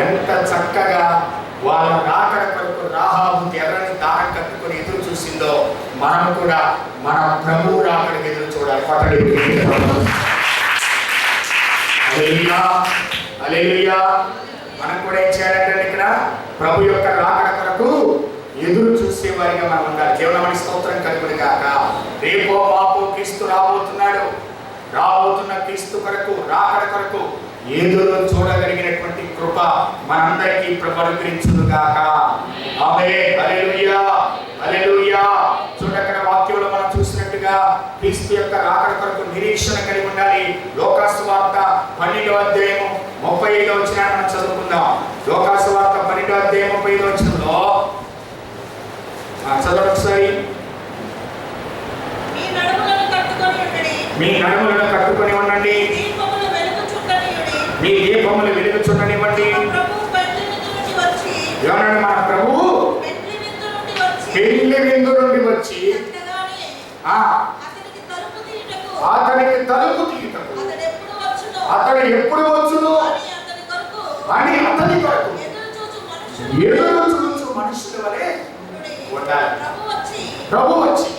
ఎంత చక్కగా వాళ్ళ రాకడ కొరకు రాహాబు ఎర్రని దారం కట్టుకొని ఎదురు చూసిందో మనం కూడా మన ప్రభువు రాకడికి ఎదురు చూడాలి. హల్లెలూయా. మనం కూడా ఏం చేయాలంటే ఇక్కడ ప్రభు యొక్క రాకడ కొరకు ఎదురు చూసే వారిగా మనం ఉండాలి. దేవుని స్తోత్రం కలుగును గాక. రేపో మాపో క్రీస్తు రాబోతున్న క్రీస్తు కొరకు, రాకడ కొరకు ఎదురు చూడగలిగినటువంటి కృప మనందరికీ ప్రభు అనుగ్రహించును గాక. ఆమేన్. హల్లెలూయా, హల్లెలూయా. చూడక్కడ వాక్యంలో మనం చూసినట్టుగా వ్యక్తులుగా క్రీస్తు యొక్క రాకడ కొరకు నిరీక్షణ కలిగి ఉండాలి. లోకాసు వార్త 12వ అధ్యాయము 35వ వచనాన్ని మనం చదువుకుందాం. లోకాసు వార్త 12వ అధ్యాయం 35వ వచనంలో చదవండి ఒకసారి. మీ నడుములను కట్టుకొని ఉండండి, మీ దీపములు వెలుగుచుండనివ్వండి. ఏమన్నాడు? మన ప్రభువు పెళ్లి విందు నుండి వచ్చి అతనికి తలుపు తీయటకు అతడు ఎప్పుడు వచ్చును అని అతని కొరకు ఎదురు చూచు మనుషుల వలె ఉండాలి. ప్రభు వచ్చి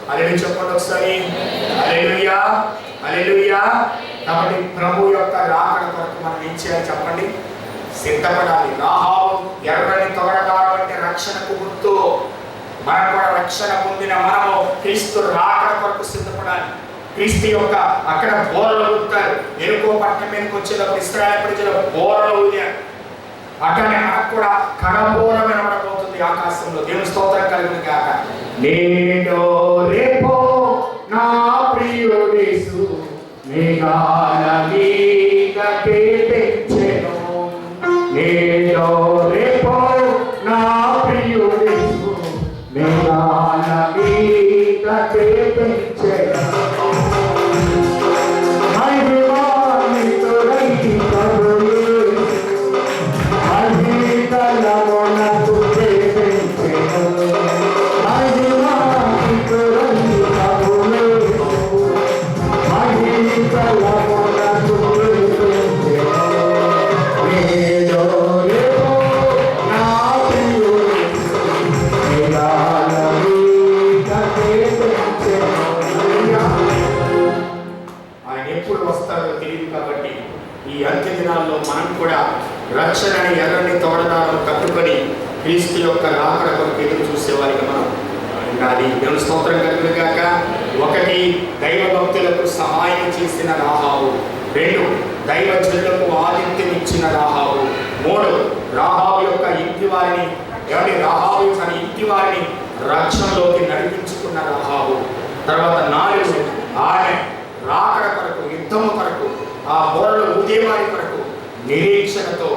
హల్లెలూయా చెప్పండి ఒకసారి. హల్లెలూయా, హల్లెలూయా. కాబట్టి ప్రభు యొక్క రాకడ కొరకు మనం ఏం చేయాలి చెప్పండి? సిద్ధపడాలి. రాహాబు ఎర్రని తొగడదారు అంటే రక్షణకు గుర్తు. మనం కూడా రక్షణ పొందిన మనము క్రీస్తు రాకడ కొరకు సిద్ధపడాలి. క్రీస్తు యొక్క అక్కడ బోరలు ఊదుతారు. ఎరుకో పట్టణం మీదకి వచ్చేటప్పుడు ఇశ్రాయేలు ప్రజలు బోరలు ఊదారు. అక్కడనే మనకు కూడా కడబోర వినబడబోతుంది ఆకాశంలో. దేవుని స్తోత్రం కలుగును గాక. నేడో రేపో నా ప్రియుడేసు మేఘాల మీద కేపెంచెను. నేడో రేపో నా ప్రియుడేసు మేఘాల మీద కేపెంచెను. రక్షణని ఎర్రని తోడదారు కట్టుకొని క్రీస్తు యొక్క రాకడ కొరకు ఎదురు చూసేవారికి మనం ఉండాలి. దేవుని స్తోత్రం కలుగును గాక. 1 దైవ భక్తులకు సహాయం చేసిన రాహాబు. 2 దైవజనులకు ఆతిథ్యం ఇచ్చిన రాహాబు. 3 రాహాబు యొక్క ఇంటి వారిని రాహాబు తన ఇంటి వారిని రక్షణలోకి నడిపించుకున్న రాహాబు. తర్వాత 4 ఆమె రాకడ కొరకు యుద్ధము కొరకు ఆ బోరలు ఊదేవారి కొరకు నిరీక్షణతో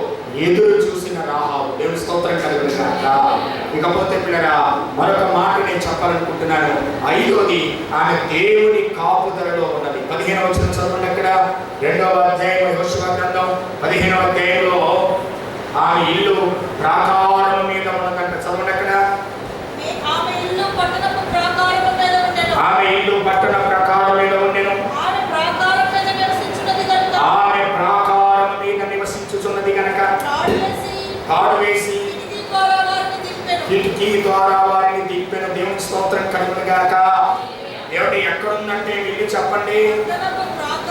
ఎదురు చూసిన రాహాబు. దేవుని స్తోత్రం కలుగును గాక. ఇకపోతే పిల్లరా మరొక మాట నేను చెప్పాలనుకుంటున్నాను. 5వది ఆమె దేవుని కాపుదలలో ఉన్నది. 15వ వచనం చదవండి. అక్కడ 2వ అధ్యాయం యెహోషువ గ్రంథం 15వ అధ్యాయంలో ఆమె ఇల్లు ప్రాకారం మీద ఉన్నదంట. చదవండి. అక్కడ ఆమె ఇల్లు పట్టణ ప్రాకారం మీద ఉండెను. ఆమె ప్రాకారం మీద నివసించుచున్నది గనక తాడు వేసి కిటికీ ద్వారా వారిని దింపెను. దేవుని స్తోత్రం కలుగును గాక. దేవుడు ఎక్కడుందంటే ఇల్లు చెప్పండి?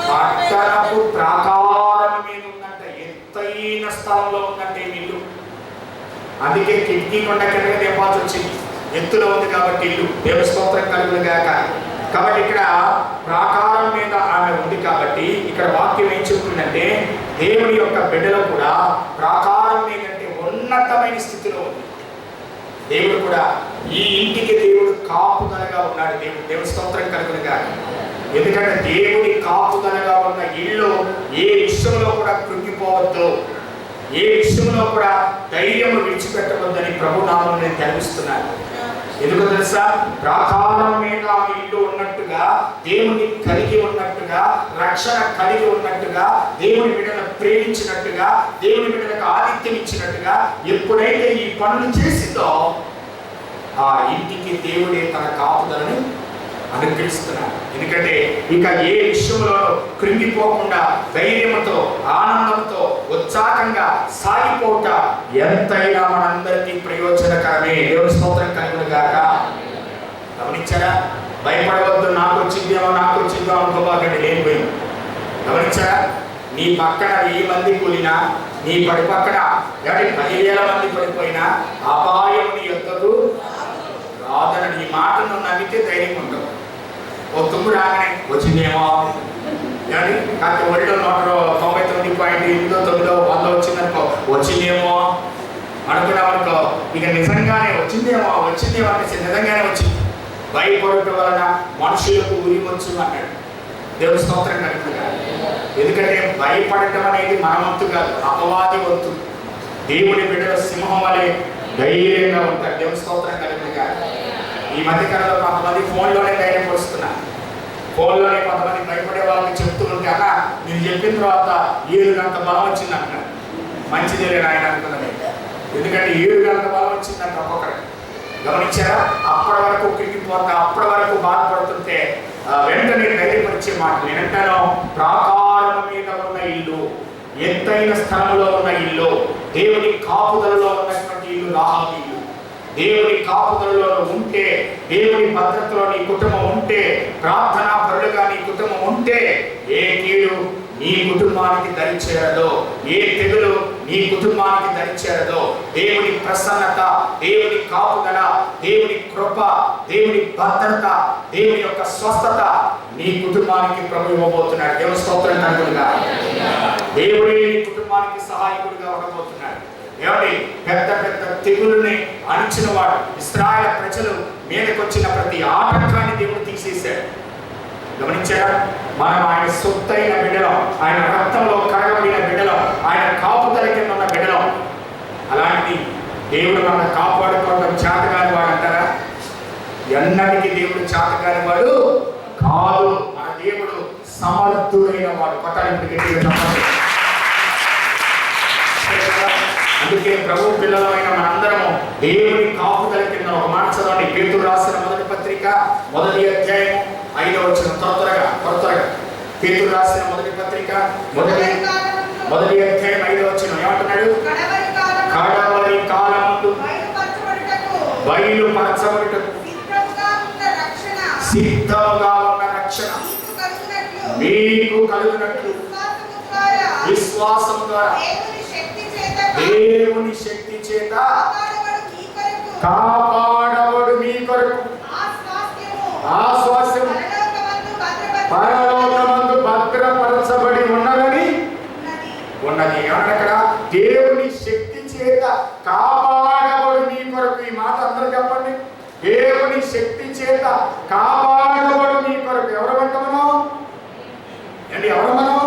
పట్టణపు ప్రాకారం మీద ఉందంట. ఎత్తైన స్థలంలో ఉందంటే ఇల్లు. అందుకే కిటికీ కొండ కిందగా దేవాల్సి వచ్చింది. ఎత్తులో ఉంది కాబట్టి ఇల్లు. దేవుని స్తోత్రం కలుగును గాక. కాబట్టి ఇక్కడ ప్రాకారం మీద ఆమె ఉంది కాబట్టి ఇక్కడ వాక్యం ఏం చెప్తుందంటే దేవుని యొక్క బిడ్డలు కూడా ప్రాకారం మీద అంటే ఉన్నతమైన స్థితిలో ఉంది. దేవుడు కూడా ఈ ఇంటికి దేవుడు కాపుదలగా ఉన్నాడు. దేవుని స్తోత్రం కలుగును గాక. ఎందుకంటే దేవుడి కాపుదలగా ఉన్న ఇల్లు ఏ విషయంలో కూడా కృంగిపోవద్దు, ఏ విషయంలో కూడా ధైర్యం విడిచిపెట్టవద్దని ప్రభు నామమున నేను తెలుస్తున్నాను. ఎందుకు తెలుసా? ప్రాకారం మీద ఆమె ఇల్లు ఉన్నట్టుగా, దేవుని కలిగి ఉన్నట్టుగా, రక్షణ కలిగి ఉన్నట్టుగా, దేవుని బిడ్డను ప్రేమించినట్టుగా, దేవుని బిడ్డలకు ఆతిథ్యం ఇచ్చినట్టుగా ఎప్పుడైతే ఈ పనులు చేసిందో ఆ ఇంటికి దేవుడే తన కాపుదలను అనుగ్రహిస్తున్నాడు. ఎందుకంటే ఇక ఏ విషయంలో కృంగిపోకుండా ధైర్యంతో, ఆనందంతో, ఉత్సాహంగా సాగిపోట ఎంతైనా మనందరికీ ప్రయోజనకరమే. దేవుని స్తోత్రం కలుగును గాక. గమనించారా? భయపడవద్దు, నాకు వచ్చిందేమో అనుకోబాకండి. నేను పోయింది. గమనించారా? నీ పక్కన 1000 మంది కూలినా, నీ పడి పక్కన 10,000 మంది పడిపోయినా అపాయం నీ యొద్దకు రాదని ఈ మాటను నమ్మితే ధైర్యం ఉండవు. ఓ తుమ్ము రాగానే వచ్చిందేమో కానీ కాకపోతే ఒడిలో 199.8, 100 వచ్చిందనుకో వచ్చిందేమో అనుకున్నామనుకో ఇక నిజంగానే వచ్చిందేమో అనేసి నిజంగానే వచ్చింది. భయపడటం వలన మనుషులకు ఉరివచ్చు అన్నాడు. దేవుని స్తోత్రం కలుగుతుంది. ఎందుకంటే భయపడటం అనేది మన వంతు కాదు, అపవాది వంతు. దేవుని బిడ్డల సింహం వలె ధైర్యంగా ఉంటారు. దేవుని స్తోత్రం కలుగుతుంది. ఈ మధ్యకాలంలో కొంతమంది ఫోన్లోనే ధైర్యం పరుస్తున్నారు. ఫోన్లోనే కొంతమంది భయపడే వాళ్ళకి చెప్తుంటే అన్న నేను చెప్పిన తర్వాత 7 గంట బలం వచ్చింది అంటున్నారు. మంచిదే ఆయన అనుకున్నది. ఎందుకంటే 7 గంట బలం వచ్చిందంట ఒక్కొక్కరికి. గమనించారా? అప్పటి వరకు క్రికిపోతా, అప్పటి వరకు బాధపడుతుంటే వెంటనే ధైర్యపరిచే మాటలు ఏంటంటానో, ప్రాకారం మీద ఉన్న ఇల్లు, ఎత్తైన స్థలంలో ఉన్న ఇల్లు, దేవుని కాపుదలలో ఉన్నటువంటి ఇల్లు రాహాబు ఇల్లు. దేవుని కాపుదలలో ఉంటే, దేవుని భద్రతలో నీ కుటుంబం ఉంటే, ప్రార్థనా పరులుగా నీ కుటుంబం ఉంటే, ఏ కీడు నీ కుటుంబానికి దరిచేరదో, ఏ తెగులు నీ కుటుంబానికి దరిచేరదో. దేవుని ప్రసన్నత, దేవుని కాపుదల, దేవుని కృప, దేవుని భద్రత, దేవుని యొక్క స్వస్థత నీ కుటుంబానికి ప్రభు ఇవ్వబోతున్నాడు. దేవుని స్తోత్రం కలుగునుగా. దేవుడే నీ కుటుంబానికి సహాయకుడిగా ఉండబోతున్నాడు. ఏమండి, పెద్ద పెద్ద తెగులుని అణిచిన వాడు, ఇశ్రాయేలు ప్రజలు మీదకి వచ్చిన ప్రతి ఆటంకాన్ని దేవుడు తీసేశాడు. గమనించారా? మనం ఆయన సొత్తైన బిడ్డలం, ఆయన రక్తంలో కడగబడిన బిడ్డలం, ఆయన కాపుదల కింద ఉన్న బిడ్డలం. అలాంటి దేవుడు మనం కాపాడుకోవడం చేతగాని వాడు అంటారా? ఎన్నటికీ దేవుడు చేతగాని వాడు కాదు. మన దేవుడు సమర్థుడైన వాడు. పట్టాలి. అందుకే ప్రభు పిల్లలమైన మనందరము దేవుని కాపుదల కింద. ఒక మాట చదవండి, పేతురు రాసిన మొదటి పత్రిక 1వ అధ్యాయం 5వ వచనం. త్వరగా పేతురు రాసిన మొదటి పత్రిక 1వ అధ్యాయం 5వ వచనం ఏమంటున్నాడు? కడవరి కాలమందు బయలుపరచబడుటకు సిద్ధముగా ఉన్న రక్షణ మీకు కలుగునట్లు విశ్వాసము ద్వారా దేవుని శక్తి చేత కాపాడబడు మీ కొరకు ఆ స్వాస్థ్యము పరలోకమందు భద్రపరచబడి ఉన్నదని ఉన్నది. అక్కడ దేవుని శక్తి చేత కాపాడబడు మీ కొరకు. ఈ మాట అందరూ చెప్పండి. దేవుని శక్తి చేత కాపాడబడు మీ కొరకు. ఎవరు మనం?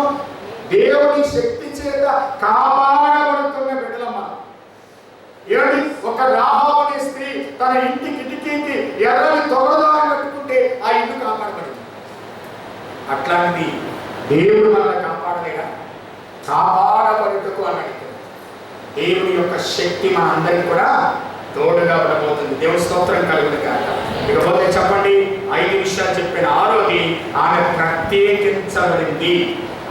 దేవుని శక్తి చేత కాపాడబడుతున్న బిడ్డలం మనం. ఏమండి, ఒక రాహాబు అనే స్త్రీ తన ఇంటి కిటికీకి ఎర్రని తొగదాన్ని కట్టుకుంటే ఆ ఇల్లు కాపాడబడింది. అట్లాంటి దేవుడు మనల్ని కాపాడలేదా? కాపాడబడుటకు అన్నాడు. దేవుని యొక్క శక్తి మన అందరికి కూడా తోడుగా ఉండబోతుంది. దేవుని స్తోత్రం కలుగును గాక. ఇకపోతే చెప్పండి, 5 విషయాలు చెప్పిన 6వది ఆమె ప్రత్యేకించబడింది.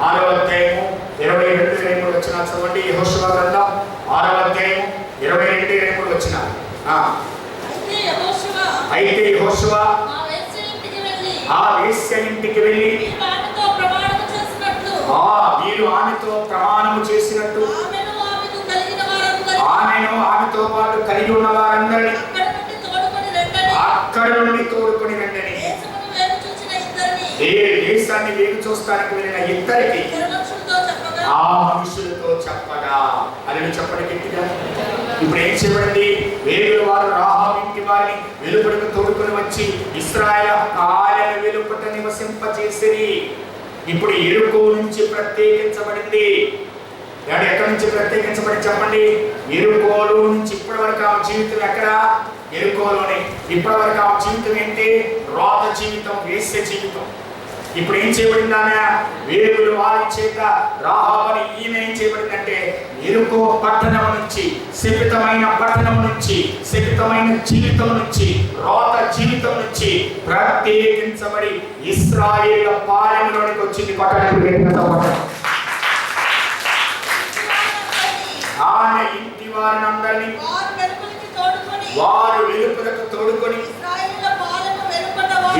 6వ అధ్యాయము 22-23 వచనాలు చదవండి. యెహోషువ గ్రంథం 6వ అధ్యాయం 22-23 వచనాలు. అయితే యెహోషువ ఆ వేశ్య ఇంటికి వెళ్ళి వీరు ఆమెతో ప్రమాణము చేసినట్టు ఆమెను ఆమెతో పాటు కలిగి ఉన్న వారందరినీ అక్కడ నుండి తోడుకొని రండి. దేశాన్ని వేగు చూస్తానికి వెళ్ళిన ఇద్దరికి ఆ మనుషులతో చెప్పగా. అది చెప్పండి గట్టిగా. ఇప్పుడు ఏం చేయబడింది? వేగుల వారు రాహాబు ఇంటి వారిని వెలుపలకు తోడుకొని వచ్చి ఇశ్రాయేలు ఆలయ వెలుపట నివసింపచేసిరి. ఇప్పుడు యెరికో నుంచి ప్రత్యేకించబడింది. ఎక్కడి నుంచి ప్రత్యేకించబడి చెప్పండి? యెరికోలో నుంచి ఇప్పటి వరకు ఆ జీవితం ఎక్కడ? యెరికోలోనే. ఇప్పటి వరకు ఆ జీవితం ఏంటి? రోత జీవితం, వేశ్య జీవితం. ఇప్పుడు ఏం చేయబడింది? ఆమె వేగుల వారి చేత రాహాబు ఈమె ఏం చేయబడిందంటే యెరికో పట్టణం నుంచి, శపితమైన పట్టణం నుంచి, శపితమైన జీవితం నుంచి, రోత జీవితం నుంచి ప్రత్యేకించబడి ఇశ్రాయేలు పాలెంలోనికి వచ్చింది. ఆమె ఇంటి వారినందరినీ వారు వెలుపలకు తోడుకొని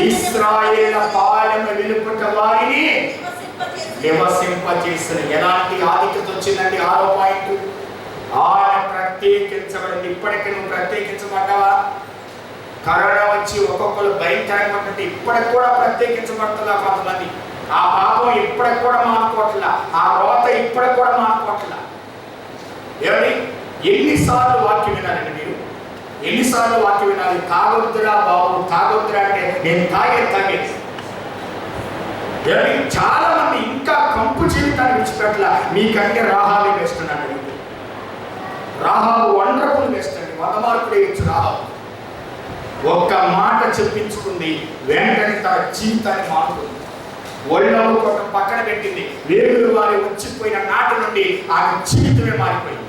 ఇశ్రాయేలు పాలెము వెలుపట వారిని నివసింపచేసిన. ఎలాంటి ఆధిక్యత వచ్చిందండి? 6వ పాయింట్, ఆయన ప్రత్యేకించబడింది. ఇప్పటికీ నువ్వు ప్రత్యేకించబడ్డావా? కరోనా వచ్చి ఒక్కొక్కరు భయంకరమైనటువంటి ఇప్పటికి కూడా ప్రత్యేకించబడుతుందా కొంతమంది? ఆ పాపం ఇప్పటికి కూడా మానుకోవట్లా, ఆ రోత ఇప్పటికి కూడా మానుకోవట్లా. ఏమండి, ఎన్నిసార్లు వాక్యం వినాలండి మీరు? ఎన్నిసార్లు వాక్యం వినాలి? తాగొద్దురా బాబు, తాగొద్దురా అంటే నేను తాగేది. చాలా మంది ఇంకా కంపు జీవితాన్ని విడిచిపెట్ల. మీకంటే రాహాబు వేస్తున్నాడు. రాహాబు వండర్ఫుల్ వేస్తుంది. 100 మార్కులు వేయచ్చు రాహాబు. ఒక్క మాట చెప్పించుకుంది, వెంటనే తన జీవితాన్ని మారుతుంది. ఒళ్ళో పక్కన పెట్టింది. వేగులు వారి వచ్చిపోయిన నాటి నుండి ఆమె జీవితమే మారిపోయింది.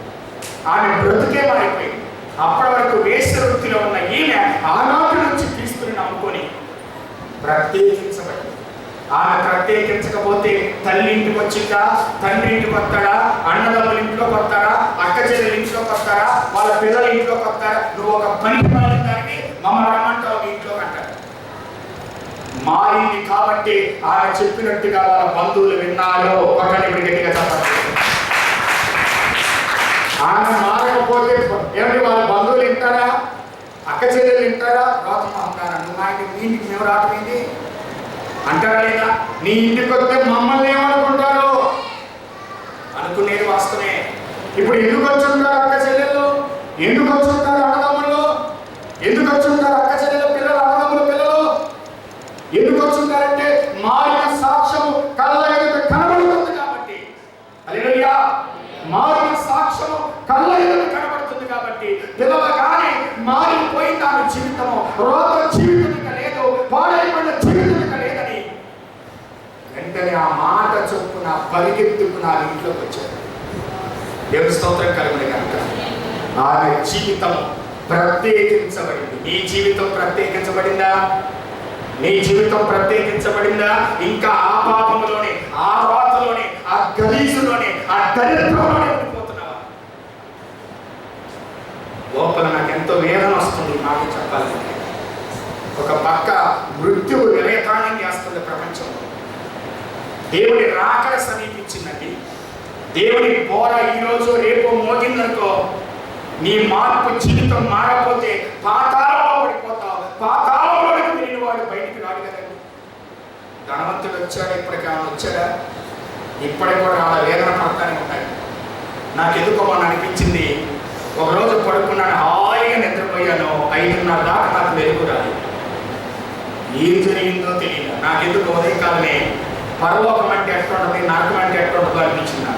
ఆమె బ్రతుకే మారిపోయింది. అప్పటి వరకు వేశ్య వృత్తిలో ఉన్న ఈమె ఆనాటి నుంచి క్రీస్తుని నమ్ముకొని ప్రత్యేకించబడింది. ఆమె ప్రత్యేకించకపోతే తల్లి ఇంటికి వచ్చిందా, తండ్రి ఇంటికి వస్తాడా, అన్నదమ్ముల ఇంట్లోకి వస్తాడా, అక్క చెల్లెల ఇంట్లోకి వస్తాడా, వాళ్ళ పిల్లల ఇంట్లోకి వస్తాడా? నువ్వు ఒక పనికి మారిన దానికి మమ్మల్ని రమ్మంటావు మీ ఇంట్లోకి అంటారు. మారింది కాబట్టి ఆమె చెప్పినట్టుగా వాళ్ళ బంధువులు విన్నారు. ఒకరిని గట్టిగా చెప్పాలి. ఆమె మారకపోతే ఏమిటి వాళ్ళ బంధువులు వింటారా, అక్క చెల్లెలు వింటారా? రాత్రి అంటారా, నువ్వు ఆయన మీ ఇంటికి మేము రావటమేంటి అంటారా లేదా? నీ ఇంటికి వస్తే మమ్మల్ని ఏమనుకుంటారు అనుకునేది వాస్తవమే. ఇప్పుడు ఎందుకు వచ్చుంటారు అక్క చెల్లెళ్ళు? ఎందుకు వచ్చుంటారు అన్నదమ్ములు? ఎందుకు వచ్చుంటారు అక్క చెల్లెలు పిల్లలు, అన్నదమ్ముల పిల్లలు? ఎందుకు వచ్చుంటారంటే మారిన సాక్ష్యము కళ్ళ ఎదుట కనబడుతుంది కాబట్టి. హల్లెలూయా! మారిన సాక్ష్యము కళ్ళ ఎదుట కనబడుతుంది కాబట్టి పిలవగానే మారిపోయింది ఆమె జీవితము. రోగ జీవితం ఇక లేదు, పాడైపోయిన జీవితం ఇక లేదని వెంటనే ఆ మాట చొప్పున పరిగెత్తుకుని ఆ ఇంట్లోకి వచ్చారు. దేవుని స్తోత్రం కలుగునే కనుక ఆమె జీవితం ప్రత్యేకించబడింది. నీ జీవితం ప్రత్యేకించబడిందా? నీ జీవితం ప్రత్యేకించబడిందా? ఇంకా ఆ పాపంలోనే, ఆ రాతలోనే, ఆ గలీజులోనే, ఆ దరిద్రంలోనే ఉండిపోతున్నావా? లోపల నాకు ఎంతో వేదన వస్తుంది మాట చెప్పాలంటే. ఒక పక్క మృత్యువు వివేకానం చేస్తుంది ప్రపంచంలో. దేవుడి రాకడ సమీపించిందండి. దేవుడి పోర ఈరోజు రేపు మోగిందనుకో, నీ మార్పు జీవితం మారకపోతే పాతాళంలో పడిపోతావు. పాతాళంలోకి వెళ్ళిన వాడు బయటికి రాడు కదండి. ధనవంతుడు వచ్చాడు, ఇప్పటికేమైనా వచ్చాడా? ఇప్పటికి కూడా అలా వేదన పడతానే ఉంటాయి. నాకు ఎందుకో మొన్న అనిపించింది, ఒకరోజు పడుకున్నాను, హాయిగా నిద్రపోయాను. 5:30 దాకా నాకు వెలుగు రాదు. ఏం జరిగిందో తెలియదు. నాకెందుకు ఉదయకాలమే పరలోకం అంటే ఎట్లుంటుంది, నరకం అంటే ఎట్లుంటుందో అనిపించింది.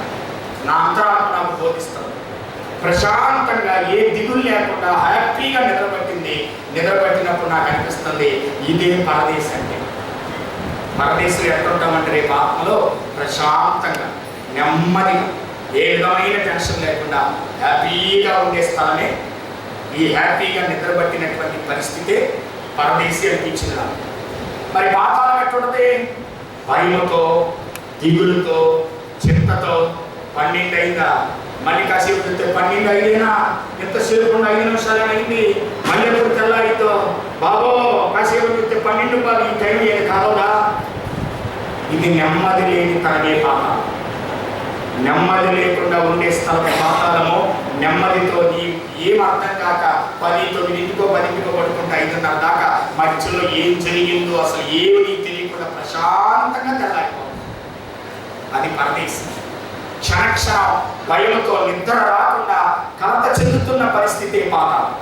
నా అంతరాత్మ నాకు బోధిస్తుంది. ప్రశాంతంగా ఏ దిగులు లేకుండా హ్యాపీగా నిద్రపట్టింది. నిద్రపట్టినప్పుడు నాకు అనిపిస్తుంది, ఇదే పరదేశం అంటే. పరదేశంలో ఎట్లుంటామంటే రేపు ఆత్మలో ప్రశాంతంగా, నెమ్మదిగా, ఏ విధమైన టెన్షన్ లేకుండా హ్యాపీగా ఉండే స్థలమే. ఈ హ్యాపీగా నిద్రపట్టినటువంటి పరిస్థితే పరదేశీ అనిపించింది నాకు. మరి పాతాళం ఎట్లుంటుంది? భయముతో, దిగులుతో, చింతతో. 12 అయిందా? మళ్ళీ కాసేపు చెప్తే 12 అయినా ఎంతసేపు 5 నిమిషాలు అయింది. మళ్ళీ ఎప్పుడు తెల్లారితో బాబో కాసేపు చెప్తే 12 బాబు ఈ టైం ఏది కాదా? ఇది నెమ్మది లేని తనమే పాతాళం. నెమ్మది లేకుండా ఉండే స్థలం పాతాళము. నెమ్మదితో నీ ఏం అర్థం కాక 10, 9, 10 పడుకుంటే 5:30 దాకా మధ్యలో ఏం జరిగిందో అసలు ఏమి తెలియకుండా ప్రశాంతంగా తెల్లారిపోతుంది. అది పరదేశం. క్షణక్షణం భయంతో నిద్ర రాకుండా కలత చెందుతున్న పరిస్థితి పాతాళం.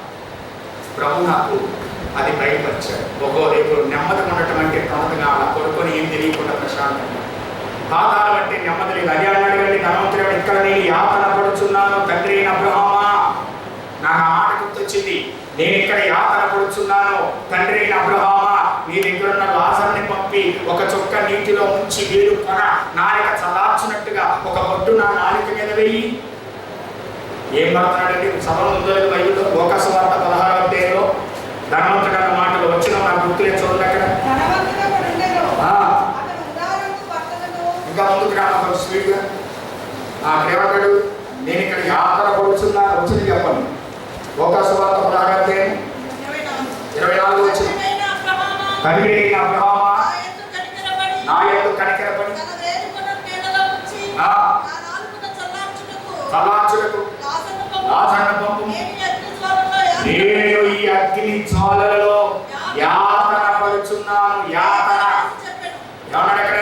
ప్రభు నాకు అది బయటపరిచాడు. రేపు నెమ్మదిగా ఉండటం అంటే ప్రమదగా అలా కొడుకొని ఏం తెలియకుండా ప్రశాంతంగా. పాతాళం అంటే నెమ్మది లేదు. అది అడిగండి ధనవంతుడు, ఇక్కడ నేను యాతన పడుచున్నాను తండ్రి అయిన అబ్రహామా. నాకు ఆ మాట గుర్తొచ్చింది. నేను ఇక్కడ యాతన పడుచున్నాను తండ్రి అయిన అబ్రహామా, నీ దగ్గర ఉన్న లాజరుని పంపి ఒక చుక్క నీటిలో ముంచి వేరు కొన నాలిక చల్లార్చినట్టుగా ఒక బొట్టు నా నాలిక మీద వెయ్యి. ఏం పడుతున్నాడండి? సభలో ఉందో లేదు బైబిల్లో. లోకసువార్త 16వ అధ్యాయంలో ధనవంతుడు అన్న మాటలు వచ్చిన నాకు గుర్తులేదు. చూడండి అక్కడ. ఇంకా ముందుకు రాను స్పీడ్గా. ఏమంటాడు? నేను ఇక్కడ యాతన పడుచున్నా. వచ్చింది చెప్పండి. లోకసువార్త 16వ అధ్యాయం 24 వచ్చింది. తండ్రి అయిన అబ్రహామా, నా యందు కనికరపడి చల్లార్చుటకు లాజరును పంపుము. నేను ఈ అగ్ని జ్వాలలలో యాతన పడుచున్నాను. యాతన ఏమన్నాడు అక్కడ?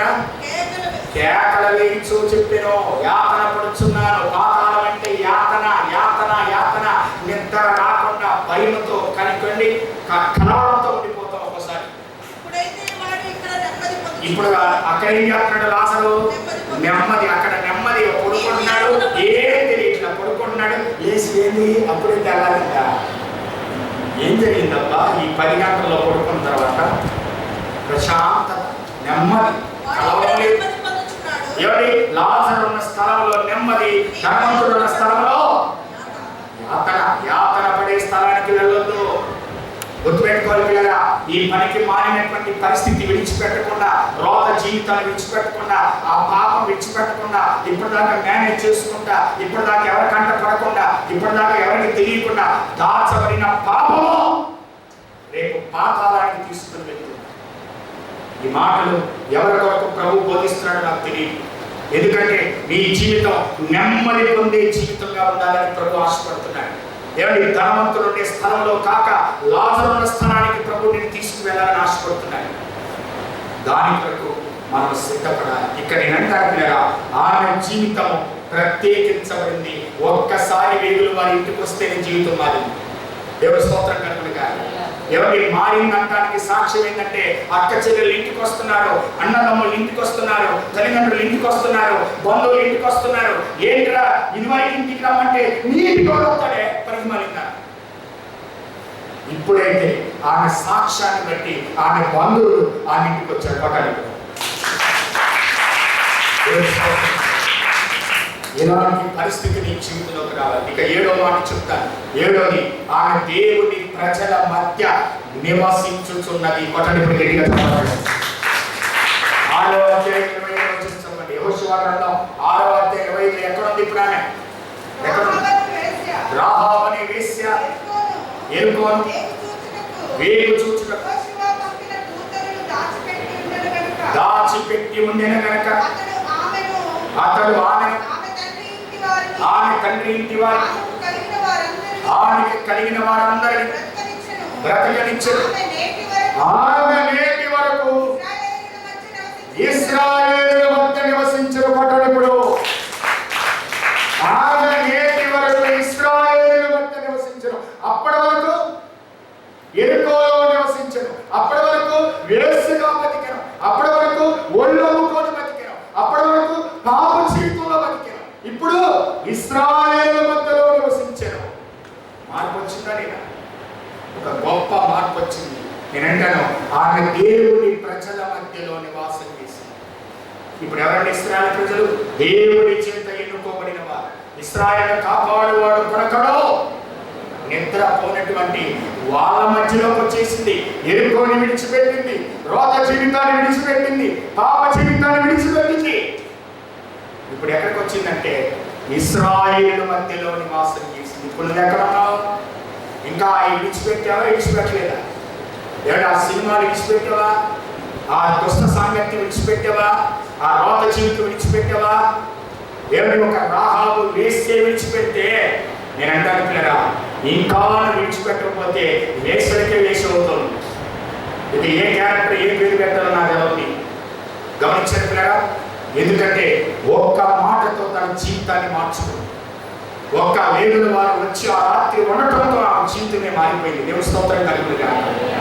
కేకలు వేయించు చెప్పాను. యాతన పడుచున్నాను. పాతాళం అంటే యాతన, యాతన, యాతన. కలవడంతో ఉండిపోతాం ఒక్కోసారి. ఇప్పుడు అక్కడ ఏం చేస్తున్నాడు లాజరు? నెమ్మది, అక్కడ నెమ్మది పడుకుంటున్నాడు, ఏం తెలియట్లా పడుకుంటున్నాడు. లేచి ఏంది అప్పుడే తెల్లారిందా? ఏం జరిగిందబ్బా? ఈ 10 గంటల్లో పడుకున్న తర్వాత ప్రశాంతత, నెమ్మది, కలవడం లేదు. ఎవరి? లాజరు ఉన్న స్థలంలో నెమ్మది, ధనవంతుడు ఉన్న స్థలంలో యాతన పడే స్థలానికి వెళ్ళొద్దు. గుర్తుపెట్టుకోవాలి పిల్లరా, ఈ పనికి మారినటువంటి పరిస్థితి విడిచిపెట్టకుండా, రోత జీవితాన్ని విడిచిపెట్టకుండా, ఆ పాపం విడిచిపెట్టకుండా, ఇప్పటిదాకా మేనేజ్ చేసుకుంటా, ఇప్పటిదాకా ఎవరి కంట పడకుండా, ఇప్పటిదాకా ఎవరికి తెలియకుండా దాచబడిన పాపము రేపు పాతాళానికి తీసుకుని వెళ్తుంది. ఈ మాటలు ఎవరి కొరకు ప్రభు బోధిస్తున్నాడో నాకు తెలియదు. ఎందుకంటే నీ జీవితం నెమ్మది పొందే జీవితంగా ఉండాలని ప్రభు ఆశపడుతున్నాడు. ఏమండి, ధనవంతులు ఉండే స్థలంలో కాక లాజరు ఉన్న స్థలానికి ప్రభు నేను తీసుకువెళ్ళాలని ఆశపడుతున్నాడు. దాని కొరకు మనం సిద్ధపడాలి. ఇక్కడ నేనంటాను, ఆమె జీవితం ప్రత్యేకించబడింది. ఒక్కసారి వేగులు వారి ఇంటికి వస్తేనే జీవితం మారింది. దేవుడి స్తోత్రం కలుగునుగా. ఎవరి మారిందంటానికి సాక్ష్యం ఏంటంటే, అక్క చెల్లెలు ఇంటికి వస్తున్నారు, అన్నదమ్ములు ఇంటికి వస్తున్నారు, తల్లిదండ్రులు ఇంటికి వస్తున్నారు, బంధువులు ఇంటికి వస్తున్నారు. ఏంట్రా ఇదివరకు ఇంటికి రమ్మంటే నీ ఇంటికి వస్తాడే పనికి మారిందా? ఇప్పుడైతే ఆమె సాక్ష్యాన్ని బట్టి ఆమె బంధువులు ఆమె ఇంటికి వచ్చారు. పక్కన ఎలాంటి పరిస్థితి నీ జీవితంలోకి రావాలి. ఇక 7వ మాట చెప్తాను. 7వది, ఆమె దేవుని ప్రజల మధ్య నివసించుచున్నది. కొట్టండి ఇప్పుడు గట్టిగా చెప్పండి. 6వ అధ్యాయం 25 చూడండి. యెహోషువ గ్రంథం 6వ అధ్యాయం 25 ఎక్కడ ఉంది? ఇప్పుడు ఆమె ఎక్కడ ఉంది? రాహాబు అనే వేశ్య ఎరుకోను వేగు చూచుటకు దాచిపెట్టి ఉండెన గనుక అతడు ఆమె తండ్రి ఇంటి వారి ఆమెకు కలిగిన వారందరినీ బ్రతకనిచ్చెను. ఆమె నేటి వరకు ఇశ్రాయేలుల మధ్య నివసించెను. పట్టణప్పుడు ఆమె నేటి వరకు ఇశ్రాయేలుల మధ్య నివసించెను. అప్పటి వరకు ఎరుకోలో నివసించెను. అప్పటి వరకు వేశ్యగా బతికెను. అప్పటి వరకు ఒళ్ళు అమ్ముకొని బతికెను. అప్పటి వరకు పాప జీవితంలో బతికెను. ఇప్పుడు ఇశ్రాయేలు మధ్యలో నివసించాను. మార్పు వచ్చిందా లేదా? ఒక గొప్ప మార్పు వచ్చింది. నేనంటాను, ఆమె దేవుని ప్రజల మధ్యలో నివాసం చేసింది. ఇప్పుడు ఎవరండి ఇశ్రాయేలు ప్రజలు? దేవుని చేత ఎన్నుకోబడిన వారు. ఇశ్రాయేలు కాపాడువాడు కొనకడో నిద్రపోయినటువంటి వాళ్ళ మధ్యలోకి వచ్చేసింది. ఎరుకోని విడిచిపెట్టింది, రోత జీవితాన్ని విడిచిపెట్టింది, పాప జీవితాన్ని విడిచిపెట్టింది. ఇప్పుడు ఎక్కడికి వచ్చిందంటే ఇశ్రాయేలు మధ్యలో నివాసం చేసింది. ఇప్పుడు నువ్వు ఎక్కడ ఉన్నావు? ఇంకా విడిచిపెట్టావా? విడిచిపెట్టలేదా? ఏడా ఆ సినిమాలు విడిచిపెట్టావా? ఆ దుష్ట సాంగత్యం విడిచిపెట్టావా? ఆ రోత జీవితం విడిచిపెట్టావా? ఏమిటి ఒక రాహాబు వేస్తే విడిచిపెడితే నేను అంటాను పిల్లరా, ఇంకా విడిచిపెట్టకపోతే వేసడికే వేసి అవుతుంది. ఇది ఏ క్యారెక్టర్ ఏ పేరు పెట్టాలో నాకు ఎవరిని గమనించారు పిల్లరా? ఎందుకంటే ఒక్క మాటతో తన జీవితాన్ని మార్చుకుంది. ఒక్క వేగుల వారు వచ్చి ఆ రాత్రి ఉండటంతో ఆ జీవితమే మారిపోయింది. దేవుని స్తోత్రం కలుగునుగా.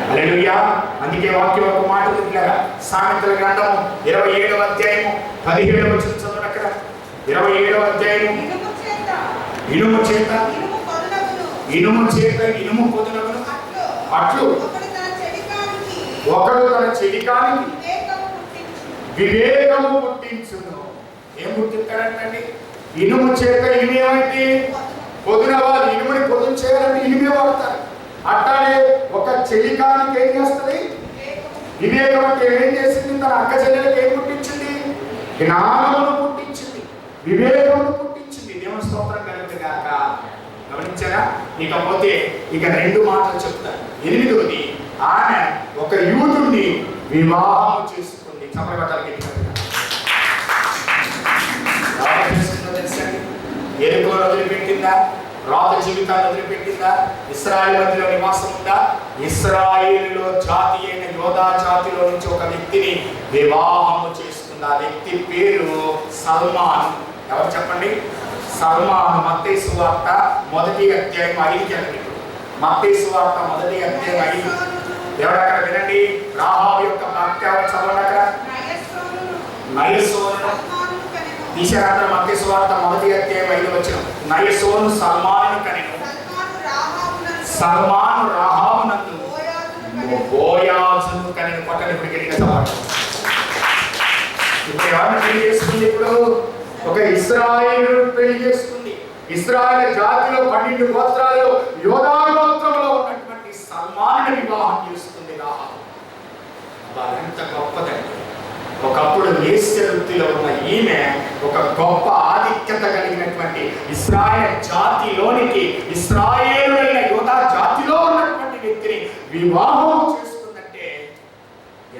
హల్లెలూయా. అందుకే వాక్యం ఒక మాట పిల్లరా, సామెతల గ్రంథం 27వ అధ్యాయము 17వ వచనం చదవండి. అక్కడ 27వ అధ్యాయము, ఇనుము చేత ఇనుము పొదునగును అట్లు ఒకడు తన చెడికానికి వివేకము పుట్టించును. ఏం పుట్టిస్తాడంటండి? ఇనుము చేత ఇనుమేమైంది? పొదున వాళ్ళు ఇనుముని పొదును చేయాలంటే ఇనుమే వాడతారు. అట్లానే ఒక చెలికానికి ఏం చేస్తుంది? వివేకం. అంటే ఏం చేసింది? తన అక్క చెల్లెలకు ఏం పుట్టించింది? జ్ఞానమును పుట్టించింది, వివేకమును పుట్టించింది. దేవుని స్తోత్రం కలుగునుగాక. గమనించారా? ఇకపోతే ఇక 2 మాటలు చెప్తాను. 8వది, ఆమె ఒక యూదుని వివాహం చేసుకుంది. ఎరుకోను వదిలిపెట్టిందా? రాత జీవితాన్ని వదిలిపెట్టిందా? ఇశ్రాయేలు మధ్యలో నివాసం ఉందా? ఇశ్రాయేలులో జాతి అయిన యోధా జాతిలో నుంచి ఒక వ్యక్తిని వివాహము చేస్తుంది. ఆ వ్యక్తి పేరు సల్మాన్. ఎవరు చెప్పండి? సల్మాన్. మత్తయి సువార్త 1వ అధ్యాయం 5కి వెళ్ళండి. మత్తయి సువార్త 1వ అధ్యాయం 5. ఎవరక్కడ వినండి, రాహాబు యొక్క భర్త ఎవరు చదవండి అక్కడ. నయసోను తీశారంటారు. మత్తయి సువార్త 1వ అధ్యాయం 5వ వచనం. నయసోను సల్మాను కనెను, సల్మాను రాహాబునందు బోయాజును కనెను. పక్కన ఇప్పుడు గట్టిగా చదవండి. ఇప్పుడు ఎవరిని పెళ్లి చేసుకుంది? ఇప్పుడు ఒక ఇశ్రాయేలు పెళ్లి చేసుకుంది. ఇశ్రాయేలు జాతిలో 12 గోత్రాల్లో యోధా గోత్రంలో ఉన్నటువంటి సల్మాను వివాహం చేసుకుంది రాహాబు. ఎంత గొప్పదండి. ఒకప్పుడు వేశ్య వృత్తిలో ఉన్న ఈమె ఒక గొప్ప ఆధిక్యత కలిగినటువంటి ఇశ్రాయేల్ జాతిలోనికి, ఇశ్రాయేలుడైన యోధా జాతిలో ఉన్నటువంటి వ్యక్తిని వివాహం చేసుకుందంటే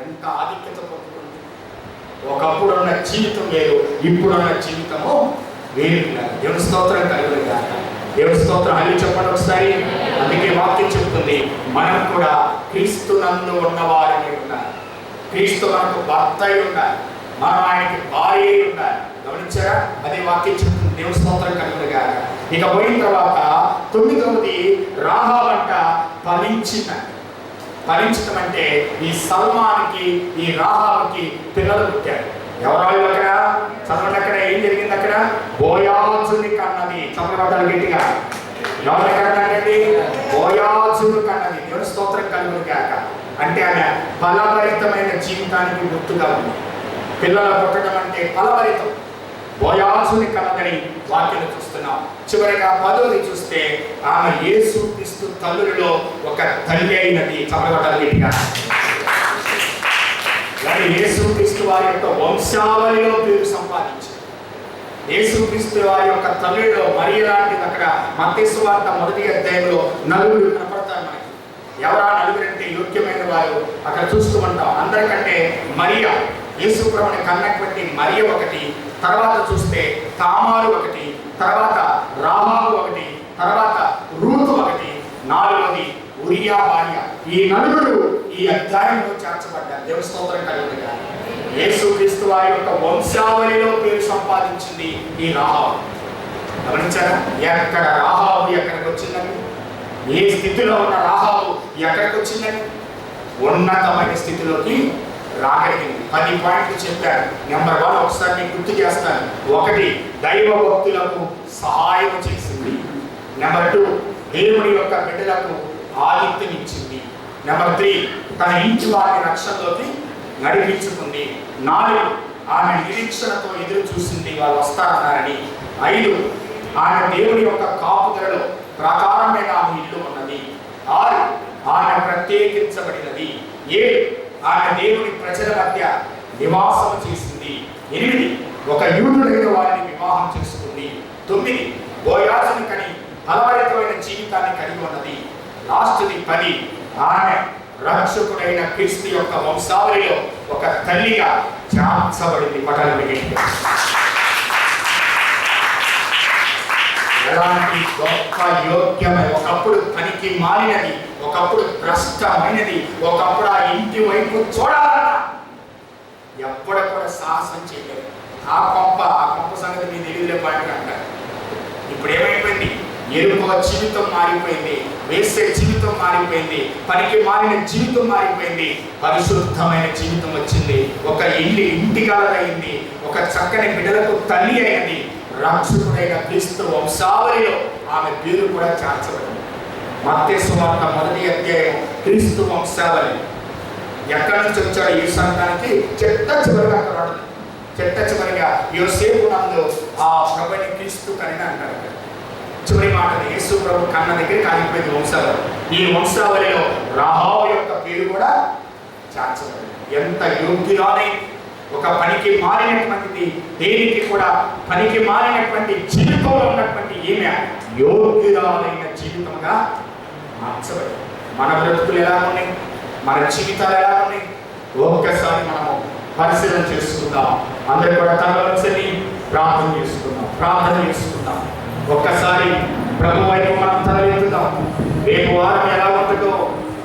ఎంత ఆధిక్యత పొందుతుంది. ఒకప్పుడున్న జీవితం వేరు, ఇప్పుడున్న జీవితము వేరు. దేవుని స్తోత్రం కలుగుతుంది. దేవుని స్తోత్రం అల్లి చెప్పండి ఒకసారి. అందుకే వాక్యం చెప్తుంది, మనం కూడా క్రీస్తునందు ఉన్నవారని ఉండాలి. క్రీస్తు మనకు భర్త అయి ఉండాలి, మనం ఆయనకి భార్య అయి ఉండాలి. గమనించారా? అదే వాక్యం చెప్తుంది. దేవుని స్తోత్రం కలుగుతుంది. ఇక పోయిన తర్వాత 9వది రాహాబు అంట ఫలించిందంట. ఫలించడం అంటే ఈ సల్మాన్కి, ఈ రాహాబుకి పిల్లలు పుట్టారు. ఎవరు అక్కడ చదవండి. అక్కడ ఏం జరిగింది? అక్కడ బోయాజుని కన్నది. చదవబడ్డారు గట్టిగా. ఎవరు కన్నదండి? బోయాజుని కన్నది. దేవుని స్తోత్రం కలుగుతుంది కాక. అంటే ఆమె ఫలభరితమైన జీవితానికి గుర్తుగా ఉంది. పిల్లలు పుట్టడం అంటే ఫలభరితం. బోయాజుని కన్నదని వాక్యం చూస్తున్నాం. చివరిగా 10వది చూస్తే ఆమె యేసు క్రీస్తు తల్లులలో ఒక తల్లి అయినది. చదవబడ్డారు గట్టిగా. యేసు క్రీస్తు వారి యొక్క వంశావళిలో పేరు సంపాదించారు. యేసు క్రీస్తు వారి యొక్క తల్లిలో మరియ లాంటిది. అక్కడ మత్తయి సువార్త 1వ అధ్యాయంలో 4 కనపడతారు మనకి. ఎవరా 4 అంటే యోగ్యమైన వారు అక్కడ చూస్తూ ఉంటాం. అందరికంటే మరియ, యేసు ప్రభువుని కన్నటువంటి మరియ ఒకటి, తర్వాత చూస్తే తామారు ఒకటి, తర్వాత రాహాబు ఒకటి, తర్వాత రూతు ఒకటి, 4వది ఉరియా భార్య. ఈ 4 ఈ అధ్యాయంలో చేర్చబడ్డారు. దేవుని స్తోత్రం కలుగుతుంది. యేసు క్రీస్తు వారి యొక్క వంశావళిలో పేరు సంపాదించింది ఈ రాహాబు. గమనించారా? ఎక్కడ రాహాబు ఎక్కడికి వచ్చిందని, ఏ స్థితిలో ఉన్న రాహాబు ఎక్కడికి వచ్చిందని, ఉన్నతమైన స్థితిలోకి రాగలిగింది. 10 పాయింట్లు చెప్పారు. నెంబర్ 1 ఒకసారి నేను గుర్తు చేస్తాను. 1 దైవ భక్తులకు సహాయం చేసింది. నెంబర్ 2 దేవుని యొక్క బిడ్డలకు ఆదిత్యనిచ్చింది. నెంబర్ 3 తన ఇంటి వారి రక్షణలోకి నడిపించుకుంది. 4 ఆమె నిరీక్షణతో ఎదురు చూసింది, వాళ్ళు వస్తారన్నారని. 5 ఆమె దేవుని యొక్క కాపుదలలో ప్రకారమైన ఆమె ఇల్లు ఉన్నది. 6 ఆమె ప్రత్యేకించబడినది. 7 ఆమె దేవుని ప్రజల మధ్య నివాసం చేసింది. 8 ఒక యూదుడైన వారిని వివాహం చేసుకుంది. 9 బోయాజుని కని ఫలభరితమైన జీవితాన్ని కలిగి ఉన్నది. లాస్ట్ది 10 ఆమె రక్షకుడైన క్రీస్తు యొక్క వంశావళిలో ఒక తల్లిగా చేర్చబడింది. పటాలకి ఎలాంటి గొప్ప యోగ్యమై, ఒకప్పుడు పనికి మారినది, ఒకప్పుడు భ్రష్టమైనది, ఒకప్పుడు ఆ ఇంటి వైపు చూడాలన్నా ఎప్పుడు కూడా సాహసం చేయలేదు. ఆ కొంప సంగతి మీ తెలియలే పాయింట్ అంటారు. ఇప్పుడు ఏమైపోయింది? ఎరుక జీవితం మారిపోయింది, వేసే జీవితం మారిపోయింది, పనికి మారిన జీవితం మారిపోయింది, పరిశుద్ధమైన జీవితం వచ్చింది. ఒక ఇంటిగాలైంది, ఒక చక్కని బిడ్డలకు తల్లి అయినది. రక్షకుడైన క్రీస్తు వంశావళిలో ఆమె పేరు కూడా చేర్చబడింది. మత్తయి సువార్త 1వ అధ్యాయం క్రీస్తు వంశావళి. ఎక్కడి నుంచి వచ్చాడు ఈ సంతానికి? చెట్ట చివరిగా యోసేపు నందు ఆ ప్రభుని క్రీస్తు కని అంటారు. చివరి మాటలు యేసు ప్రభు కన్న దగ్గర కాలిపోయింది వంశావళి. ఈ వంశావళిలో రాహాబు యొక్క పేరు కూడా చేర్చబడింది. ఎంత యోగ్యురాలై, ఒక పనికి మారినటువంటిది, దేనికి కూడా పనికి మారినటువంటి జీవితంలో ఉన్నటువంటి ఈమె యోగ్యురాలైన జీవితంగా మార్చబడింది. మన బ్రతుకులు ఎలా ఉన్నాయి, మన జీవితాలు ఎలా ఉన్నాయి, ఒక్కసారి మనము పరిశీలన చేసుకుందాం. అందరూ కూడా తనలోని ప్రార్థన చేసుకుందాం. ఒక్కసారి ప్రభు వైపు మనం తలెత్తుదాం. రేపు వారం ఎలా ఉంటుందో,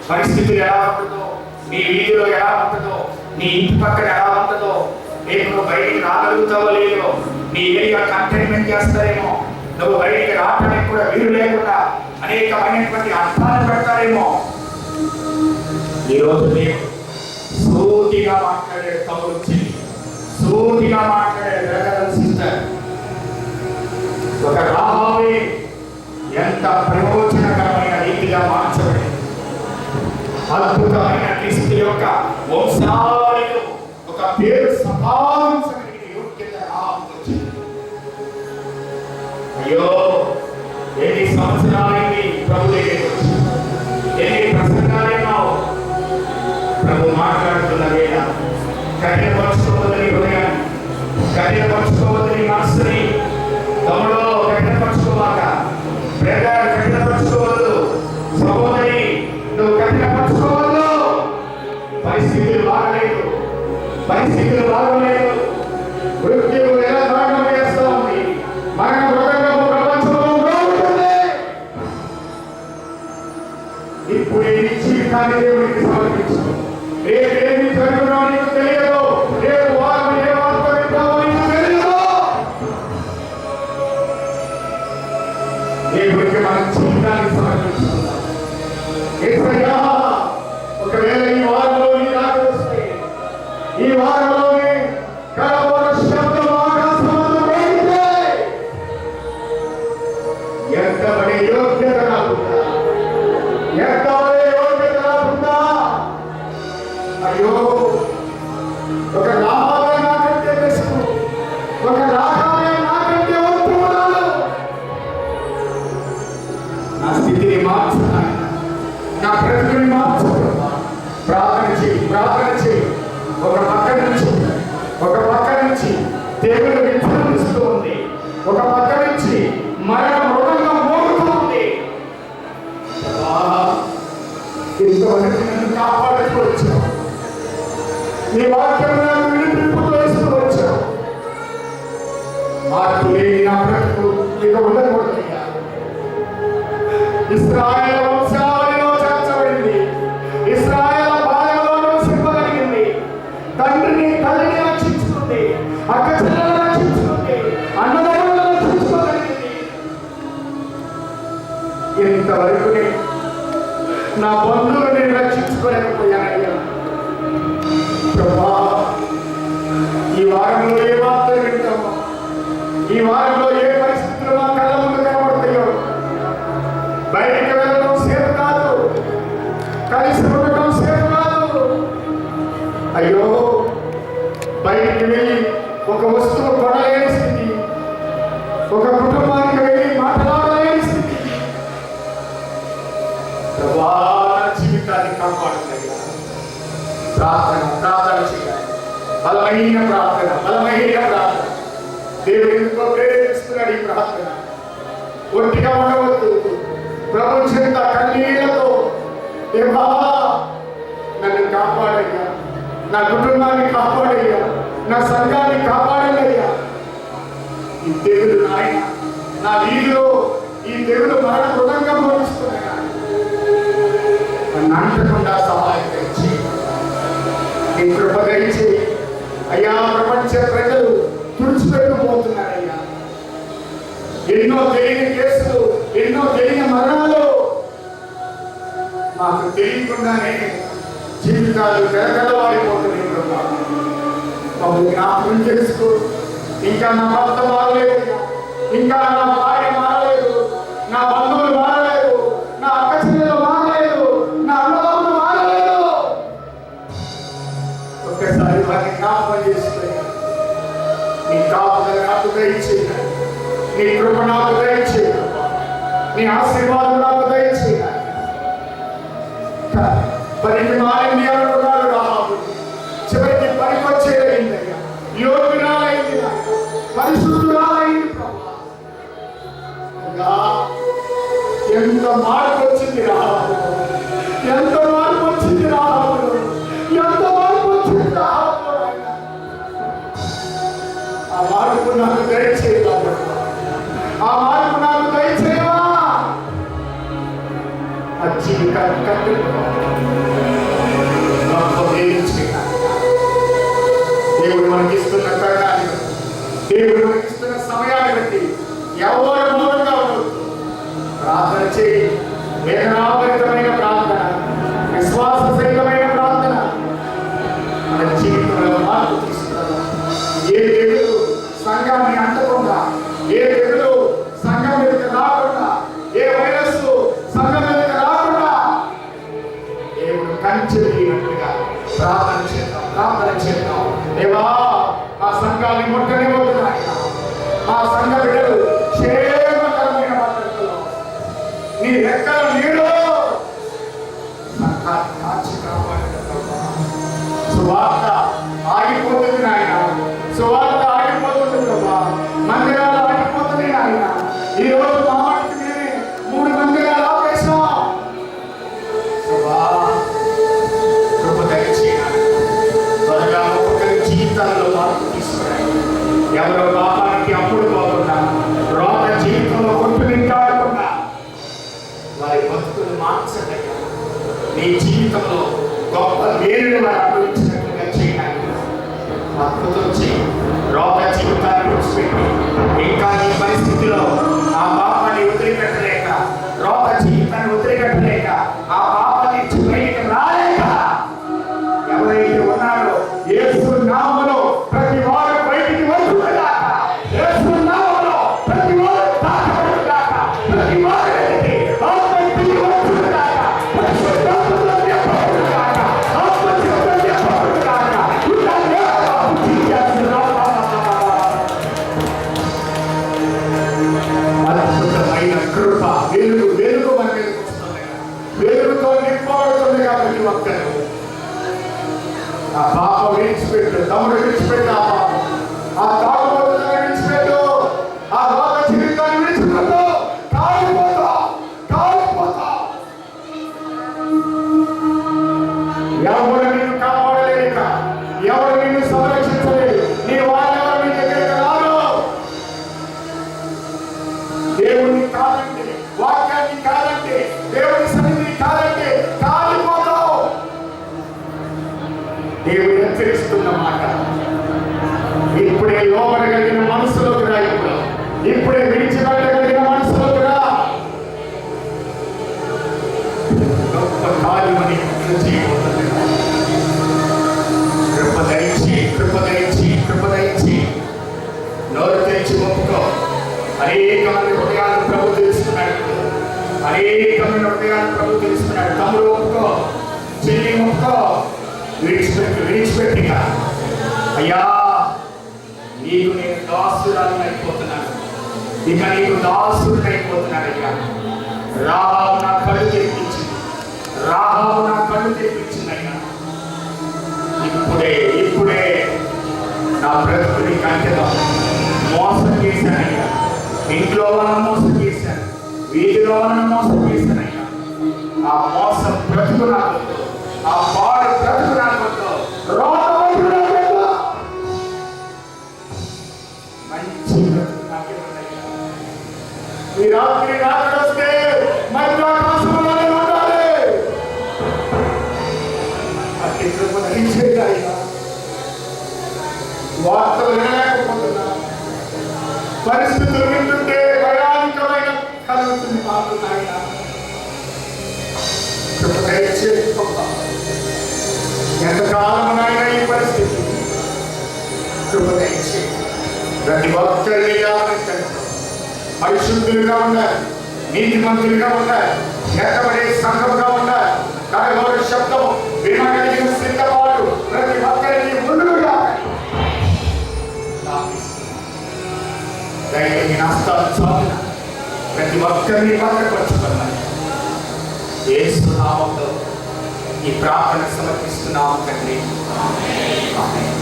పరిస్థితులు ఎలా ఉంటుందో, నీ వీధిలో ఎలా ఉంటుందో, నీ ఇంటి పక్కన ఎలా ఉంటుందో, రేపు నువ్వు బయటికి రాగలుగుతావో లేదో, నీ ఏరియా కంటైన్మెంట్ చేస్తారేమో, నువ్వు బయటికి రావడానికి కూడా వీలు లేకుండా అనేకమైనటువంటి అర్థాలు పెడతారేమో. ఈరోజు నేను సూటిగా మాట్లాడే తమ్ముడు చెల్లి, సూటిగా మాట్లాడే బ్రదర్ సిస్టర్, ఒక రాహాబే ఎంత ప్రయోజనకరమైన రీతిగా మార్చబడింది. అద్భుతమైన క్రీస్తు యొక్క వంశావళిలో ఒక పేరు సంపాదించగలిగిన యోగ్యత రాహాబుకు వచ్చింది. అయ్యో, ఎన్ని సంవత్సరాలైంది ప్రభు దగ్గరికి వచ్చి, ఎన్ని ప్రసంగాలైనావు. ప్రభు మాట్లాడుతున్న వేళ కఠినపరుచుకోవద్దని హృదయాన్ని, కఠినపరుచుకోవద్దని మనస్సుని. తమ్ముడు కఠినపరుచుకోవాక, బ్రదర్ కఠినపరుచుకోవద్దు, సహోదరి నువ్వు కఠినపరుచుకోవద్దు. పరిస్థితులు బాగలేదు, పరిస్థితులు బాగలేదు. మృత్యువు ఎలా దారుణం చేస్తూ ఉంది, మరణ మృతంగము ప్రపంచంలో ఉంటుంది. ఇప్పుడే నీ జీవితాన్ని దేవునికి సమర్పించు. రేపేమి జరుగునో నీకు తెలియదు, రేపు వారు ఏ వార్త వింటామో నీకు తెలియదు. దేవుడికి మన జీవితాన్ని సమర్పించుకుందాం. యేసయ్యా, ఒకవేళ ఈ వారంలో నీ రాక వస్తే, ఈ వారంలోనే కలవర శబ్దం ఆకాశమందు మోగితే, ఎంతబడి యోగ్యత నాకుందా, ఎంతబడి యోగ్యత నాకుందా. అయ్యో, ఒక లాభమే నాకంటే బెస్ట్, ఒక లాభమే నాకంటే ఉత్తమురాలు. నా స్థితిని మార్చు నాయనా, నా బ్రతుకుని మార్చు. ప్రార్థన చేయి, ప్రార్థన చేయి. ఒక పక్క నుంచి దేవుడు విజృంభిస్తూ ఉంది, ఒక పక్క నుంచి మరణ మృగంగా మోగుతుంది. ఇంతవరకు నన్ను కాపాడుతూ వచ్చావు, నీ వాక్యం నాకు వినిపింపుతూ వేస్తూ వచ్చావు. మార్పు లేని నా బ్రతుకు ఇక ఉండకూడదయ్యా. ఇశ్రాయేలు వంశావళిలో చేర్చబడింది, ఇశ్రాయేలు బాల్యంలో నివసింపగలిగింది. తండ్రిని తల్లిని రక్షించుకుంది, అక్క చెల్లెలను రక్షించుకుంది, అన్నదమ్ములను రక్షించుకోగలిగింది. ఇంతవరకు నా బంధువులు నేను రక్షించుకోలేకపోయానయ్యా. ప్రభా, ఈ వారంలో ఏ వార్తలు వింటామో, ఈ వారంలో ఏ పరిస్థితులు మా కళ్ళ ముందు కనబడతాయో. బయటికి వెళ్ళడం సేపు కాదు, కలిసి ఉండటం సేపు కాదు. అయ్యో, బయటికి వెళ్ళి ఒక వస్తువు కొనలేని స్థితి, ఒక కుటుంబానికి వెళ్ళి మాట్లాడలేని స్థితి. ప్రభా, జీవితాన్ని కాపాడుతాయ్యా. ప్రార్థన చేయాలి, బలమైన ప్రార్థన. దేవుడు ఎందుకో ప్రేరేపిస్తున్నాడు ఈ ప్రార్థన. ఒంటిగా ఉండవద్దు, ప్రభు చెంత కన్నీళ్లతో, దేవా నన్ను కాపాడయ్యా, నా కుటుంబాన్ని కాపాడయ్యా, నా సంఘాన్ని కాపాడయ్యా. ఈ దేవుడు నాయన, నా వీధిలో ఈ దేవుడు మరణ మృదంగా మోగిస్తున్నాయా. నన్ను అంటకుండా సహాయం దయచేయి, నీ కృప దయచేయి అయ్యా. ప్రపంచ ప్రజలు తుడిచిపెట్టుకుపోతున్నారయ్యా. ఎన్నో తెలియని కేసులు, ఎన్నో తెలియని మరణాలు. మాకు తెలియకుండానే జీవితాలు గడగడవాడిపోతున్నాయి. ప్రభా, మమ్మల్ని జ్ఞాపకం చేసుకో. ఇంకా నా భర్త మారలేదు, ఇంకా నా భార్య మారలేదు, నా బంధువులు మారలేదు, నా అక్క చెల్లెలు మారలేదు, నా అన్నదమ్ములు మారలేదు. ఒక్కసారి వారిని జ్ఞాపకం చేసుకో. నీ కాపుదల నాకు దయచేయ, నీ కృప నాకు దయచేయ, నీ ఆశీర్వాదం నాకు దయచేయ. పనికి మారింది అనుకున్నాడు రాహాబు, చివరికి పనికొచ్చేదైందయ్యా. యోగ్యురాలైంది, పరిశుద్ధురాలైంది. ప్రభా, ఎంత మార్పు వచ్చింది రాహాబు, ఎంత మార్పు వచ్చింది రాహాబు, ఎంత మార్పు వచ్చింది రాహాబు. ఆ మార్పు నాకు దయచేయవా, ఆ మార్పు నాకు దయచేయవా. ఆ జీవితాన్ని కట్టుకో, దేవుడు మనకిస్తున్న తరుణాన్ని, దేవుడు మనకిస్తున్న సమయాన్ని బట్టి ఎవరు మౌనంగా ఉండవద్దు. ప్రార్థన చేయి. వేదనాభరితమైన ప్రార్థన, విశ్వాస సహితమైన ప్రార్థన మన జీవితంలో మార్పు తీసుకురాదు. ఏ తెగులు సంఘాన్ని అంటకుండా, ఏ తెగులు సంఘం మీదకి రాకుండా, ఏ వైరస్ సంఘం మీదకి రాకుండా దేవుడు కంచె వేయనట్టుగా ప్రార్థన చేద్దాం. ప్రార్థన చేద్దాం. దేవా, మా సంఘాన్ని ముట్టనివ్వద్దు నాయన. మా సంఘ బిడ్డలు క్షేమకరమైన భద్రతలో నీ రెక్కల నీడలో సంఘాన్ని కాచి కాపాడండి ప్రభా. సువార్త ఆగిపోతుంది నాయన. సువార్త ఆగిపోతుంది ప్రభా. మందిరాలు ఆగిపోతుంది నాయన. ఈ రోజు మా మాటకి మేమే 3 మందిరాలు ఆపేసాం. కృప దయచేయాలి. త్వరగా ఒక్కొక్కరి జీవితాల్లో మార్పు తీసుకురండి. ఎవరో పాపానికి అప్పుడు పోకుండా, రోగ జీవితంలో కొట్టు నింటాడకుండా వారి బతుకులు మార్చండి. నీ జీవితంలో గొప్ప మేలుని వారు అనుభవించినట్లుగా చేయడానికి అద్భుతం చేయి. రోగ జీవితాన్ని విడిచిపెట్టి ఇంకా నీ పరిస్థితిలో ఆ పాపాన్ని వదిలిపెట్టలేక, రోగ జీవితాన్ని వదిలిపెట్టలేక, ఆ పాపాన్ని నుంచి బయటికి రాలేక ఎవరైతే ఉన్నారో యేసు నామములో ప్రతి వారు బయటికి వచ్చుగాక. యేసు నామములో ప్రతి వారు తాకబడుగాక. ప్రతి వారు ఆత్మహత్య వచ్చుగాక. పరిశుద్ధాత్మతో నింపబడుగాక. ఆత్మశక్తితో నింపబడుగాక. అద్భుతమైన కృప, వెలుగు వెలుగు మన మీదకి వస్తుంది. వెలుగుతో నింపబడుతుందిగా ప్రతి ఒక్కరు. ఆ పాప విడిచిపెట్టు, తమ్ముడు విడిచిపెట్టు. ఆ పాపం, ఆ తాగుబోతులను విడిచిపెట్టు. ఆ రోగ జీవితాన్ని విడిచిపెట్టు. కాలిపోతావు, కాలిపోతావు. ఎవరు నిన్ను కాపాడలేక, ఎవరు నిన్ను సంరక్షించలేదు. నీ వాళ్ళెవరు నీ దగ్గరికి రారు. దేవుడిని కాదంటే, వాక్యాన్ని కాదంటే, దేవుడి సన్నిధిని కాదంటే కాలిపోతావు. దేవుడు హెచ్చరిస్తున్న మాట, ఇప్పుడే లోపడగలిగిన మనసులోకి రా. ఇప్పుడే విడిచిపెట్టగలిగిన మనసులోకి రా. గొప్ప కార్యమని చేయబోతుంది. కృప దయచి, కృప దయచి, కృప దయచి. నోరు తెరిచి ఒప్పుకో. అనేకమంది హృదయాలను ప్రభు తెలుసుకున్నాడు. అనేకమైన హృదయాలను ప్రభు తెలుసుకున్నాడు. తమ్ముడు ఒప్పుకో, చెల్లి ఒప్పుకో. విడిచిపెట్టిగా, అయ్యా నీకు నేను దాసురాలను అయిపోతున్నాను. ఇక నీకు దాసుడు అయిపోతున్నాను. అయ్యా, రాహాబు నా కళ్ళు తెప్పించింది. రాహాబు నా కళ్ళు తెప్పించింది. అయ్యా, ఇప్పుడే ఇప్పుడే నా బ్రతుకుని కంచెదాం. మోసం చేశానయ్యా. ఇంట్లో వాళ్ళని మోసం చేశాను. వీధిలో వాళ్ళని మోసం చేశానయ్యా. ఆ మోసం బ్రతుకు నాకు, ఆ పాడు బ్రతుకు నాకు మంచి బ్రతుకు నాకేమన్నయ్యా. ఈ రాత్రి రాత్రి వస్తే మధ్య ఆకాశంలోనే ఉండాలి. అట్టి కృప దయచేయగా. వార్తలు వినలేకపోతున్నా. పరిస్థితులు వింటుంటే భయానికమైన కలుగుతుంది మాకు నాయన. కృప దయచేయి. ఎంతకాలమునైనా ఈ పరిస్థితి కృప దయచేయి. ప్రతి ఒక్కరిని గమనించండి. పరిశుద్ధులుగా ఉండాలి, నీతిమంతులుగా ఉండాలి, ఎక్కబడే సంఘంగా ఉండాలి. కరగోరు శబ్దం వినగలిగిన సిద్ధపాటు ప్రతి ఒక్కరికి ముందుగా దయచేసి నష్టాలు చాలు. ప్రతి ఒక్కరిని భద్రపరుచుకున్నాను. యేసు నామములో ఈ ప్రార్థన సమర్పిస్తున్నాము తండ్రి. ఆమేన్.